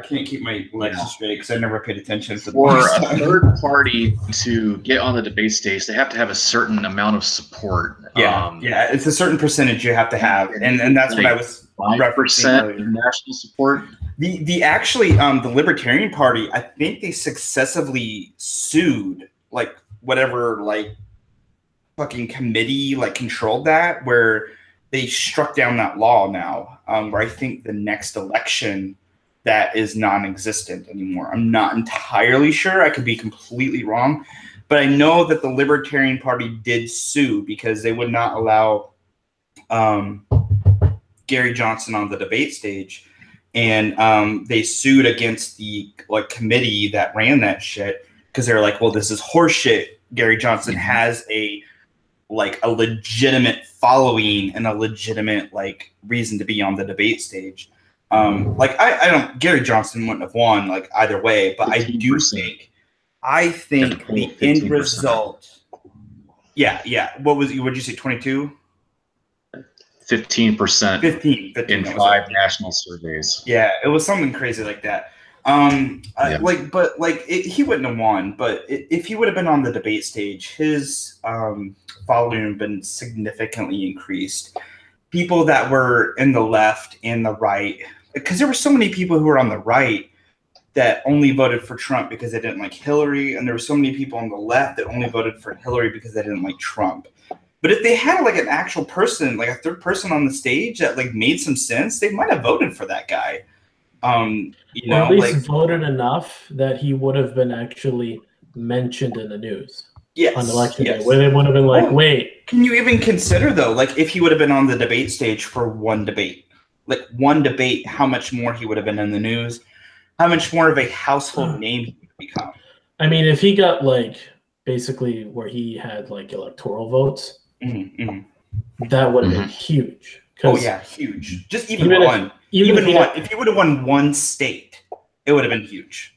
can't keep my legs straight because I never paid attention to for a third party to get on the debate stage. They have to have a certain amount of support. Yeah, it's a certain percentage you have to have, and that's what I was 5% national support. The Libertarian Party, I think they successively sued, like, whatever, like, fucking committee, like, controlled that, where they struck down that law now, where I think the next election that is non-existent anymore. I'm not entirely sure. I could be completely wrong, but I know that the Libertarian Party did sue because they would not allow Gary Johnson on the debate stage, and they sued against the, like, committee that ran that shit because they're like, well, this is horseshit. Gary Johnson has a legitimate following and a legitimate, like, reason to be on the debate stage. Gary Johnson wouldn't have won, like, either way, but 15%. I think the end result. Yeah. Would you say 22? 15%. 15 in 5 national surveys. Yeah, it was something crazy like that. He wouldn't have won, but if he would have been on the debate stage, his following would have been significantly increased. People that were in the left and the right, because there were so many people who were on the right that only voted for Trump because they didn't like Hillary, and there were so many people on the left that only voted for Hillary because they didn't like Trump. But if they had, like, an actual person, like a third person on the stage that, like, made some sense, they might have voted for that guy. Or at least voted enough that he would have been actually mentioned in the news. Yes, on election day, where they would have been like, wait. Can you even consider, though, like, if he would have been on the debate stage for one debate, how much more he would have been in the news, how much more of a household name he would become? I mean, if he got, like, basically where he had, like, electoral votes, that would have been huge. Oh, yeah, huge. Just even one. If he would have won one state, it would have been huge.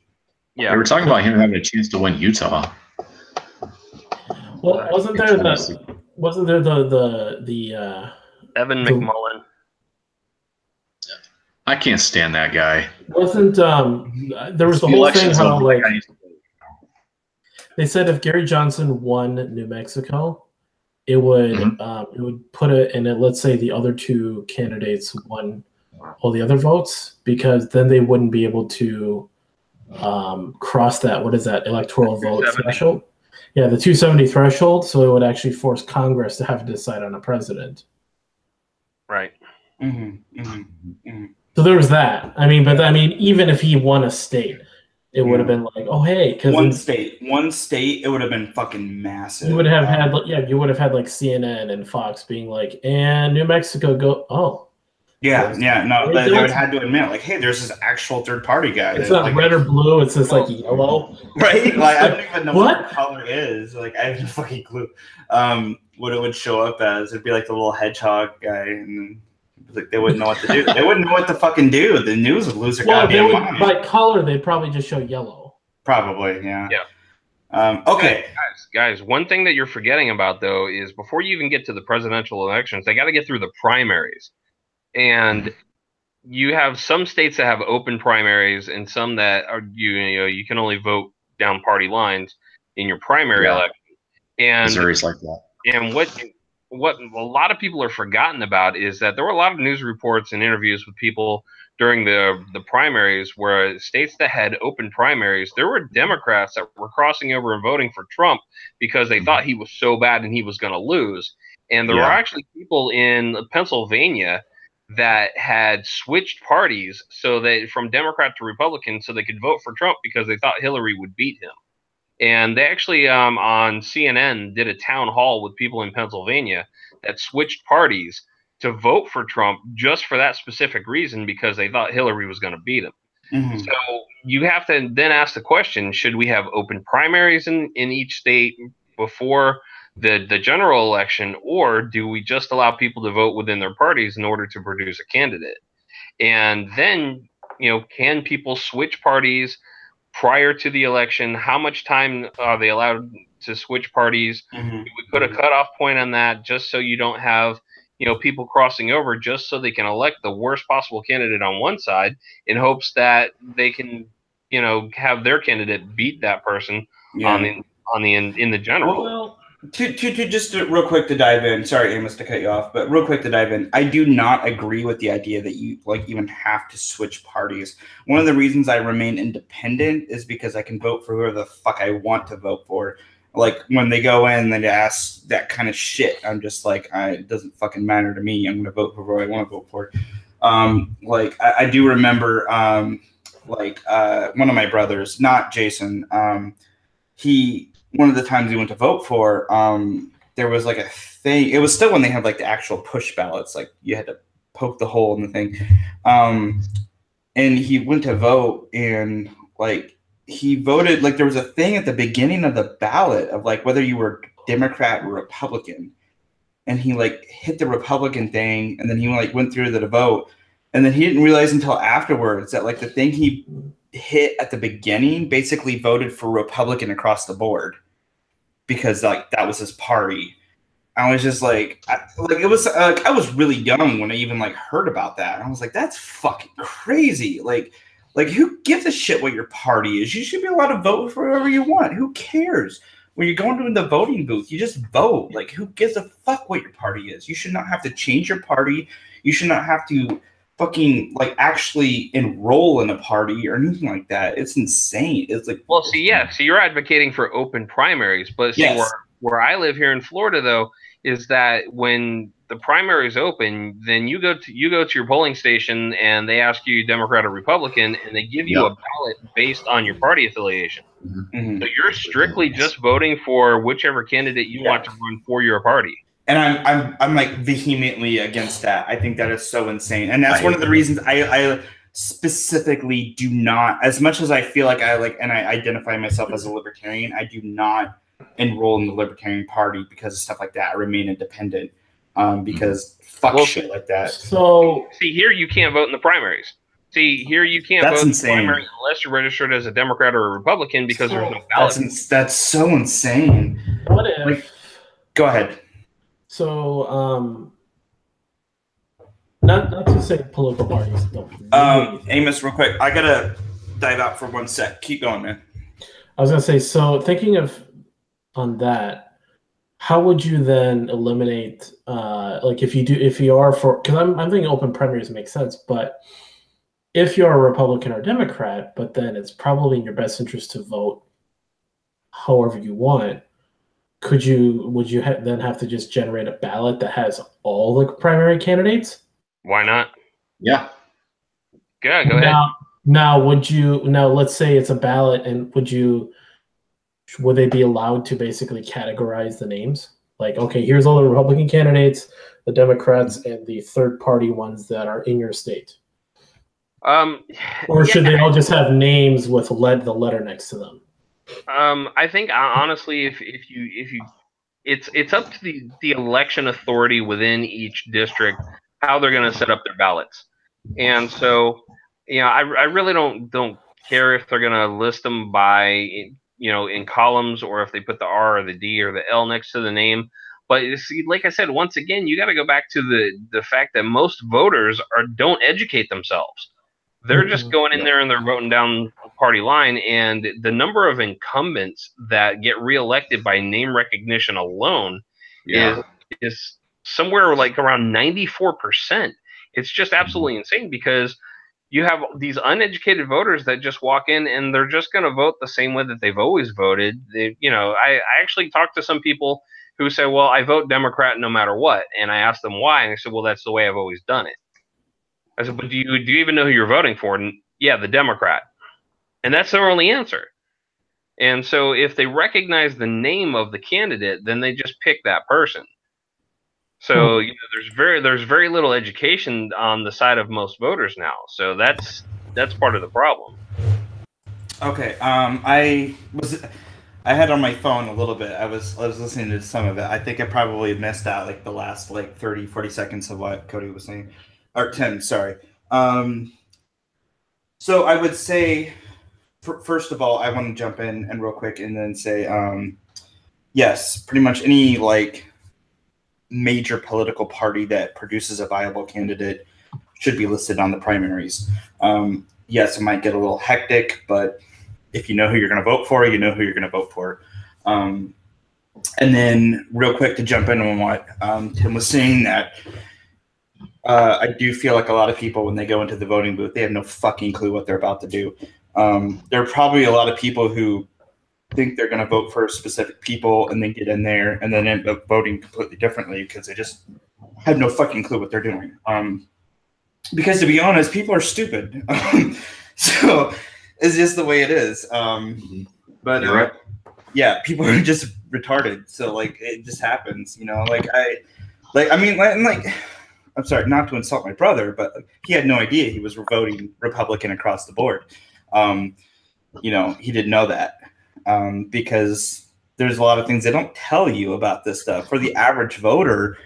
Yeah, we were talking about him having a chance to win Utah. Well, wasn't there the Evan McMullen? I can't stand that guy. Wasn't there was the whole thing how, like, They said if Gary Johnson won New Mexico, it would put it in it. Let's say the other two candidates won all the other votes, because then they wouldn't be able to cross that. What is that electoral vote threshold? Yeah, the 270 threshold. So it would actually force Congress to have to decide on a president. Right. So there was that. I mean, even if he won a state, it would have been like, oh hey, because one state, it would have been fucking massive. You would have had like CNN and Fox being like, and New Mexico go, oh. Yeah, no, they would have to admit, like, hey, there's this actual third party guy. It's not like, red or blue, it's just like yellow. Right? Like, I don't even know what the color is. Like, I have no fucking clue what it would show up as. It'd be like the little hedgehog guy, and like they wouldn't know what to do. They wouldn't know what to fucking do. The news would lose their goddamn mind. By color, they'd probably just show yellow. Probably, yeah. Yeah. Okay. Guys, one thing that you're forgetting about, though, is before you even get to the presidential elections, they got to get through the primaries. And you have some states that have open primaries and some that are you can only vote down party lines in your primary election. And Missouri's like that. And what a lot of people are forgotten about is that there were a lot of news reports and interviews with people during the primaries where states that had open primaries, there were Democrats that were crossing over and voting for Trump because they thought he was so bad and he was going to lose. And there were actually people in Pennsylvania that had switched parties so that from Democrat to Republican so they could vote for Trump because they thought Hillary would beat him. And they actually on CNN did a town hall with people in Pennsylvania that switched parties to vote for Trump just for that specific reason because they thought Hillary was going to beat him. So you have to then ask the question, should we have open primaries in each state before the general election, or do we just allow people to vote within their parties in order to produce a candidate? And then, can people switch parties prior to the election? How much time are they allowed to switch parties? We put a cutoff point on that just so you don't have, people crossing over just so they can elect the worst possible candidate on one side in hopes that they can, have their candidate beat that person in the general. Well, just real quick to dive in. Sorry, Amos, to cut you off, but real quick to dive in. I do not agree with the idea that you even have to switch parties. One of the reasons I remain independent is because I can vote for whoever the fuck I want to vote for. Like when they go in and they ask that kind of shit, I'm just like, it doesn't fucking matter to me. I'm gonna vote for whoever I want to vote for. I do remember, one of my brothers, not Jason, one of the times he went to vote for, there was like a thing. It was still when they had like the actual push ballots, like you had to poke the hole in the thing. And he went to vote, and like he voted, like there was a thing at the beginning of the ballot of like whether you were Democrat or Republican. And he like hit the Republican thing, and then he like went through the vote, and then he didn't realize until afterwards that like the thing he hit at the beginning basically voted for Republican across the board because like that was his party. I was just like, it was I was really young when I even like heard about that. And I was like, that's fucking crazy. Like who gives a shit what your party is? You should be allowed to vote for whoever you want. Who cares? When you're going to the voting booth, you just vote. Like, who gives a fuck what your party is? You should not have to change your party. You should not have to fucking like actually enroll in a party or anything like that. It's insane. It's like, well, see, so you're advocating for open primaries, but see, yes. where I live here in Florida, though, is that when the primary is open, then you go to your polling station and they ask you Democrat or Republican, and they give you a ballot based on your party affiliation. Mm-hmm. So you're strictly just voting for whichever candidate you want to run for your party. And I'm like vehemently against that. I think that is so insane, and that's one of the reasons I specifically do not, as much as I feel like I identify myself as a libertarian, I do not enroll in the Libertarian Party because of stuff like that. I remain independent because shit like that. So see, here you can't vote in the primaries. See, here you can't vote in the primaries unless you're registered as a Democrat or a Republican because there's no ballot. That's so insane. What if? Go ahead. So, not to say political parties don't. Amos, real quick, I gotta dive out for 1 sec. Keep going, man. I was gonna say, so thinking of on that, how would you then eliminate, like if you are for, because I'm thinking open primaries makes sense, but if you're a Republican or Democrat, but then it's probably in your best interest to vote however you want, would you then have to just generate a ballot that has all the primary candidates? Why not? Yeah. Yeah, go ahead. Now, let's say it's a ballot, and would they be allowed to basically categorize the names? Like, okay, here's all the Republican candidates, the Democrats, and the third party ones that are in your state. Or should they all just have names with the letter next to them? I think honestly, if you, it's up to the election authority within each district how they're going to set up their ballots, and so I really don't care if they're going to list them by in columns, or if they put the R or the D or the L next to the name. But see, like I said, once again, you got to go back to the fact that most voters don't educate themselves. They're just going in there and they're voting down party line, and the number of incumbents that get reelected by name recognition alone is somewhere like around 94%. It's just absolutely insane, because you have these uneducated voters that just walk in and they're just going to vote the same way that they've always voted. I actually talked to some people who say, well, I vote Democrat no matter what. And I asked them why, and they said, well, that's the way I've always done it. I said, but do you even know who you're voting for? And yeah, the Democrat. And that's their only answer. And so if they recognize the name of the candidate, then they just pick that person. So there's very little education on the side of most voters now. So that's part of the problem. Okay. I had on my phone a little bit. I was listening to some of it. I think I probably missed out like the last 30, 40 seconds of what Cody was saying. Or Tim, sorry. So I would say, first of all, I want to jump in and real quick and then say, yes, pretty much any major political party that produces a viable candidate should be listed on the primaries. Yes, it might get a little hectic, but if you know who you're going to vote for, you know who you're going to vote for. And then real quick to jump in on what Tim was saying, that I do feel like a lot of people, when they go into the voting booth, they have no fucking clue what they're about to do. There are probably a lot of people who think they're going to vote for specific people and then get in there and then end up voting completely differently because they just have no fucking clue what they're doing. Because to be honest, people are stupid. So it's just the way it is. But right. Yeah, people are just retarded. So it just happens, I'm sorry, not to insult my brother, but he had no idea he was voting Republican across the board. He didn't know that because there's a lot of things they don't tell you about this stuff. For the average voter,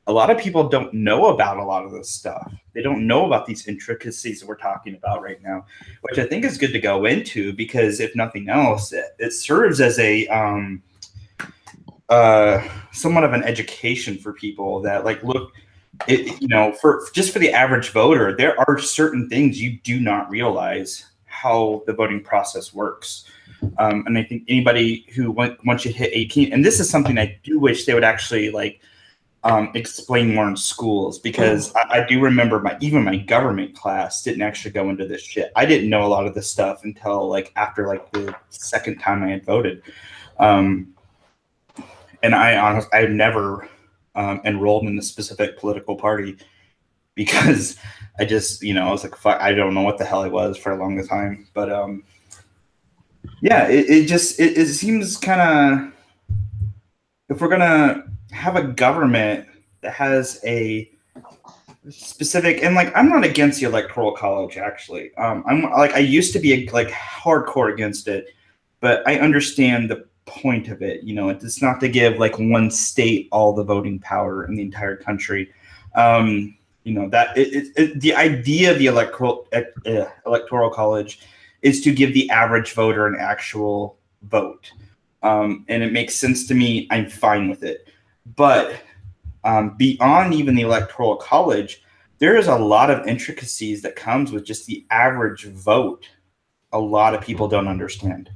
a lot of people don't know about a lot of this stuff. They don't know about these intricacies that we're talking about right now, which I think is good to go into because if nothing else, it serves as a somewhat of an education for people that look. For the average voter, there are certain things you do not realize how the voting process works. And I think anybody who once you hit 18, and this is something I do wish they would actually explain more in schools, because I do remember even my government class didn't actually go into this shit. I didn't know a lot of this stuff until after the second time I had voted. And I never enrolled in a specific political party because I just, I was like, fuck, I don't know what the hell I was for a long time. But yeah, it seems kind of, if we're going to have a government that has a specific, and I'm not against the electoral college, actually. I used to be hardcore against it, but I understand the point of it. It's not to give one state all the voting power in the entire country. The idea of the electoral college is to give the average voter an actual vote, and it makes sense to me. I'm fine with it, but beyond even the electoral college, there is a lot of intricacies that comes with just the average vote. A lot of people don't understand.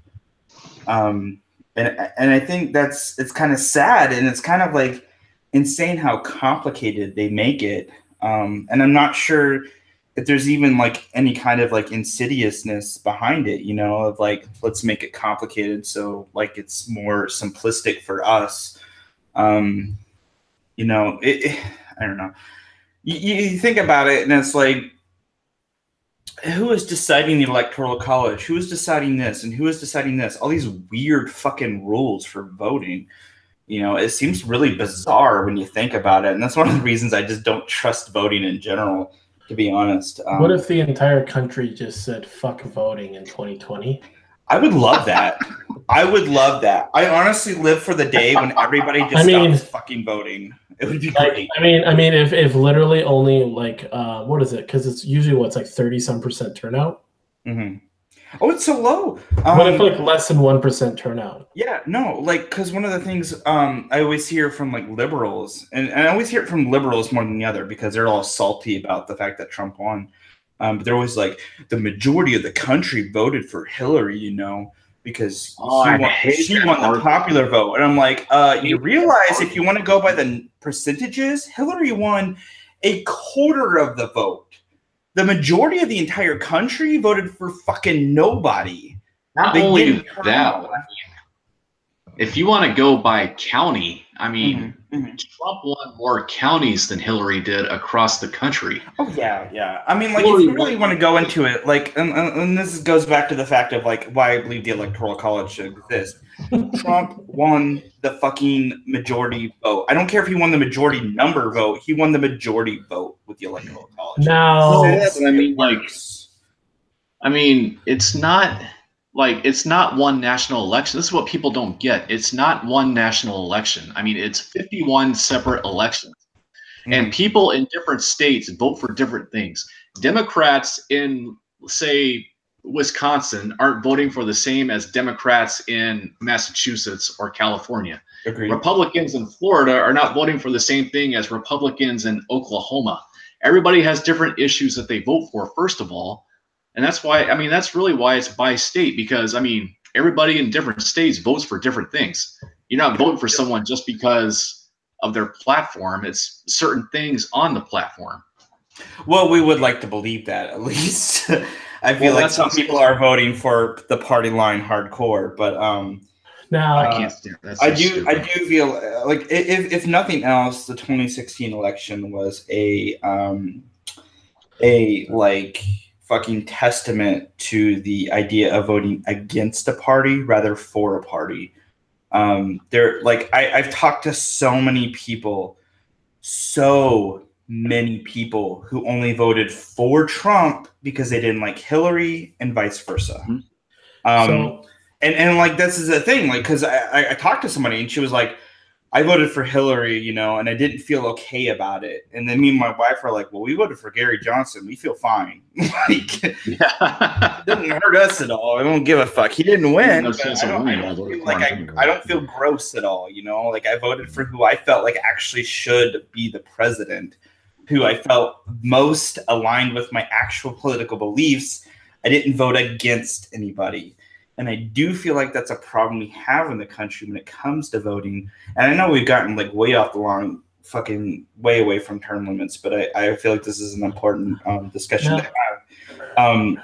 And I think it's kind of sad, and it's kind of like insane how complicated they make it. And I'm not sure if there's even like any kind of like insidiousness behind it, you know, of like, let's make it complicated so like it's more simplistic for us. You know, I don't know. You think about it, and it's like, who is deciding the Electoral College? Who is deciding this? And who is deciding this? All these weird fucking rules for voting. You know, it seems really bizarre when you think about it. And that's one of the reasons I just don't trust voting in general, to be honest. What if the entire country just said fuck voting in 2020? I would love that. I would love that. I honestly live for the day when everybody just stops fucking voting. It would be great. I mean, if literally only like what is it? Because it's usually what's like 30-some% turnout. Mm-hmm. Oh, it's so low. What if like less than 1% turnout? Yeah, no, like because one of the things I always hear from like liberals, and I always hear it from liberals more than the other because they're all salty about the fact that Trump won. But they're always like, the majority of the country voted for Hillary, you know, because she won the popular vote. And I'm like, you realize if you want to go by the percentages, Hillary won a quarter of the vote. The majority of the entire country voted for fucking nobody. Not only that, if you want to go by county, I mean, Trump won more counties than Hillary did across the country. Oh, yeah, yeah. I mean, like, if you really want to go into it, like, and this goes back to the fact of, like, why I believe the Electoral College should exist. Trump won the fucking majority vote. I don't care if he won the majority number vote. He won the majority vote with the Electoral College. No. I mean, it's not... Like, it's not one national election. This is what people don't get. It's not one national election. I mean, it's 51 separate elections. And people in different states vote for different things. Democrats in, say, Wisconsin aren't voting for the same as Democrats in Massachusetts or California. Agreed. Republicans in Florida are not voting for the same thing as Republicans in Oklahoma. Everybody has different issues that they vote for, first of all. And that's why, I mean, that's really why it's by state, because, I mean, everybody in different states votes for different things. You're not voting for someone just because of their platform. It's certain things on the platform. Well, we would like to believe that, at least. I feel like some people are voting for the party line hardcore, but now I can't stand that. I do feel like if nothing else, the 2016 election was a like fucking testament to the idea of voting against a party rather for a party. I've talked to so many people who only voted for Trump because they didn't like Hillary and vice versa. And like, this is the thing, like, because I talked to somebody and she was like, I voted for Hillary, you know, and I didn't feel okay about it. And then me and my wife are like, well, we voted for Gary Johnson. We feel fine. Like, it doesn't hurt us at all. I don't give a fuck. He didn't win. I don't feel gross at all, you know? Like, I voted for who I felt like actually should be the president, who I felt most aligned with my actual political beliefs. I didn't vote against anybody. And I do feel like that's a problem we have in the country when it comes to voting. And I know we've gotten like way off the line, fucking way away from term limits, but I feel like this is an important discussion to have.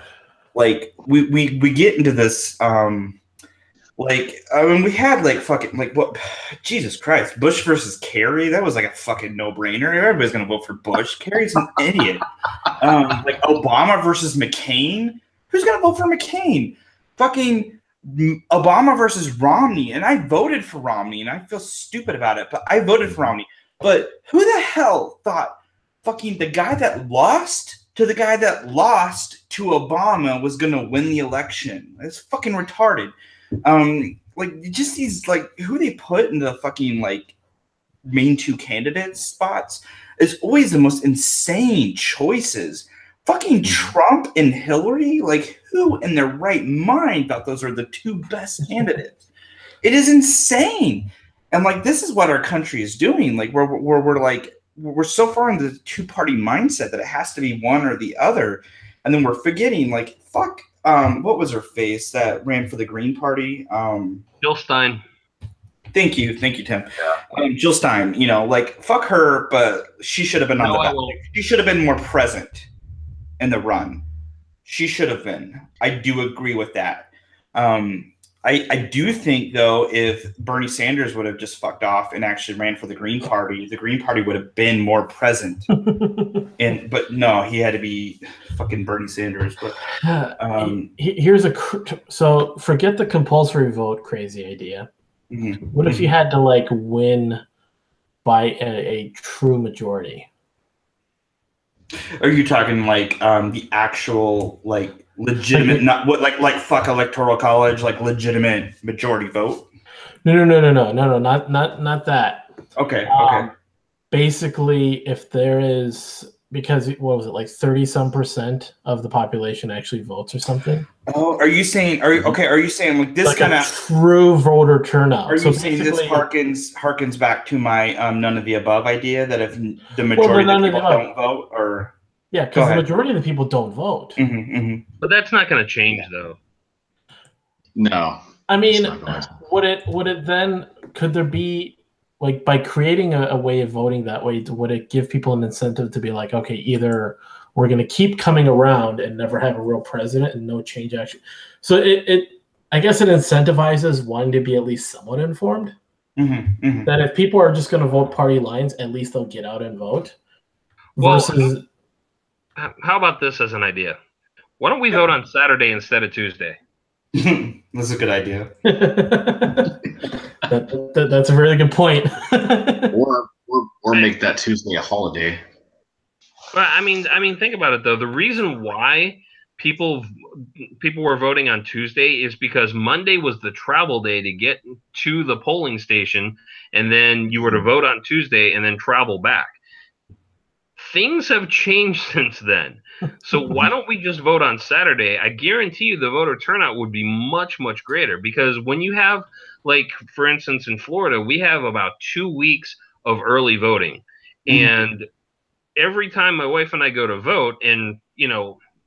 Like we get into this, like, I mean, we had like fucking, like, what, Jesus Christ, Bush versus Kerry. That was like a fucking no-brainer. Everybody's going to vote for Bush. Kerry's an idiot. Like Obama versus McCain. Who's going to vote for McCain? Fucking Obama versus Romney, and I voted for Romney, and I feel stupid about it, but I voted for Romney. But who the hell thought fucking the guy that lost to Obama was gonna win the election? It's fucking retarded. Like, just these, like, who they put in the fucking, like, main two candidates spots is always the most insane choices. Fucking Trump and Hillary, like, who in their right mind thought those are the two best candidates? It is insane. And like, this is what our country is doing. Like, we're so far in the two-party mindset that it has to be one or the other. And then we're forgetting, like, fuck, what was her face that ran for the Green Party? Jill Stein. Thank you, Tim. Yeah. Jill Stein, like fuck her, but she should have been on the ballot. She should have been more present in the run. She should have been. I do agree with that. I do think, though, if Bernie Sanders would have just fucked off and actually ran for the Green Party would have been more present. But no, he had to be fucking Bernie Sanders. But here's so forget the compulsory vote crazy idea. Mm-hmm. What if you had to like win by a true majority? Are you talking like the actual like legitimate, not what like fuck electoral college, like legitimate majority vote? No, not that. Okay. Basically, if there is, because what was it, like 30% of the population actually votes or something? Oh, are you saying like this like kind of true voter turnout? Are you saying this harkens back to my none of the above idea that if the majority of the people don't vote, or yeah, because the majority of the people don't vote. But that's not going to change, though. No. I mean, would it then? Could there be like by creating a way of voting that way? Would it give people an incentive to be like, okay, either we're going to keep coming around and never have a real president and no change action? So I guess it incentivizes wanting to be at least somewhat informed. That if people are just going to vote party lines, at least they'll get out and vote. Versus. How about this as an idea? Why don't we vote on Saturday instead of Tuesday? That's a good idea. That's a really good point. or make that Tuesday a holiday. Well, I mean, think about it though. The reason why people were voting on Tuesday is because Monday was the travel day to get to the polling station, and then you were to vote on Tuesday and then travel back. Things have changed since then. So why don't we just vote on Saturday? I guarantee you the voter turnout would be much, much greater, because when you have, like, for instance, in Florida, we have about 2 weeks of early voting. And every time my wife and I go to vote, and,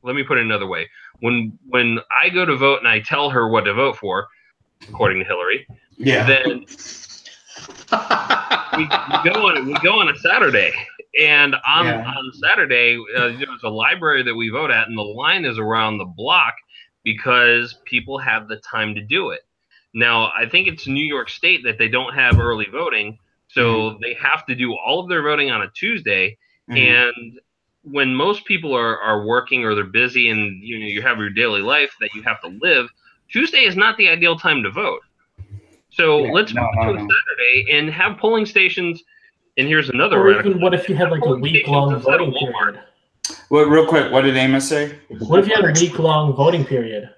let me put it another way. When I go to vote and I tell her what to vote for, according to Hillary, then we go on a Saturday. And on Saturday, there's a library that we vote at, and the line is around the block because people have the time to do it. Now, I think it's New York State that they don't have early voting, so they have to do all of their voting on a Tuesday. And when most people are working or they're busy and you have your daily life that you have to live, Tuesday is not the ideal time to vote. So let's move to a Saturday and have polling stations. And here's another. Or even what if you had like a week-long voting period? Well, real quick, what did Amos say? What if you had a week-long voting period?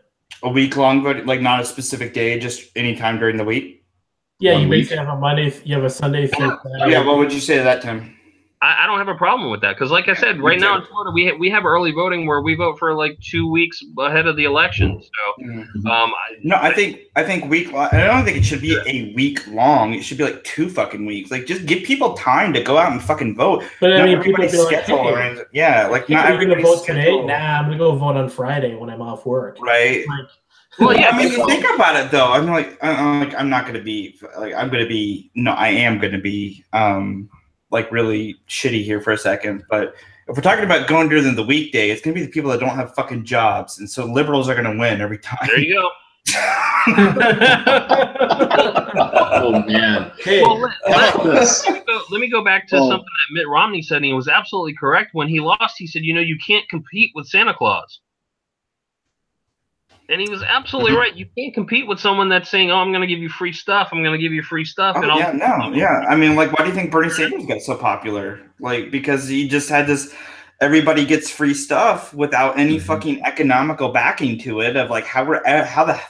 A week-long voting, like not a specific day, just any time during the week? Yeah, you basically have a Monday, you have a Sunday through Saturday. Yeah, what would you say to that, Tim? I don't have a problem with that, because like I said, right now in Florida, we have early voting where we vote for like 2 weeks ahead of the election. So, no, I think week. I don't think it should be a week long. It should be like 2 fucking weeks. Like, just give people time to go out and fucking vote. But I mean, people be like, hey, like not everybody's gonna vote today. Nah, I'm gonna go vote on Friday when I'm off work. Right. Like, well, yeah. I mean, you think about it though. I'm like, I'm not gonna be like, I'm gonna be. No, I am gonna be. Like really shitty here for a second, but if we're talking about going during the weekday, it's gonna be the people that don't have fucking jobs, and so liberals are gonna win every time. There you go. Oh man! Hey, well, let me go back to something that Mitt Romney said, and he was absolutely correct. When he lost, he said, you can't compete with Santa Claus. And he was absolutely right. You can't compete with someone that's saying, "Oh, I'm going to give you free stuff. I'm going to give you free stuff." Oh, I mean, like, why do you think Bernie Sanders got so popular? Like, because he just had this, everybody gets free stuff without any fucking economical backing to it. Of like, how the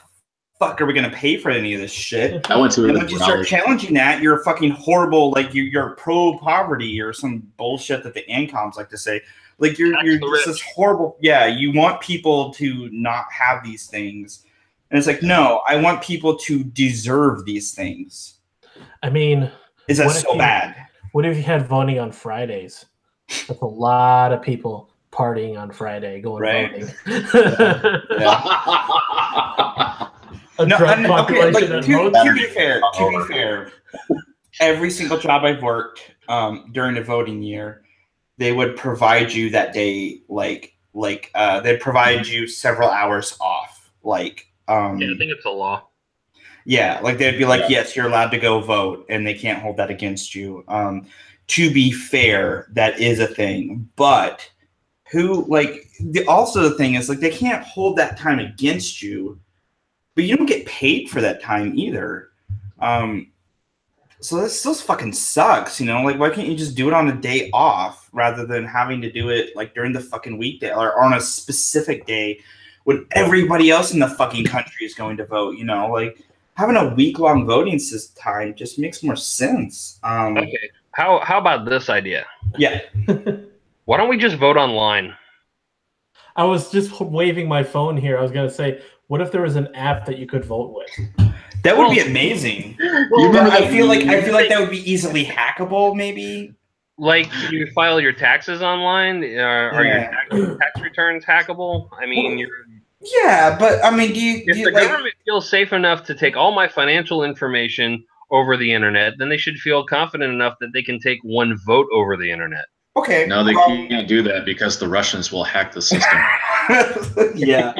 fuck are we going to pay for any of this shit? I went to. And when you start challenging that, you're fucking horrible. Like, you're pro poverty or some bullshit that the ANCOMs like to say. Like you're just this horrible. Yeah, you want people to not have these things, and it's like, no, I want people to deserve these things. I mean, is that so bad? What if you had voting on Fridays? That's a lot of people partying on Friday, going voting. a drug population like, that to votes. be fair, every single job I've worked during a voting year, they would provide you that day, they'd provide you several hours off. Like, Yeah, I think it's a law. yeah, like they'd be like, yes, you're allowed to go vote, and they can't hold that against you. To be fair, that is a thing, but also the thing is, like, they can't hold that time against you, but you don't get paid for that time either. So this still fucking sucks, you know? Like, why can't you just do it on a day off rather than having to do it like during the fucking weekday or on a specific day when everybody else in the fucking country is going to vote, you know? Like, having a week-long voting system time just makes more sense. Okay. How about this idea? Yeah. Why don't we just vote online? I was just waving my phone here. I was gonna say, what if there was an app that you could vote with? That would be amazing. I feel like that would be easily hackable, maybe. Like, you file your taxes online? Are your tax returns hackable? I mean, yeah, but I mean, if the government feels safe enough to take all my financial information over the internet, then they should feel confident enough that they can take one vote over the internet. Okay. No, they can't do that because the Russians will hack the system. Yeah,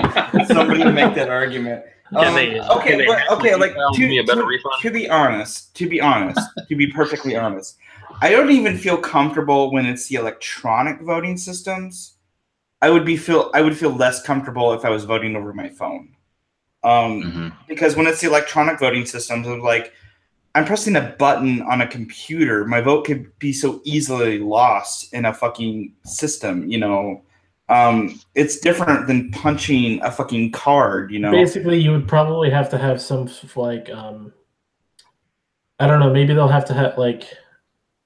somebody make that argument. To be honest, to be perfectly honest, I don't even feel comfortable when it's the electronic voting systems. I would feel less comfortable if I was voting over my phone. Because when it's the electronic voting systems, it's like I'm pressing a button on a computer. My vote could be so easily lost in a fucking system, you know. It's different than punching a fucking card, you know. Basically, you would probably have to have some like I don't know, maybe they'll have to have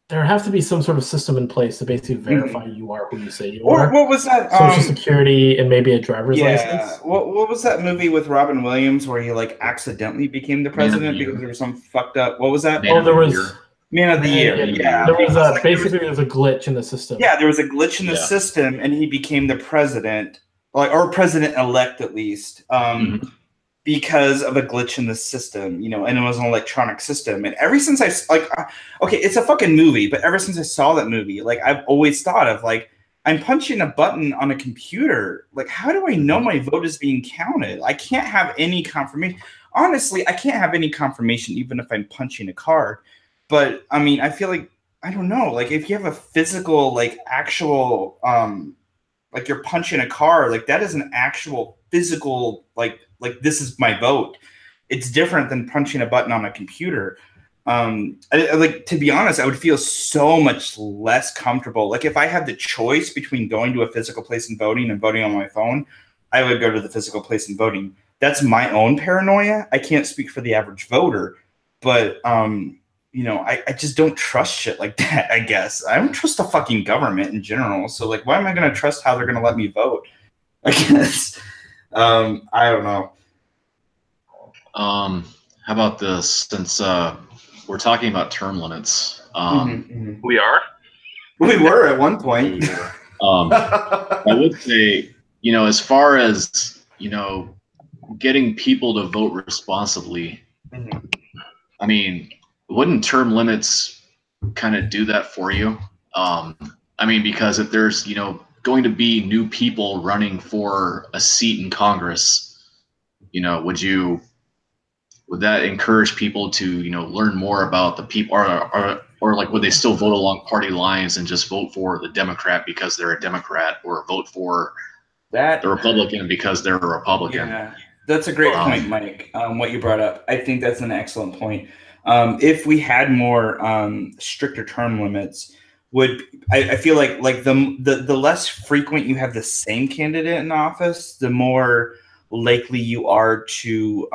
there have to be some sort of system in place to basically verify you are who you say you are. Or what was that? Social Security and maybe a driver's license. What was that movie with Robin Williams where he like accidentally became the president because there was some fucked up? What was that? Man of the Year. Yeah. There was basically there was a glitch in the system. Yeah, there was a glitch in the system, and he became the president, or president-elect at least. Because of a glitch in the system, you know, and it was an electronic system. And ever since it's a fucking movie, but ever since I saw that movie, like, I've always thought of, like, I'm punching a button on a computer. Like, how do I know my vote is being counted? I can't have any confirmation. Honestly, I can't have any confirmation even if I'm punching a card. But, I mean, I feel like, I don't know, like, if you have a physical, like, actual, like, you're punching a card, like, that is an actual physical, like this is my vote. It's different than punching a button on a computer. To be honest, I would feel so much less comfortable. Like, if I had the choice between going to a physical place and voting on my phone, I would go to the physical place and voting. That's my own paranoia. I can't speak for the average voter, but you know, I just don't trust shit like that, I guess. I don't trust the fucking government in general. So, like, why am I going to trust how they're going to let me vote? I guess. I don't know. How about this? Since we're talking about term limits, we are. We were at one point. I would say, you know, as far as, you know, getting people to vote responsibly, I mean, wouldn't term limits kind of do that for you? I mean, because if there's, you know, going to be new people running for a seat in Congress, you know, would that encourage people to, you know, learn more about the people, or like, would they still vote along party lines and just vote for the Democrat because they're a Democrat, or vote for the Republican because they're a Republican? Yeah, that's a great point, Mike. What you brought up, I think that's an excellent point. If we had more stricter term limits, I feel like the less frequent you have the same candidate in office, the more likely you are to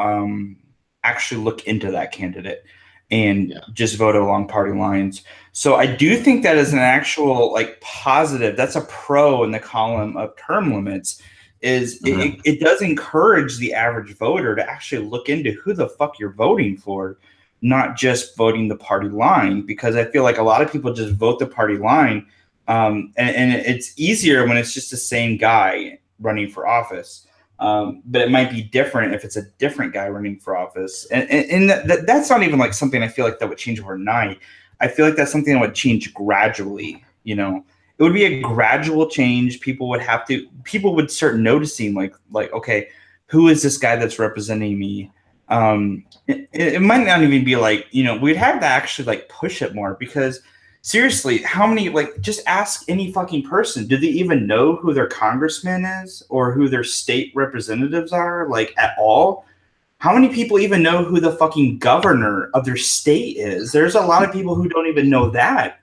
actually look into that candidate and just vote along party lines. So I do think that is an actual, like, positive. That's a pro in the column of term limits. It does encourage the average voter to actually look into who the fuck you're voting for, not just voting the party line, because I feel like a lot of people just vote the party line, and it's easier when it's just the same guy running for office. But it might be different if it's a different guy running for office. And that's not even like something I feel like that would change overnight. I feel like that's something that would change gradually. You know, it would be a gradual change. People would start noticing like, okay, who is this guy that's representing me? It might not even be like, you know, we'd have to actually like push it more, because seriously, how many, like, just ask any fucking person, do they even know who their congressman is or who their state representatives are, like, at all? How many people even know who the fucking governor of their state is? There's a lot of people who don't even know that.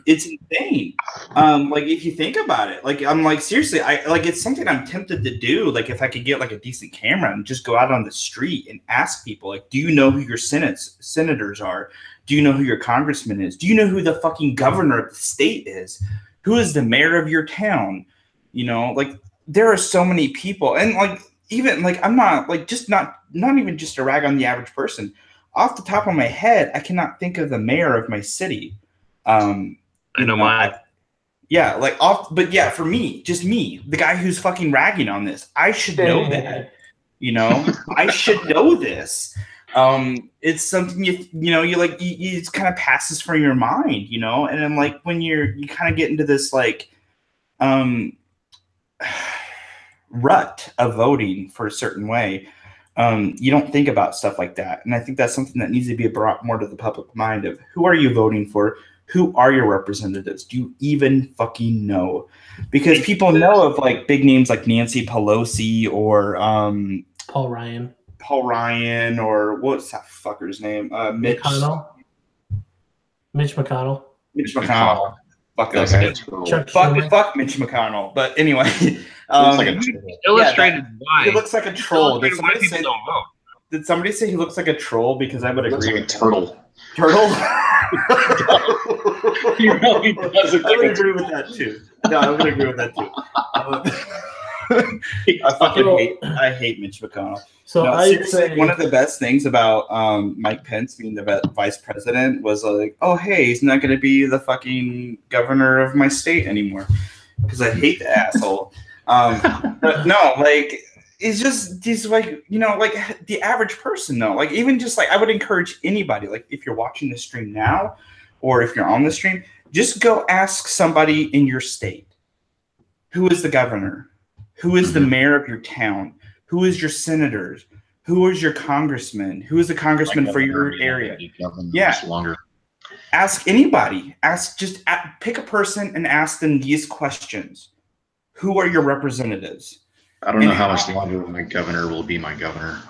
It's insane. Like, if you think about it, like, I'm like, seriously, it's something I'm tempted to do. Like, if I could get like a decent camera and just go out on the street and ask people, like, do you know who your senators are? Do you know who your congressman is? Do you know who the fucking governor of the state is? Who is the mayor of your town? You know, like, there are so many people, and like, even like, I'm not like, just not even just a rag on the average person. Off the top of my head, I cannot think of the mayor of my city. I know mine. Yeah, like but yeah, for me, just me, the guy who's fucking ragging on this, I should know that. You know, I should know this. It's something you it kind of passes from your mind, you know, and then like when you kind of get into this like rut of voting for a certain way, you don't think about stuff like that, and I think that's something that needs to be brought more to the public mind of who are you voting for. Who are your representatives? Do you even fucking know? Because people know of like big names like Nancy Pelosi or Paul Ryan, or what's that fucker's name? Mitch McConnell. Fuck that guy. Fuck Mitch McConnell. But anyway, illustrated why he looks like a troll. Did why people don't vote? Did somebody say he looks like a troll? Because I would agree. Like a turtle. Turtle? He really does. I would agree with that too. No, I would agree with that too. I hate Mitch McConnell. So no, I'd seriously, say one of the best things about Mike Pence being the vice president was like, oh, hey, he's not going to be the fucking governor of my state anymore, because I hate the asshole. But no, like, he's like, you know, like the average person though, like even just like I would encourage anybody, like if you're watching the stream now or if you're on the stream, just go ask somebody in your state, who is the governor, who is the mayor of your town, who is your senators, who is your congressman, who is the congressman for your area. Longer. Ask anybody. Pick a person and ask them these questions. Who are your representatives? I don't know how much longer my governor will be my governor.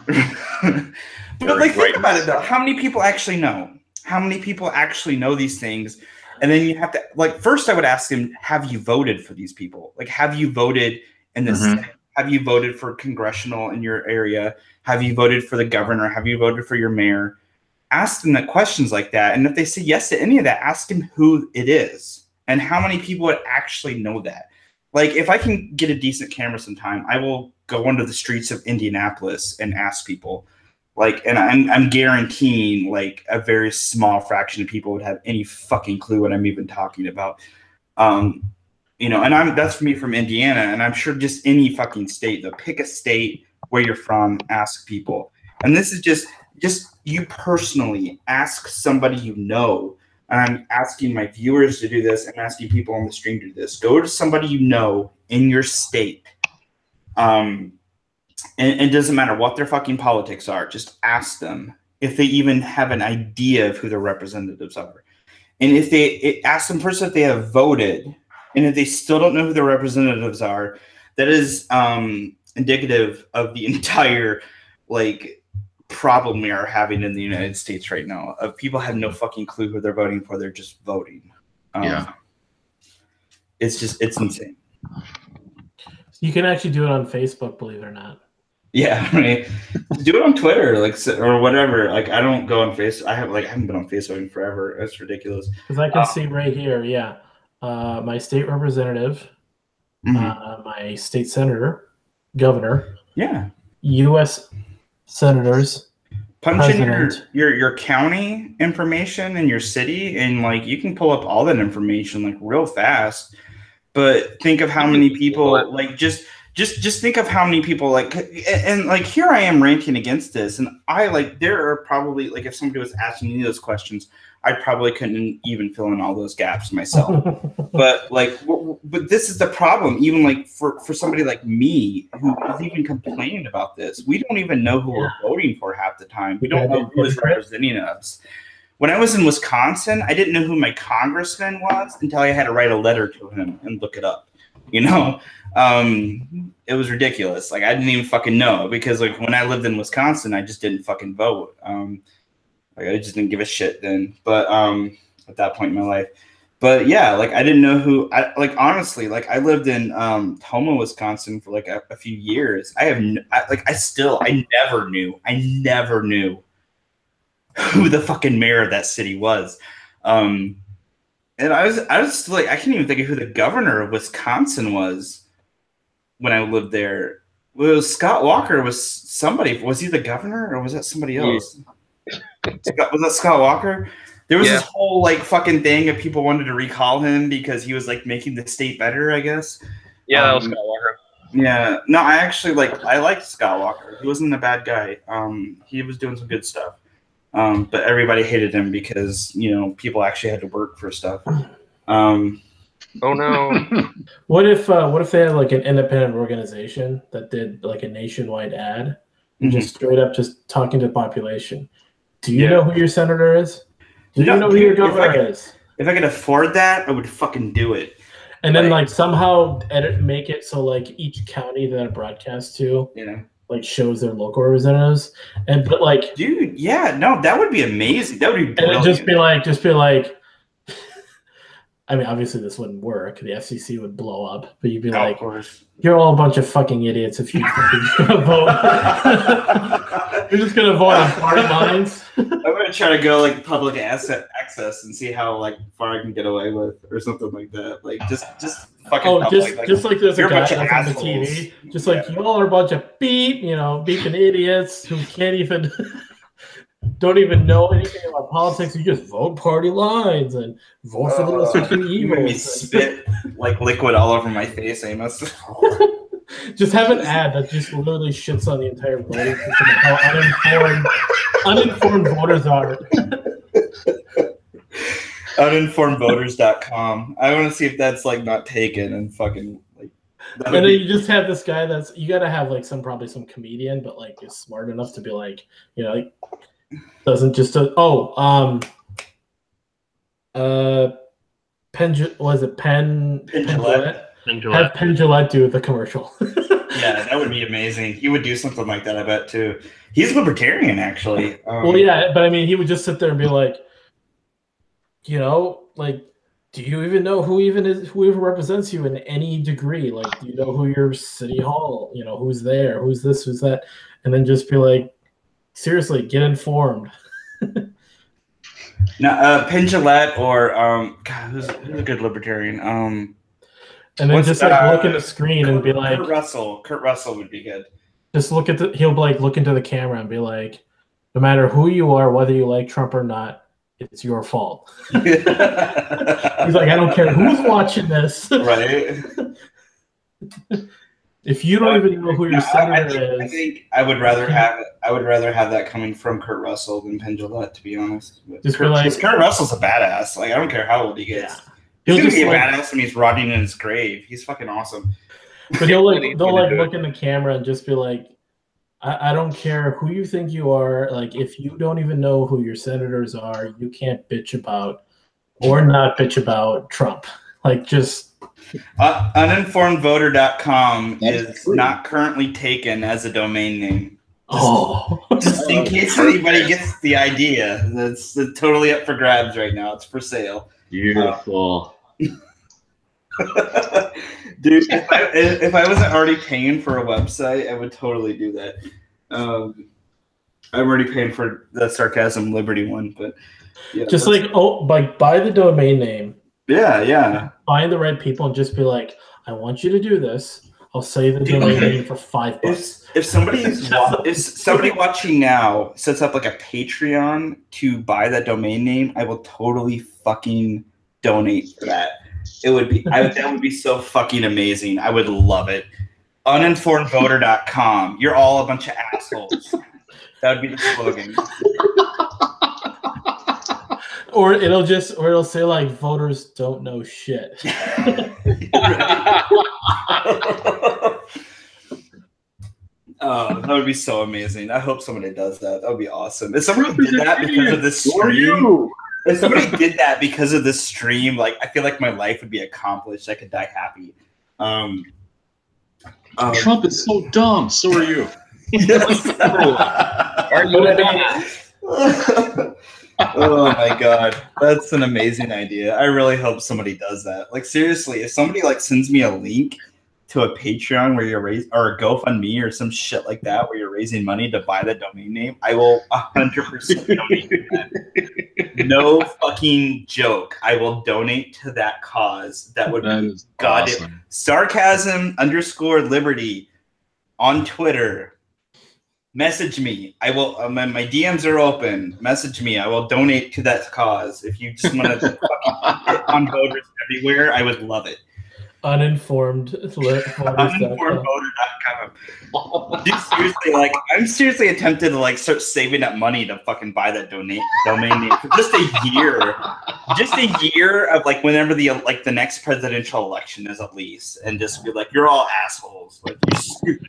But like, think about it though. How many people actually know? How many people actually know these things? And then you have to, like, first I would ask him, have you voted for these people? Like, have you voted in the Senate? Have you voted for congressional in your area? Have you voted for the governor? Have you voted for your mayor? Ask them the questions like that. And if they say yes to any of that, ask them who it is and how many people would actually know that. Like, if I can get a decent camera sometime, I will go onto the streets of Indianapolis and ask people. Like, and I'm guaranteeing like a very small fraction of people would have any fucking clue what I'm even talking about. You know, and that's for me from Indiana, and I'm sure just any fucking state, though. Pick a state where you're from, ask people. And this is just you personally ask somebody you know. And I'm asking my viewers to do this. I'm asking people on the stream to do this. Go to somebody you know in your state. And it doesn't matter what their fucking politics are. Just ask them if they even have an idea of who their representatives are. And if ask them first if they have voted. And if they still don't know who their representatives are, that is indicative of the entire like problem we are having in the United States right now. Of people have no fucking clue who they're voting for. They're just voting. It's insane. You can actually do it on Facebook, believe it or not. Yeah, right. Do it on Twitter, like, or whatever. Like, I don't go on Facebook. I haven't been on Facebook in forever. That's ridiculous. Because I can see right here, yeah. My state representative, my state senator, governor, U.S. senators, punch in your county information and your city, and like you can pull up all that information like real fast. But think of how many people like just just think of how many people and like here I am ranting against this, and I like there are probably like if somebody was asking me those questions, I probably couldn't even fill in all those gaps myself. but this is the problem. Even like for somebody like me who is even complaining about this, we don't even know who we're voting for half the time. We don't know who is representing us. When I was in Wisconsin, I didn't know who my congressman was until I had to write a letter to him and look it up. You know, it was ridiculous. Like I didn't even fucking know because like when I lived in Wisconsin, I just didn't fucking vote. Like I just didn't give a shit then. But at that point in my life, but yeah, like I didn't know who. Honestly, like I lived in Houma, Wisconsin for like a few years. I never knew who the fucking mayor of that city was. And I was like, I can't even think of who the governor of Wisconsin was when I lived there. Well, it was Scott Walker. Was somebody? Was he the governor or was that somebody else? Was that Scott Walker? There was this whole like fucking thing of people wanted to recall him because he was like making the state better, I guess. Yeah, that was Scott Walker. Yeah, no, I liked Scott Walker. He wasn't a bad guy. He was doing some good stuff. But everybody hated him because, you know, people actually had to work for stuff. Oh no. What if they had like an independent organization that did like a nationwide ad and just straight up just talking to the population? Do you know who your senator is? Do you know who your governor is? If I could afford that, I would fucking do it. And then like somehow make it so like each county that I broadcast to, like shows their local representatives, but like, dude, yeah, no, that would be amazing. That would be brilliant. And just be like. I mean, obviously this wouldn't work. The FCC would blow up, but you'd be like, "You're all a bunch of fucking idiots if you're just gonna vote. You're just gonna vote on party lines." I'm gonna try to go like public access and see how like far I can get away with, or something like that. Like just fucking. Oh, just like there's a guy that's on the TV, just like you all are a bunch of beeping idiots who can't even. Don't even know anything about politics. You just vote party lines and vote for the lesser evil. You made me spit like liquid all over my face, Amos. Just have an ad that just literally shits on the entire voting system and how uninformed voters are. Uninformedvoters.com. I want to see if that's like not taken and fucking like. And then you just have this guy you got to have like probably some comedian, but like is smart enough to be like, you know, like. Doesn't just was it Penn Jillette? Have Penn Jillette do the commercial. Yeah, that would be amazing. He would do something like that, I bet too. He's libertarian, actually. Well, yeah, but I mean, he would just sit there and be like, you know, like, do you even know who even represents you in any degree? Like, do you know who your city hall? You know, who's there? Who's this? Who's that? And then just be like. Seriously, get informed. Now, Penn Jillette or God, who's a good libertarian? And then just like look at the screen and be like, Kurt Russell would be good. Just look at he'll like look into the camera and be like, no matter who you are, whether you like Trump or not, it's your fault. He's like, I don't care who's watching this. Right. If you don't even know who your senator is, I think I would rather have that coming from Kurt Russell than Penn Jillette, to be honest. Kurt Russell's a badass. Like I don't care how old he gets. Yeah. He's gonna be a badass when he's rotting in his grave. He's fucking awesome. But they'll look in the camera and just be like, I don't care who you think you are. Like if you don't even know who your senators are, you can't bitch about or not bitch about Trump. Like just. Uninformedvoter.com is not currently taken as a domain name. Just in case anybody gets the idea. That's totally up for grabs right now. It's for sale. Beautiful. Dude, if I wasn't already paying for a website, I would totally do that. I'm already paying for the Sarcasm Liberty one, but yeah, just like buy the domain name. Yeah. Find the right people and just be like, I want you to do this. I'll say the domain name for $5. If somebody watching now sets up like a Patreon to buy that domain name, I will totally fucking donate for that. That would be so fucking amazing. I would love it. Uninformedvoter.com. You're all a bunch of assholes. That would be the slogan. Or it'll say like voters don't know shit. Oh, that would be so amazing. I hope somebody does that. That would be awesome. If somebody did that because of this stream, if somebody did that because of this stream, like I feel like my life would be accomplished. I could die happy. Trump is so dumb. So are you. Yes. Are you a dumbass? Oh my god, that's an amazing idea. I really hope somebody does that. Like seriously, if somebody like sends me a link to a Patreon where you're raising, or a GoFundMe or some shit like that where you're raising money to buy the domain name, I will 100% donate to that. No fucking joke. I will donate to that cause. That be awesome. Sarcasm_liberty on Twitter. Message me. I will. My DMs are open. Message me. I will donate to that cause. If you just want to hit on voters everywhere, I would love it. Uninformedvoter.com. Dude, seriously, like I'm seriously attempted to like start saving up money to fucking buy that domain name for just a year. Just a year of like whenever the next presidential election is at least, and just be like, you're all assholes. Like you're stupid.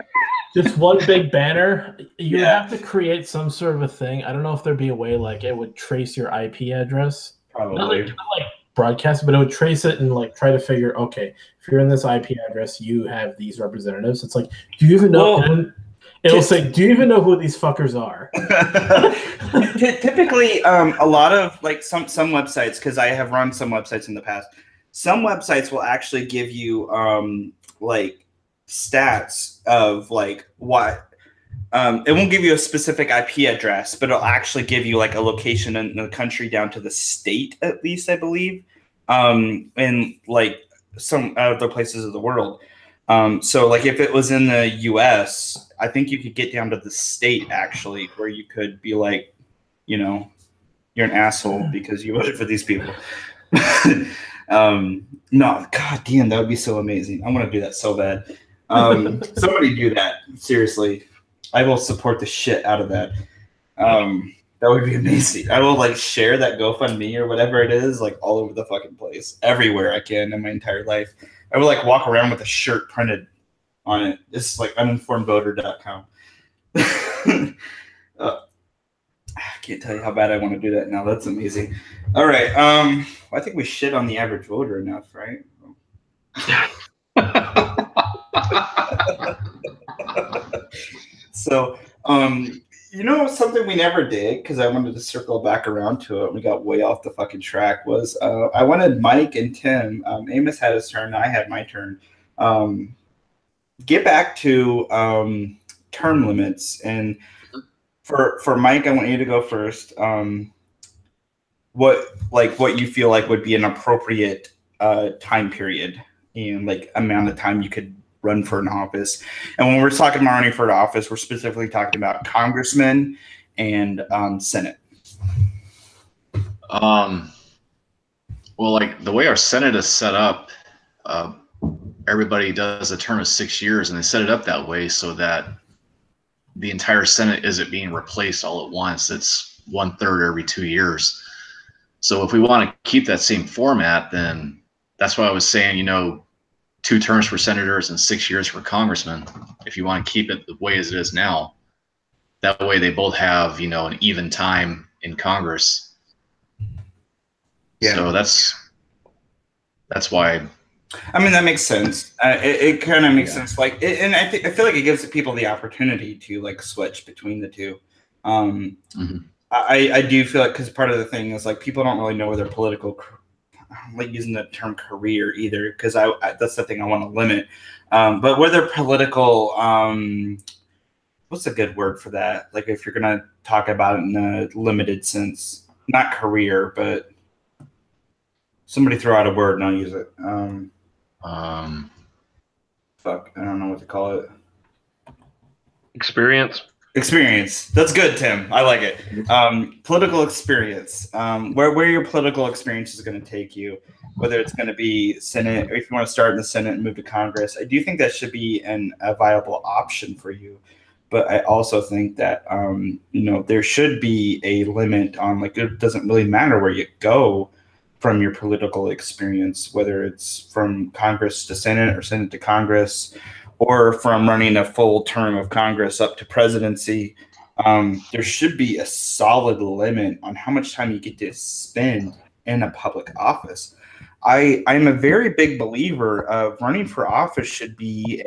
Just one big banner. You have to create some sort of a thing. I don't know if there'd be a way like it would trace your IP address. Probably. Not like broadcast, but it would trace it and like try to figure, okay, if you're in this IP address, you have these representatives. It's like, do you even know? Well, it'll say, do you even know who these fuckers are? Typically, a lot of like some websites, because I have run some websites in the past, some websites will actually give you like stats of like what. It won't give you a specific IP address, but it'll actually give you like a location in the country down to the state, at least I believe, and like some other places of the world. So like if it was in the US, I think you could get down to the state actually, where you could be like, you know, you're an asshole because you voted for these people. No, god damn, that would be so amazing. I want to do that so bad. Somebody do that, seriously. I will support the shit out of that. That would be amazing. I will like share that GoFundMe or whatever it is, like all over the fucking place, everywhere I can in my entire life. I would like walk around with a shirt printed on it. It's like uninformedvoter.com. I can't tell you how bad I want to do that now. That's amazing. All right. I think we shit on the average voter enough, right? So, you know, something we never did, because I wanted to circle back around to it, we got way off the fucking track, was I wanted Mike and Tim, Amos had his turn, I had my turn, get back to term limits. And for Mike, I want you to go first. What you feel like would be an appropriate time period and like amount of time you could run for an office. And when we're talking about running for an office, we're specifically talking about congressmen and Senate. Well, like the way our Senate is set up, everybody does a term of 6 years, and they set it up that way so that the entire Senate isn't being replaced all at once. It's 1/3 every 2 years. So if we want to keep that same format, then that's why I was saying, you know, 2 terms for senators and 6 years for congressmen. If you want to keep it the way as it is now, that way they both have, you know, an even time in Congress. Yeah. So that's why. I mean, that makes sense. It kind of makes sense. Like, and I feel like it gives people the opportunity to like switch between the two. I do feel like, because part of the thing is like people don't really know where their political. I don't like using the term career either, because that's the thing I want to limit. But where their political, what's a good word for that? Like if you're gonna talk about it in a limited sense, not career, but somebody throw out a word and I'll use it. Fuck, I don't know what to call it. Experience. That's good, Tim. I like it. Political experience. Where your political experience is going to take you. whether it's going to be Senate or if you want to start in the Senate and move to Congress. I do think that should be a viable option for you. But I also think that, there should be a limit on, like, it doesn't really matter where you go from your political experience, whether it's from Congress to Senate or Senate to Congress, or from running a full term of Congress up to presidency. There should be a solid limit on how much time you get to spend in a public office. I'm a very big believer of running for office should be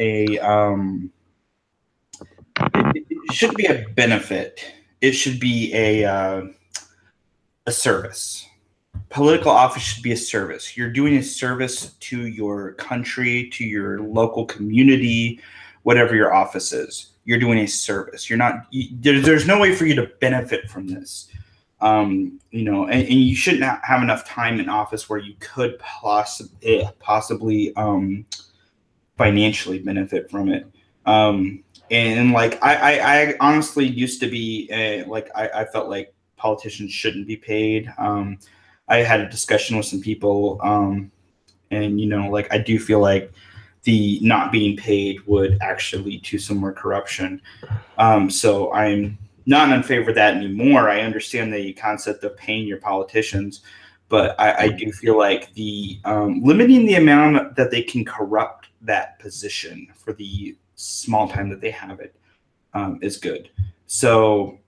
it should be a benefit. It should be a service. Political office should be a service. You're doing a service to your country, to your local community, whatever your office is. You're doing a service. You're not. There's no way for you to benefit from this. And you shouldn't have enough time in office where you could possibly financially benefit from it. And like I honestly used to be I felt like politicians shouldn't be paid. I had a discussion with some people, and I do feel like the not being paid would actually lead to some more corruption. So I'm not in favor of that anymore. I understand the concept of paying your politicians, but I do feel like the limiting the amount that they can corrupt that position for the small time that they have it is good. So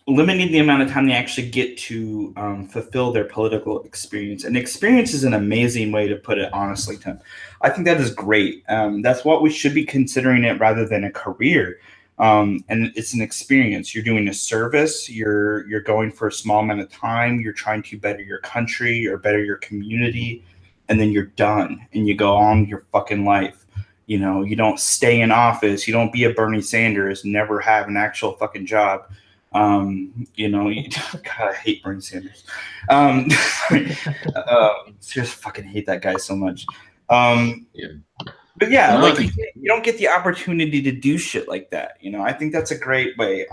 limiting the amount of time they actually get to fulfill their political experience. And experience is an amazing way to put it, honestly, Tim. I think that is great. That's what we should be considering it rather than a career. And it's an experience. You're doing a service. You're going for a small amount of time. You're trying to better your country or better your community. And then you're done and you go on your fucking life. You don't stay in office. You don't be a Bernie Sanders, never have an actual fucking job. God, I hate Bernie Sanders. Just fucking hate that guy so much. But yeah, you don't get the opportunity to do shit like that. I think that's a great way.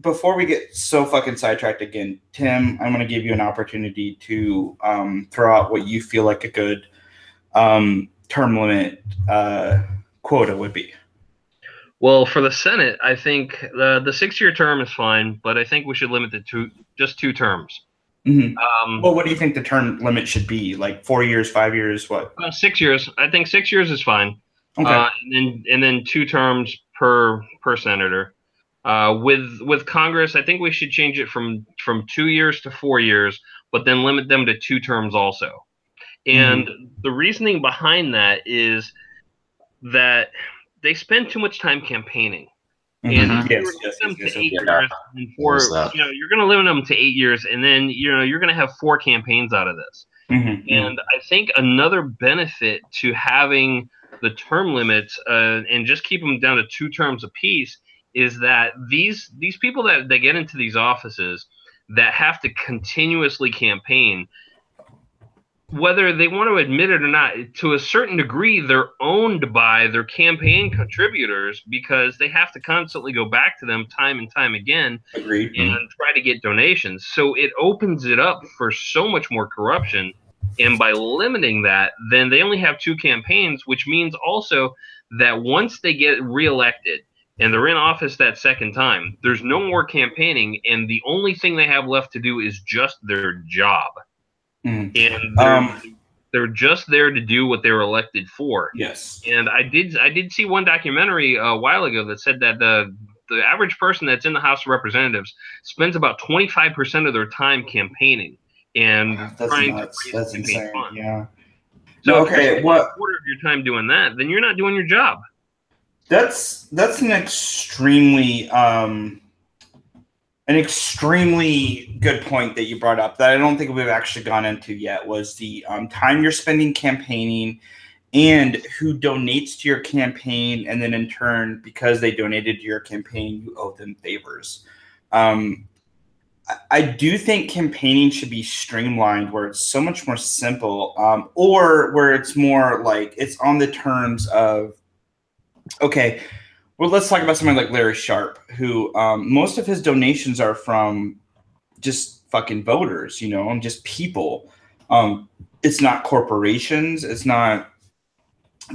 Before we get so fucking sidetracked again, Tim, I'm going to give you an opportunity to throw out what you feel like a good term limit quota would be. Well, for the Senate, I think the 6-year term is fine, but I think we should limit it to just 2 terms. Mm-hmm. Well, what do you think the term limit should be? Like 4 years, 5 years, what? 6 years. I think 6 years is fine. Okay. And then 2 terms per senator. With Congress, I think we should change it from 2 years to 4 years, but then limit them to 2 terms also. And the reasoning behind that is that they spend too much time campaigning. And yes, them to 8 years, and you're going to limit them to 8 years, and then you're going to have 4 campaigns out of this. And I think another benefit to having the term limits and just keep them down to 2 terms apiece is that these people that get into these offices that have to continuously campaign, whether they want to admit it or not, to a certain degree, they're owned by their campaign contributors because they have to constantly go back to them time and time again. Agreed. And try to get donations. So it opens it up for so much more corruption. And by limiting that, then they only have 2 campaigns, which means also that once they get reelected and they're in office that second time, there's no more campaigning. And the only thing they have left to do is just their job. And they're just there to do what they were elected for. Yes. And I did see one documentary a while ago that said that the average person that's in the House of Representatives spends about 25% of their time campaigning and trying to raise that's insane. funds. Yeah. So okay, if you spend a quarter of your time doing that, then you're not doing your job. That's an extremely good point that you brought up that I don't think we've actually gone into yet, was the time you're spending campaigning and who donates to your campaign. And then in turn, because they donated to your campaign, you owe them favors. I do think campaigning should be streamlined where it's so much more simple, or where it's more like it's on the terms of, okay, well, let's talk about someone like Larry Sharpe, who most of his donations are from just fucking voters, and just people. It's not corporations. It's not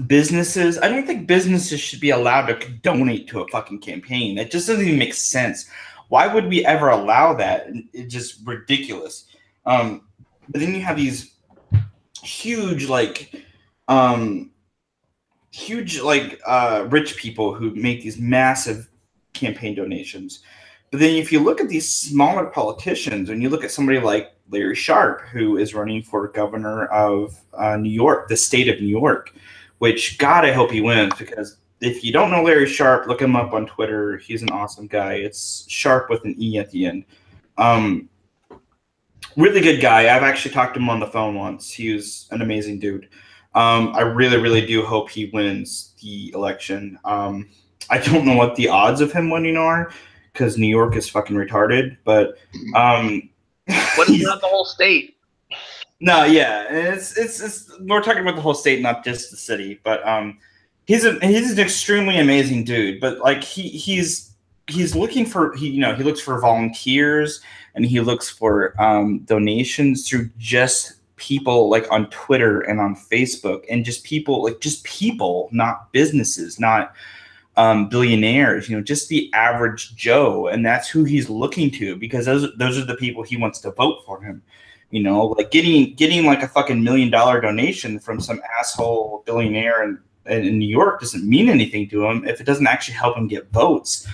businesses. I don't think businesses should be allowed to donate to a fucking campaign. That just doesn't even make sense. Why would we ever allow that? It's just ridiculous. But then you have these huge rich people who make these massive campaign donations. But then if you look at these smaller politicians, and you look at somebody like Larry Sharpe, who is running for governor of New York, the state of New York, which, God, I hope he wins, because if you don't know Larry Sharpe, look him up on Twitter. He's an awesome guy. It's Sharpe with an E at the end. Really good guy. I've actually talked to him on the phone once. He was an amazing dude. I really, really do hope he wins the election. I don't know what the odds of him winning are, because New York is fucking retarded. But what is not the whole state? No, yeah, it's we're talking about the whole state, not just the city. But he's an extremely amazing dude. But like he's looking for he looks for volunteers, and he looks for donations through just people like on Twitter and on Facebook, and just people, not businesses, not billionaires, just the average Joe. And that's who he's looking to, because those are the people he wants to vote for him. Like getting like a fucking $1 million donation from some asshole billionaire in New York doesn't mean anything to him if it doesn't actually help him get votes.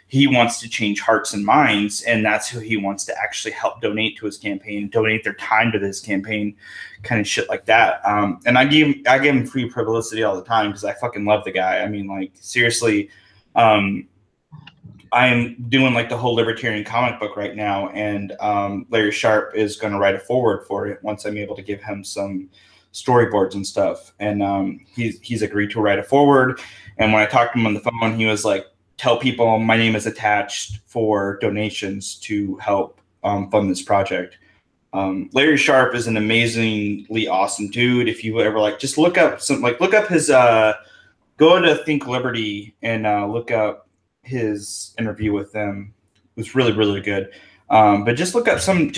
He wants to change hearts and minds, and that's who he wants to actually help donate to his campaign, donate their time to this campaign, kind of shit like that. And I give him free publicity all the time, because I fucking love the guy. I mean, like, seriously, I am doing like the whole libertarian comic book right now, and Larry Sharpe is going to write a foreword for it once I'm able to give him some storyboards and stuff. And he's agreed to write a foreword. And when I talked to him on the phone, he was like, tell people my name is attached for donations to help fund this project. Larry Sharpe is an amazingly awesome dude. If you ever just look up his go to Think Liberty and look up his interview with them. It was really, really good. But just look up some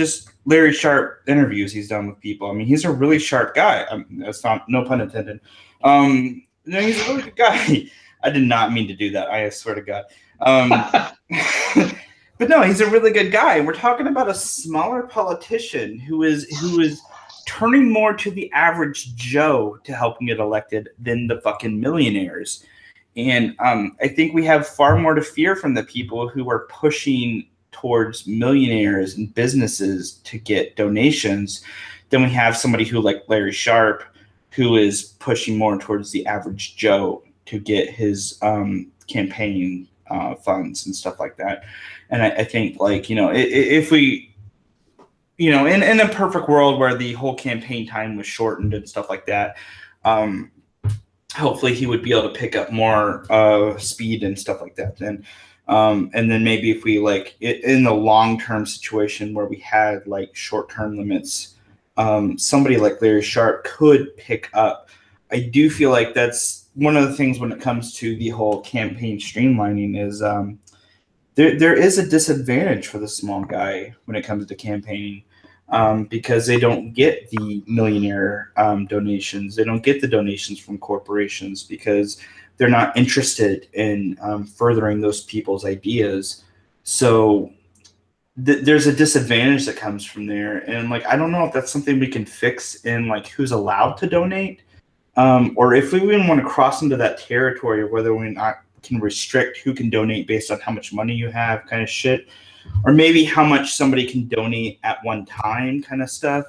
Larry Sharpe interviews he's done with people. I mean, he's a really sharp guy. That's not, no pun intended. He's a really good guy. I did not mean to do that. I swear to God. But no, he's a really good guy. We're talking about a smaller politician who is turning more to the average Joe to help him get elected than the fucking millionaires. And I think we have far more to fear from the people who are pushing towards millionaires and businesses to get donations than we have somebody who, like Larry Sharpe, who is pushing more towards the average Joe to get his campaign funds and stuff like that. And I think, if we, in a perfect world where the whole campaign time was shortened and stuff like that, hopefully he would be able to pick up more speed and stuff like that. And then maybe if we in the long-term situation where we had short-term limits, somebody like Larry Sharpe could pick up. I do feel like that's one of the things when it comes to the whole campaign streamlining is there is a disadvantage for the small guy when it comes to campaigning, because they don't get the millionaire donations. They don't get the donations from corporations because they're not interested in furthering those people's ideas. So there's a disadvantage that comes from there. And I don't know if that's something we can fix in who's allowed to donate. Or if we even want to cross into that territory of whether we not can restrict who can donate based on how much money you have, kind of shit, or maybe how much somebody can donate at one time, kind of stuff.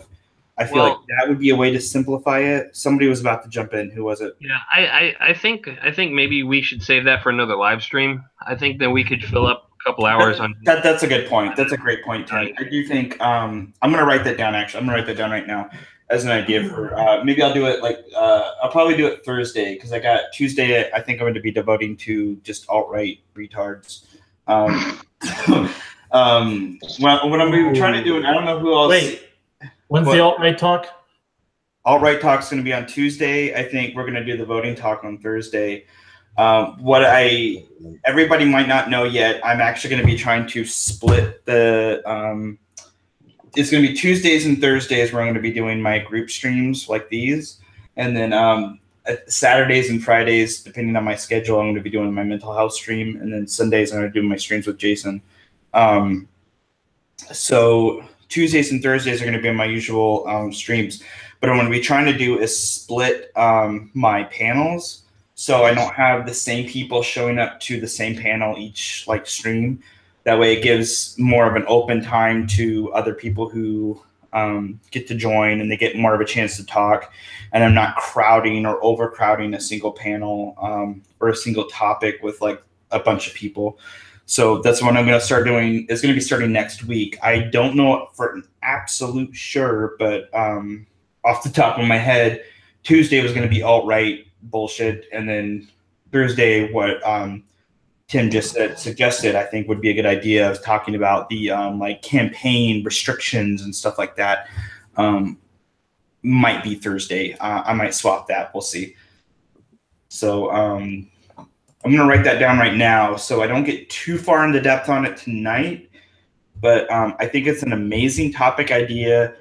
I feel like that would be a way to simplify it. Somebody was about to jump in. Who was it? Yeah, I think maybe we should save that for another live stream. I think that we could fill up a couple hours on that. That's a good point. That's a great point, Tim. I do think I'm going to write that down. Actually, I'm going to write that down right now as an idea for maybe I'll do it I'll probably do it Thursday, because I got Tuesday. I think I'm going to be devoting to just alt-right retards. What I'm trying to do, and I don't know who else. Wait, when's the alt-right talk? Alt-right talk's going to be on Tuesday. I think we're going to do the voting talk on Thursday. Everybody might not know yet, I'm actually going to be trying to split the it's going to be Tuesdays and Thursdays where I'm going to be doing my group streams like these. And then Saturdays and Fridays, depending on my schedule, I'm going to be doing my mental health stream. And then Sundays, I'm going to do my streams with Jason. So Tuesdays and Thursdays are going to be my usual streams. But what I'm going to be trying to do is split my panels. So I don't have the same people showing up to the same panel each like stream. That way it gives more of an open time to other people who get to join, and they get more of a chance to talk. And I'm not crowding or overcrowding a single panel or a single topic with like a bunch of people. So that's what I'm going to start doing. It's going to be starting next week. I don't know for an absolute sure, but off the top of my head, Tuesday was going to be alt-right bullshit, and then Thursday, what Tim just suggested, I think would be a good idea of talking about the like campaign restrictions and stuff like that. Might be Thursday. I might swap that. We'll see. So I'm going to write that down right now so I don't get too far into depth on it tonight. But I think it's an amazing topic idea.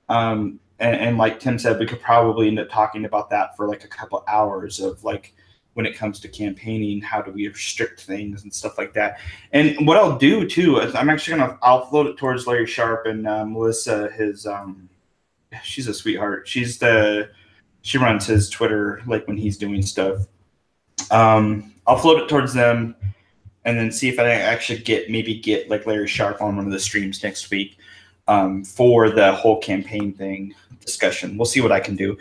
And like Tim said, we could probably end up talking about that for like a couple hours of like when it comes to campaigning, how do we restrict things and stuff like that. And what I'll do too is I'll float it towards Larry Sharp and Melissa. She's a sweetheart. She runs his Twitter like when he's doing stuff. I'll float it towards them and then see if I actually get like Larry Sharp on one of the streams next week for the whole campaign thing discussion. We'll see what I can do.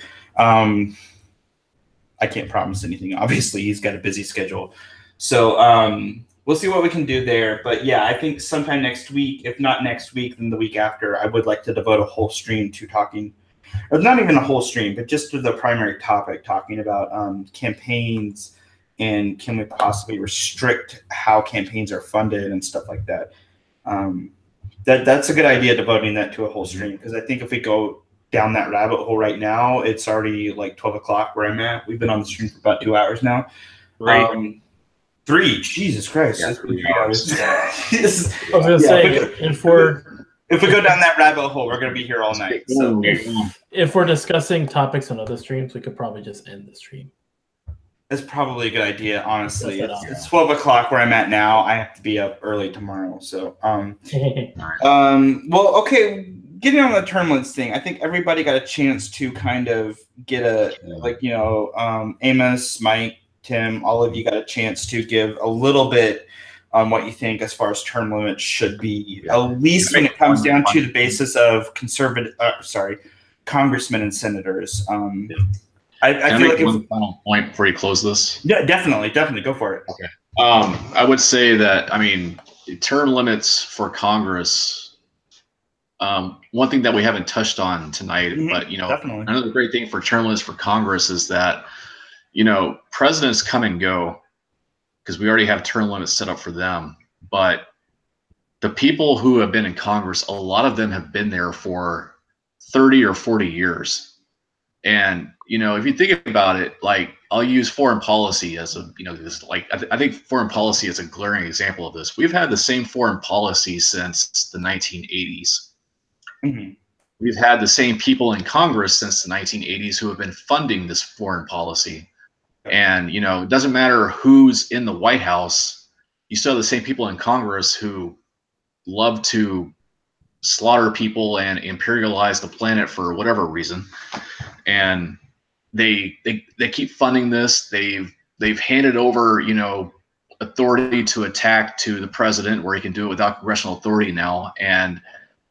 I can't promise anything. Obviously, he's got a busy schedule. So we'll see what we can do there. But yeah, I think sometime next week, if not next week, then the week after, I would like to devote a whole stream to talking, or not even a whole stream, but just to the primary topic, talking about campaigns and can we possibly restrict how campaigns are funded and stuff like that. That's a good idea, devoting that to a whole stream, because I think if we go down that rabbit hole right now, it's already like 12 o'clock where I'm at. We've been on the stream for about 2 hours now. Three, Jesus Christ. Yeah, 3 hours. I was going to say, if we go down that rabbit hole, we're going to be here all night. So if we're discussing topics on other streams, we could probably just end the stream. That's probably a good idea, honestly. It's 12 o'clock where I'm at now. I have to be up early tomorrow. So, well, okay. Getting on the term limits thing, I think everybody got a chance to kind of get Amos, Mike, Tim, all of you got a chance to give a little bit on what you think as far as term limits should be, at least when it comes down to the basis of congressmen and senators. I feel like one final point before you close this. Yeah, definitely, go for it. Okay. I would say that term limits for Congress. One thing that we haven't touched on tonight, but definitely. Another great thing for term limits for Congress is that presidents come and go because we already have term limits set up for them. But the people who have been in Congress, a lot of them have been there for 30 or 40 years. And if you think about it, like I'll use foreign policy as a I think foreign policy is a glaring example of this. We've had the same foreign policy since the 1980s. Mm-hmm. We've had the same people in Congress since the 1980s who have been funding this foreign policy. And, it doesn't matter who's in the White House. You still have the same people in Congress who love to slaughter people and imperialize the planet for whatever reason. And they keep funding this. They've handed over, authority to attack to the president where he can do it without congressional authority now. And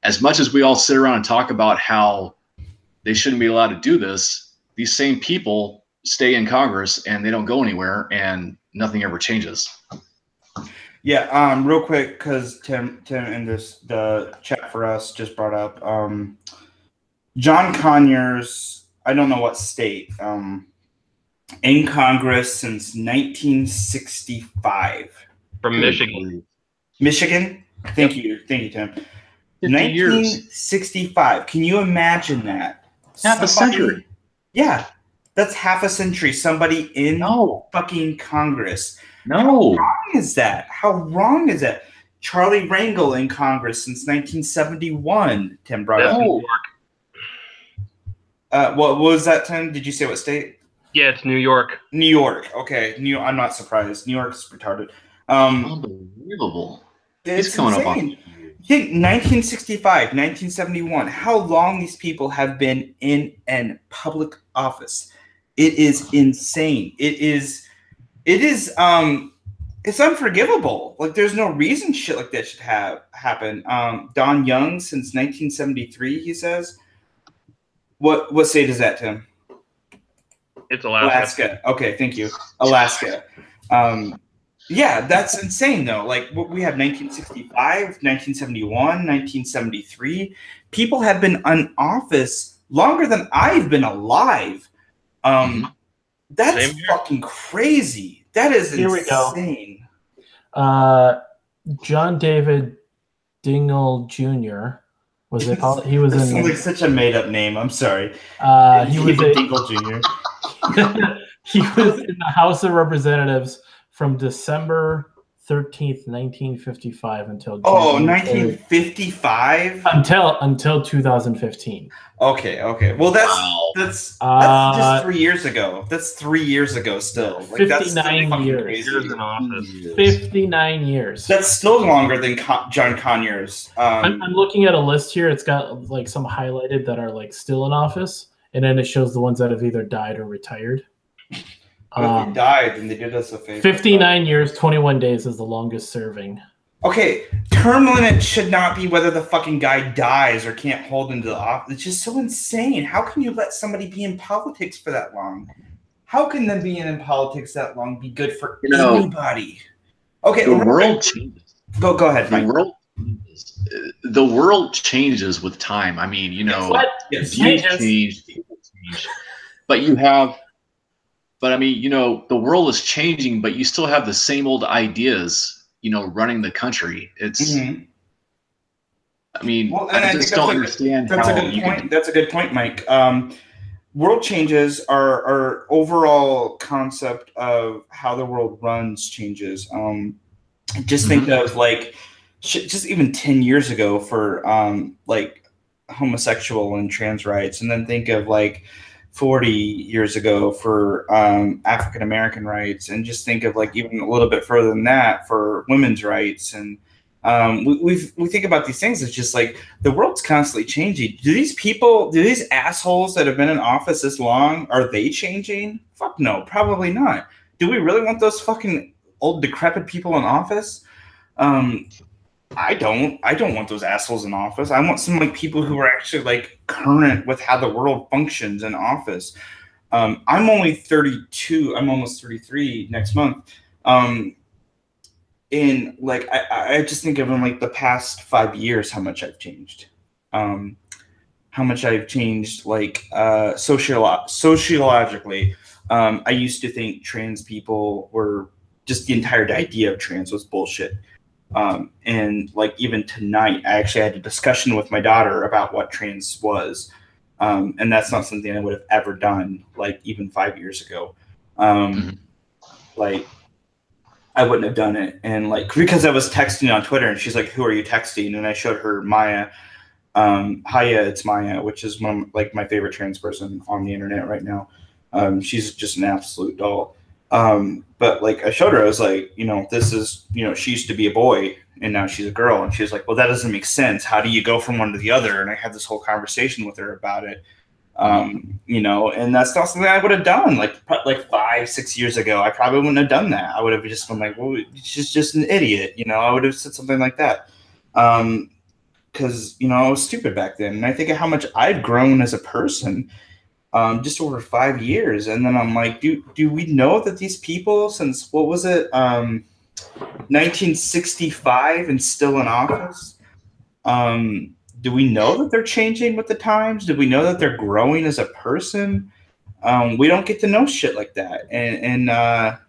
as much as we all sit around and talk about how they shouldn't be allowed to do this, these same people stay in Congress and they don't go anywhere and nothing ever changes. Yeah, real quick, because Tim in the chat for us just brought up John Conyers, I don't know what state, in Congress since 1965. From Michigan. Michigan? Thank you, Tim. 1965. Can you imagine that? Half a century. Yeah, that's half a century. Somebody in fucking Congress. No. How wrong is that? Charlie Rangel in Congress since 1971. Tim brought up. New York. What was that, Tim? Did you say what state? Yeah, it's New York. New York. Okay, I'm not surprised. New York's retarded. Unbelievable. It's coming up on. Think 1965, 1971. How long these people have been in an public office? It is insane. It's unforgivable. Like, there's no reason shit like that should happen. Don Young since 1973, he says. What state is that, Tim? It's Alaska. Okay, thank you. Alaska. Yeah, that's insane, though. Like, we have 1965, 1971, 1973. People have been in office longer than I've been alive. That's fucking crazy. That is Here insane. We go. John David Dingle Jr. Was it called? He was in like such a made-up name. I'm sorry. He was Dingle Jr. He was in the House of Representatives from December 13th, 1955 until January 1955 until 2015. Okay. Well, that's just 3 years ago. That's 3 years ago still. Like, 59 years. Years in office. 59 years. That's still longer than John Conyers. I'm looking at a list here. It's got like some highlighted that are like still in office, and then it shows the ones that have either died or retired. If they died, then they did us a favor. 59 years, 21 days is the longest serving. Okay, term limit should not be whether the fucking guy dies or can't hold into the office. It's just so insane. How can you let somebody be in politics for that long? How can them being in politics that long be good for anybody? Okay, the world changes. Go ahead, Mike. The world changes with time. I mean, you change, people change, but I mean, the world is changing, but you still have the same old ideas, running the country. It's, I mean, I just don't understand how you can. That's a good point, Mike. World changes, our overall concept of how the world runs changes. Just think of like, just even 10 years ago for like homosexual and trans rights, and then think of like 40 years ago for African American rights, and just think of like even a little bit further than that for women's rights. And we think about these things. It's just like the world's constantly changing. Do these assholes that have been in office this long, are they changing? Fuck no, probably not. Do we really want those fucking old decrepit people in office? I don't want those assholes in office. I want some like people who are actually like current with how the world functions in office. I'm only 32. I'm almost 33 next month. And like I just think of in like the past 5 years how much I've changed. How much I've changed like sociologically. I used to think trans people were just the entire idea of trans was bullshit. And like even tonight, I actually had a discussion with my daughter about what trans was. And that's not something I would have ever done, like even 5 years ago. Like I wouldn't have done it. And like, because I was texting on Twitter and she's like, who are you texting? And I showed her Maya, Hiya, it's Maya, which is one of like my favorite trans person on the internet right now. She's just an absolute doll. But like I showed her, I was like, this is, she used to be a boy and now she's a girl. And she was like, well, that doesn't make sense. How do you go from one to the other? And I had this whole conversation with her about it. And that's not something I would have done like 5-6 years ago. I probably wouldn't have done that. I would have just been like, well, she's just an idiot. I would have said something like that. Cause I was stupid back then. And I think of how much I've grown as a person. Just over 5 years. And then I'm like, do we know that these people since, what was it, 1965 and still in office? Do we know that they're changing with the times? Do we know that they're growing as a person? We don't get to know shit like that. And that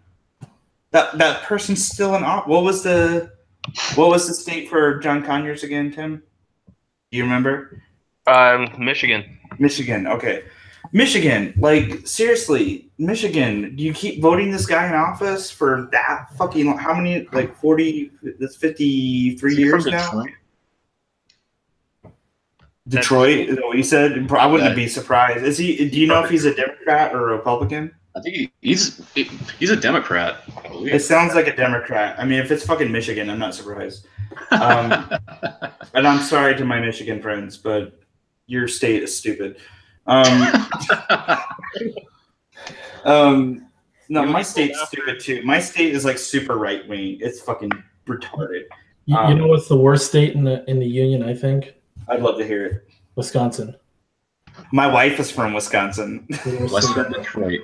person's still in office. What was the state for John Conyers again, Tim? Do you remember? Michigan. Michigan, okay. Michigan, like seriously, Michigan. Do you keep voting this guy in office for that fucking how many? Like 40? That's 53 years now. Detroit is what he said. I wouldn't be surprised. Is he? Do you know if he's a Democrat or a Republican? I think he's a Democrat. I believe. It sounds like a Democrat. I mean, if it's fucking Michigan, I'm not surprised. And I'm sorry to my Michigan friends, but your state is stupid. No, my state's stupid too. My state is like super right wing. It's fucking retarded. You know what's the worst state in the union? I think. I'd love to hear it. Wisconsin. My wife is from Wisconsin. Western Detroit.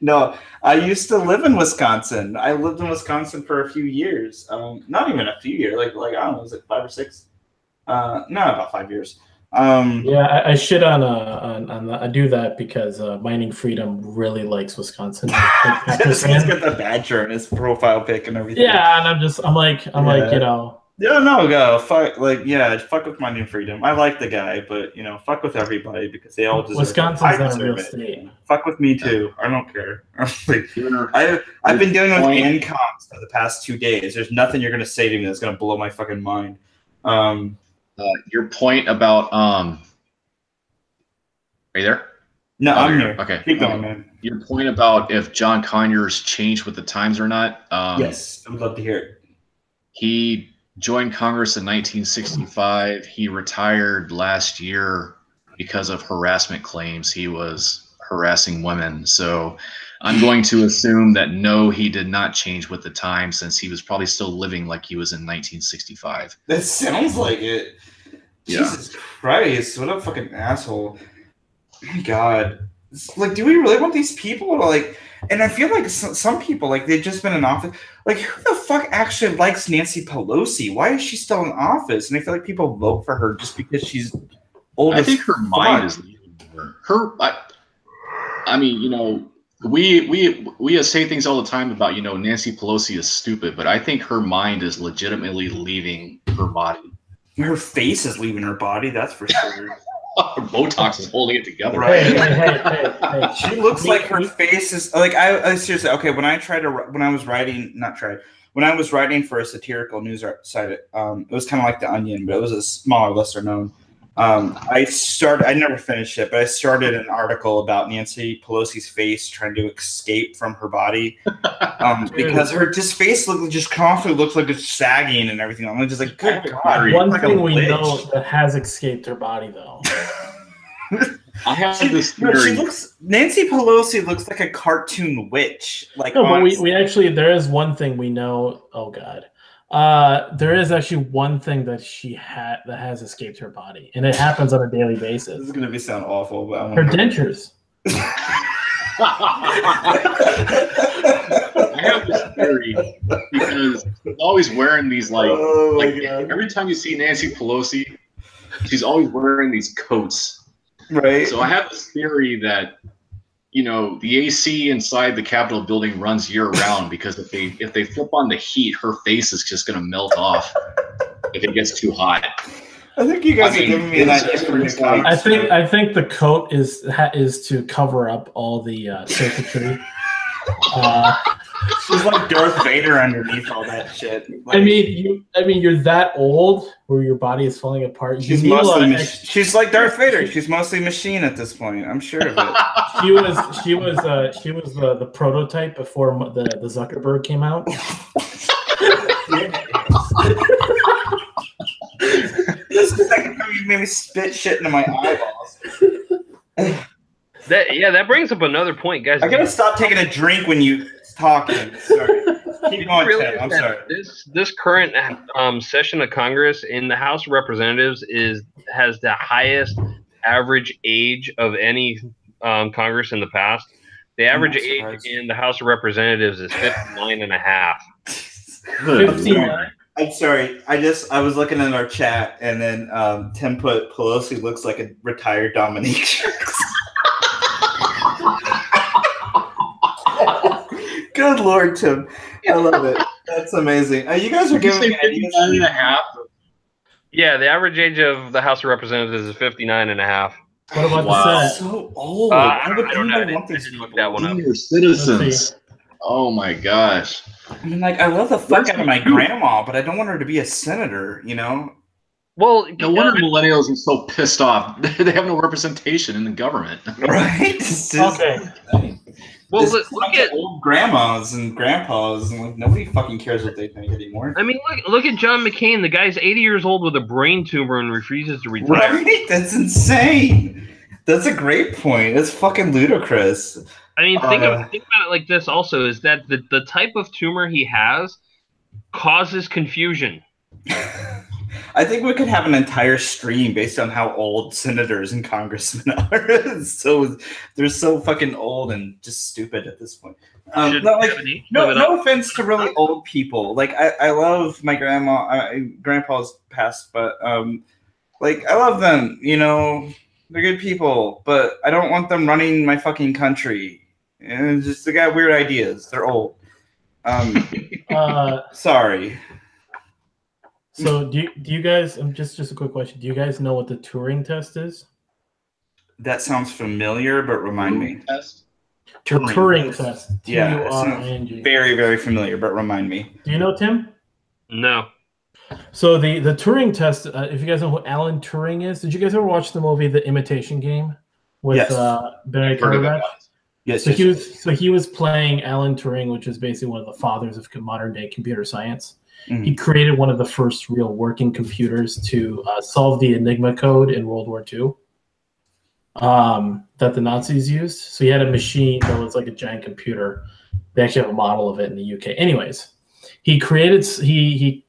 No, I used to live in Wisconsin. I lived in Wisconsin for a few years. Not even a few years. Like I don't know, was it 5 or 6? No, about 5 years. Yeah, I shit on I do that because Mining Freedom really likes Wisconsin. He's got the badger in his profile pic and everything. Yeah, and I'm like, you know. Yeah, no, go fuck with Mining Freedom. I like the guy, but you know, fuck with everybody because they all deserve Wisconsin's not a real state. Fuck with me too. I don't care. I've been dealing with ANCOMs for the past 2 days. There's nothing you're gonna say to me that's gonna blow my fucking mind. Your point about are you there? No, I'm here. Okay, keep going, man. Your point about if John Conyers changed with the times or not. Yes, I would love to hear it. He joined Congress in 1965. He retired last year because of harassment claims. He was harassing women. So I'm going to assume that no, he did not change with the time since he was probably still living like he was in 1965. That sounds like it. Yeah. Jesus Christ, what a fucking asshole. My God. Like, do we really want these people to like... And I feel like some people, like, they've just been in office. Like, who the fuck actually likes Nancy Pelosi? Why is she still in office? And I feel like people vote for her just because she's old. I think her mind is leaving her. I mean, you know, we say things all the time about, you know, Nancy Pelosi is stupid, but I think her mind is legitimately leaving her body. Her face is leaving her body, that's for sure. Botox is holding it together. Right. Hey. She looks like her face is like I seriously okay. When I was writing for a satirical news site, it was kind of like The Onion, but it was a smaller, lesser known. I never finished it, but I started an article about Nancy Pelosi's face trying to escape from her body because her face just constantly looks like it's sagging and everything. I'm just like, good God. One thing we know that has escaped her body, though. I have this theory. Nancy Pelosi looks like a cartoon witch. Like, no, but we actually, there is one thing we know. Oh God. There is actually one thing that that has escaped her body, and it happens on a daily basis. This is going to sound awful, but her dentures. I have this theory because she's always wearing these every time you see Nancy Pelosi, she's always wearing these coats. Right. So I have this theory that, you know, the AC inside the Capitol building runs year round because if they flip on the heat, her face is just going to melt off if it gets too hot. I think you guys are giving me an idea for new comics. I think the coat is to cover up all the circuitry. She's like Darth Vader underneath all that shit. Like, I mean, you're that old where your body is falling apart. She's like Darth Vader. She's mostly machine at this point. I'm sure of it. She was the prototype before the Zuckerberg came out. This is the second time you made me spit shit into my eyeballs. That brings up another point, guys. I gotta stop taking a drink when you talking. Sorry. Keep going, Ted. I'm sorry. This current session of Congress in the House of Representatives has the highest average age of any Congress in the past. The average age in the House of Representatives is 59 and a half. 59. I'm sorry. I was looking at our chat, and then Tim put Pelosi looks like a retired dominatrix. Good Lord, Tim. I love it. That's amazing. You guys are giving me ideas. 59 and a half. Yeah, the average age of the House of Representatives is 59 and a half. What about Wow. the Senate? So old. I Why would don't know. I anyone want didn't these look people? that one up. Senior Let's citizens. Oh my gosh. I mean, like, I love the fuck Where's out the of my truth? grandma, but I don't want her to be a senator, you know? Well, No wonder millennials are so pissed off. They have no representation in the government. Right? It's just, Okay. well, it's look bunch at. of old grandmas and grandpas, and like nobody fucking cares what they think anymore. I mean, look at John McCain. The guy's 80 years old with a brain tumor and refuses to retire. Right? That's insane. That's a great point. It's fucking ludicrous. I mean, think about it like this. Also, is that the type of tumor he has causes confusion. I think we could have an entire stream based on how old senators and congressmen are. So they're so fucking old and just stupid at this point. No offense to really old people. Like I love my grandpa's passed, but like I love them. You know, they're good people, but I don't want them running my fucking country. And just they got weird ideas. They're old. Sorry. So do you guys? Just a quick question. Do you guys know what the Turing test is? That sounds familiar, but remind me. Test? Turing test. Yeah, it Turing. sounds very, very familiar, but remind me. Do you know, Tim? No. So the Turing test. If you guys know who Alan Turing is, did you guys ever watch the movie The Imitation Game with Yes. Benedict Heard of it. Cumberbatch? Yes, So yes, he was playing Alan Turing, which is basically one of the fathers of modern day computer science. Mhm. He created one of the first real working computers to solve the Enigma code in World War II that the Nazis used. So he had a machine that was like a giant computer. They actually have a model of it in the UK. Anyways, he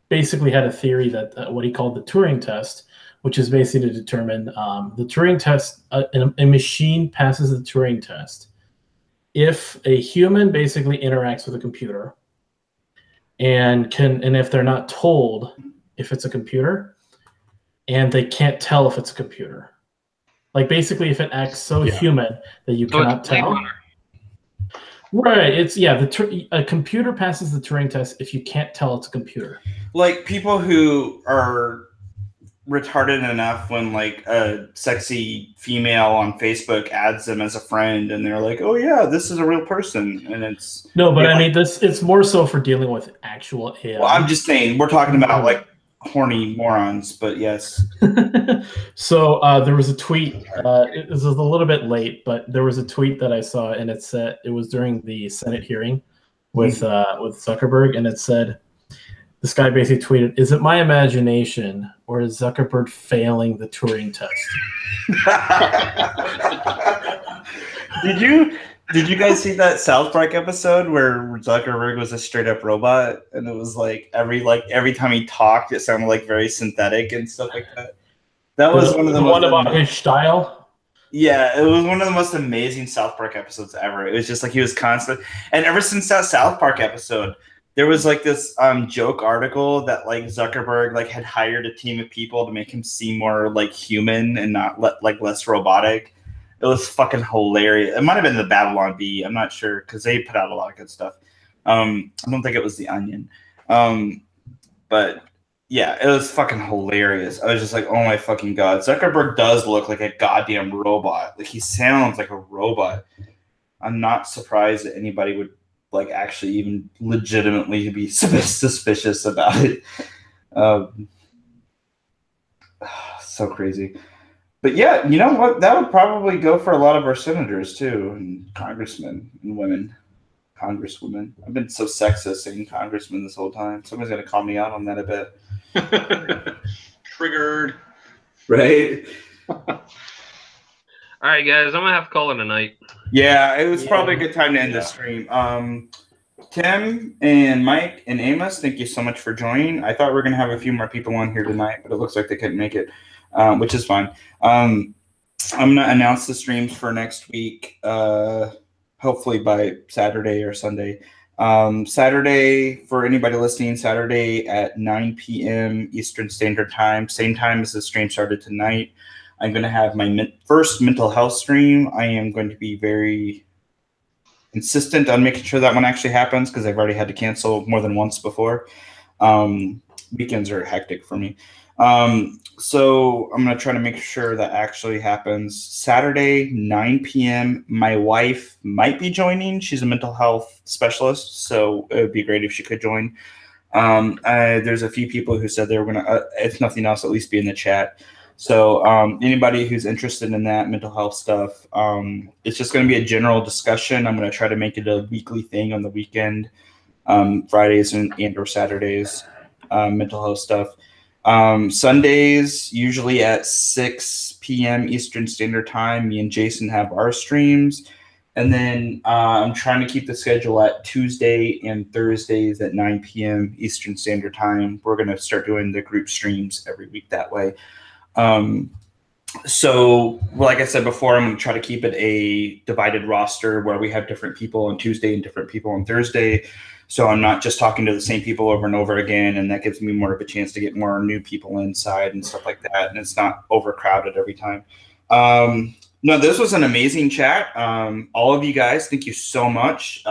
basically had a theory that what he called the Turing test, which is basically to determine the Turing test. A machine passes the Turing test if a human basically interacts with a computer and if they're not told if it's a computer and they can't tell if it's a computer. Like basically if it acts so human that you cannot tell. Right. It's a computer passes the Turing test if you can't tell it's a computer. Like people who are retarded enough when like a sexy female on Facebook adds them as a friend and they're like, oh yeah, this is a real person, and it's no, but I mean it's more so for dealing with actual AI. Well, I'm just saying we're talking about like horny morons, but yes. So there was a tweet. It was a little bit late, but there was a tweet that I saw, and it said it was during the Senate hearing with Zuckerberg, and it said, this guy basically tweeted, "Is it my imagination, or is Zuckerberg failing the Turing test?" Did you guys see that South Park episode where Zuckerberg was a straight up robot, and it was like every time he talked, it sounded like very synthetic and stuff like that. That was one of the one about his style. Yeah, it was one of the most amazing South Park episodes ever. It was just like he was constant, and ever since that South Park episode, there was like this joke article that like Zuckerberg like had hired a team of people to make him seem more like human and not less robotic. It was fucking hilarious. It might have been the Babylon Bee. I'm not sure because they put out a lot of good stuff. I don't think it was the Onion, but yeah, it was fucking hilarious. I was just like, oh my fucking god, Zuckerberg does look like a goddamn robot. Like he sounds like a robot. I'm not surprised that anybody would like actually even legitimately be suspicious about it. So crazy. But yeah, you know what? That would probably go for a lot of our senators too, and congressmen and women, congresswomen. I've been so sexist saying congressman this whole time. Somebody's gonna call me out on that a bit. Triggered. Right? All right, guys, I'm gonna have to call it a night. Yeah, it was probably a good time to end the stream. Tim and Mike and Amos, thank you so much for joining. I thought we were gonna have a few more people on here tonight, but it looks like they couldn't make it, which is fine. I'm gonna announce the streams for next week, hopefully by Saturday or Sunday. Saturday, for anybody listening, Saturday at 9 p.m. Eastern Standard Time, same time as the stream started tonight. I'm going to have my first mental health stream. I am going to be very insistent on making sure that one actually happens because I've already had to cancel more than once before. Weekends are hectic for me. So I'm gonna try to make sure that actually happens. Saturday, 9 p.m. My wife might be joining. She's a mental health specialist, so it would be great if she could join. There's a few people who said they were gonna, if nothing else, at least be in the chat. So anybody who's interested in that mental health stuff, it's just going to be a general discussion. I'm going to try to make it a weekly thing on the weekend, Fridays and or Saturdays, mental health stuff. Sundays, usually at 6 p.m. Eastern Standard Time, me and Jason have our streams. And then I'm trying to keep the schedule at Tuesday and Thursdays at 9 p.m. Eastern Standard Time. We're going to start doing the group streams every week that way. So like I said before, I'm going to try to keep it a divided roster where we have different people on Tuesday and different people on Thursday. So I'm not just talking to the same people over and over again, and that gives me more of a chance to get more new people inside and stuff like that, and it's not overcrowded every time. No, this was an amazing chat. All of you guys, thank you so much.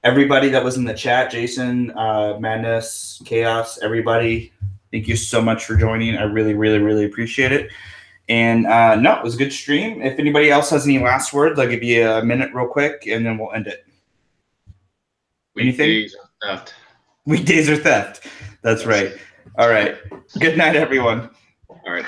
Everybody that was in the chat, Jason, Madness, Chaos, everybody, thank you so much for joining. I really, really, really appreciate it. And no, it was a good stream. If anybody else has any last words, I'll give you a minute real quick, and then we'll end it. Anything? Weekdays are theft. Weekdays are theft. That's right. All right. Good night, everyone. All right.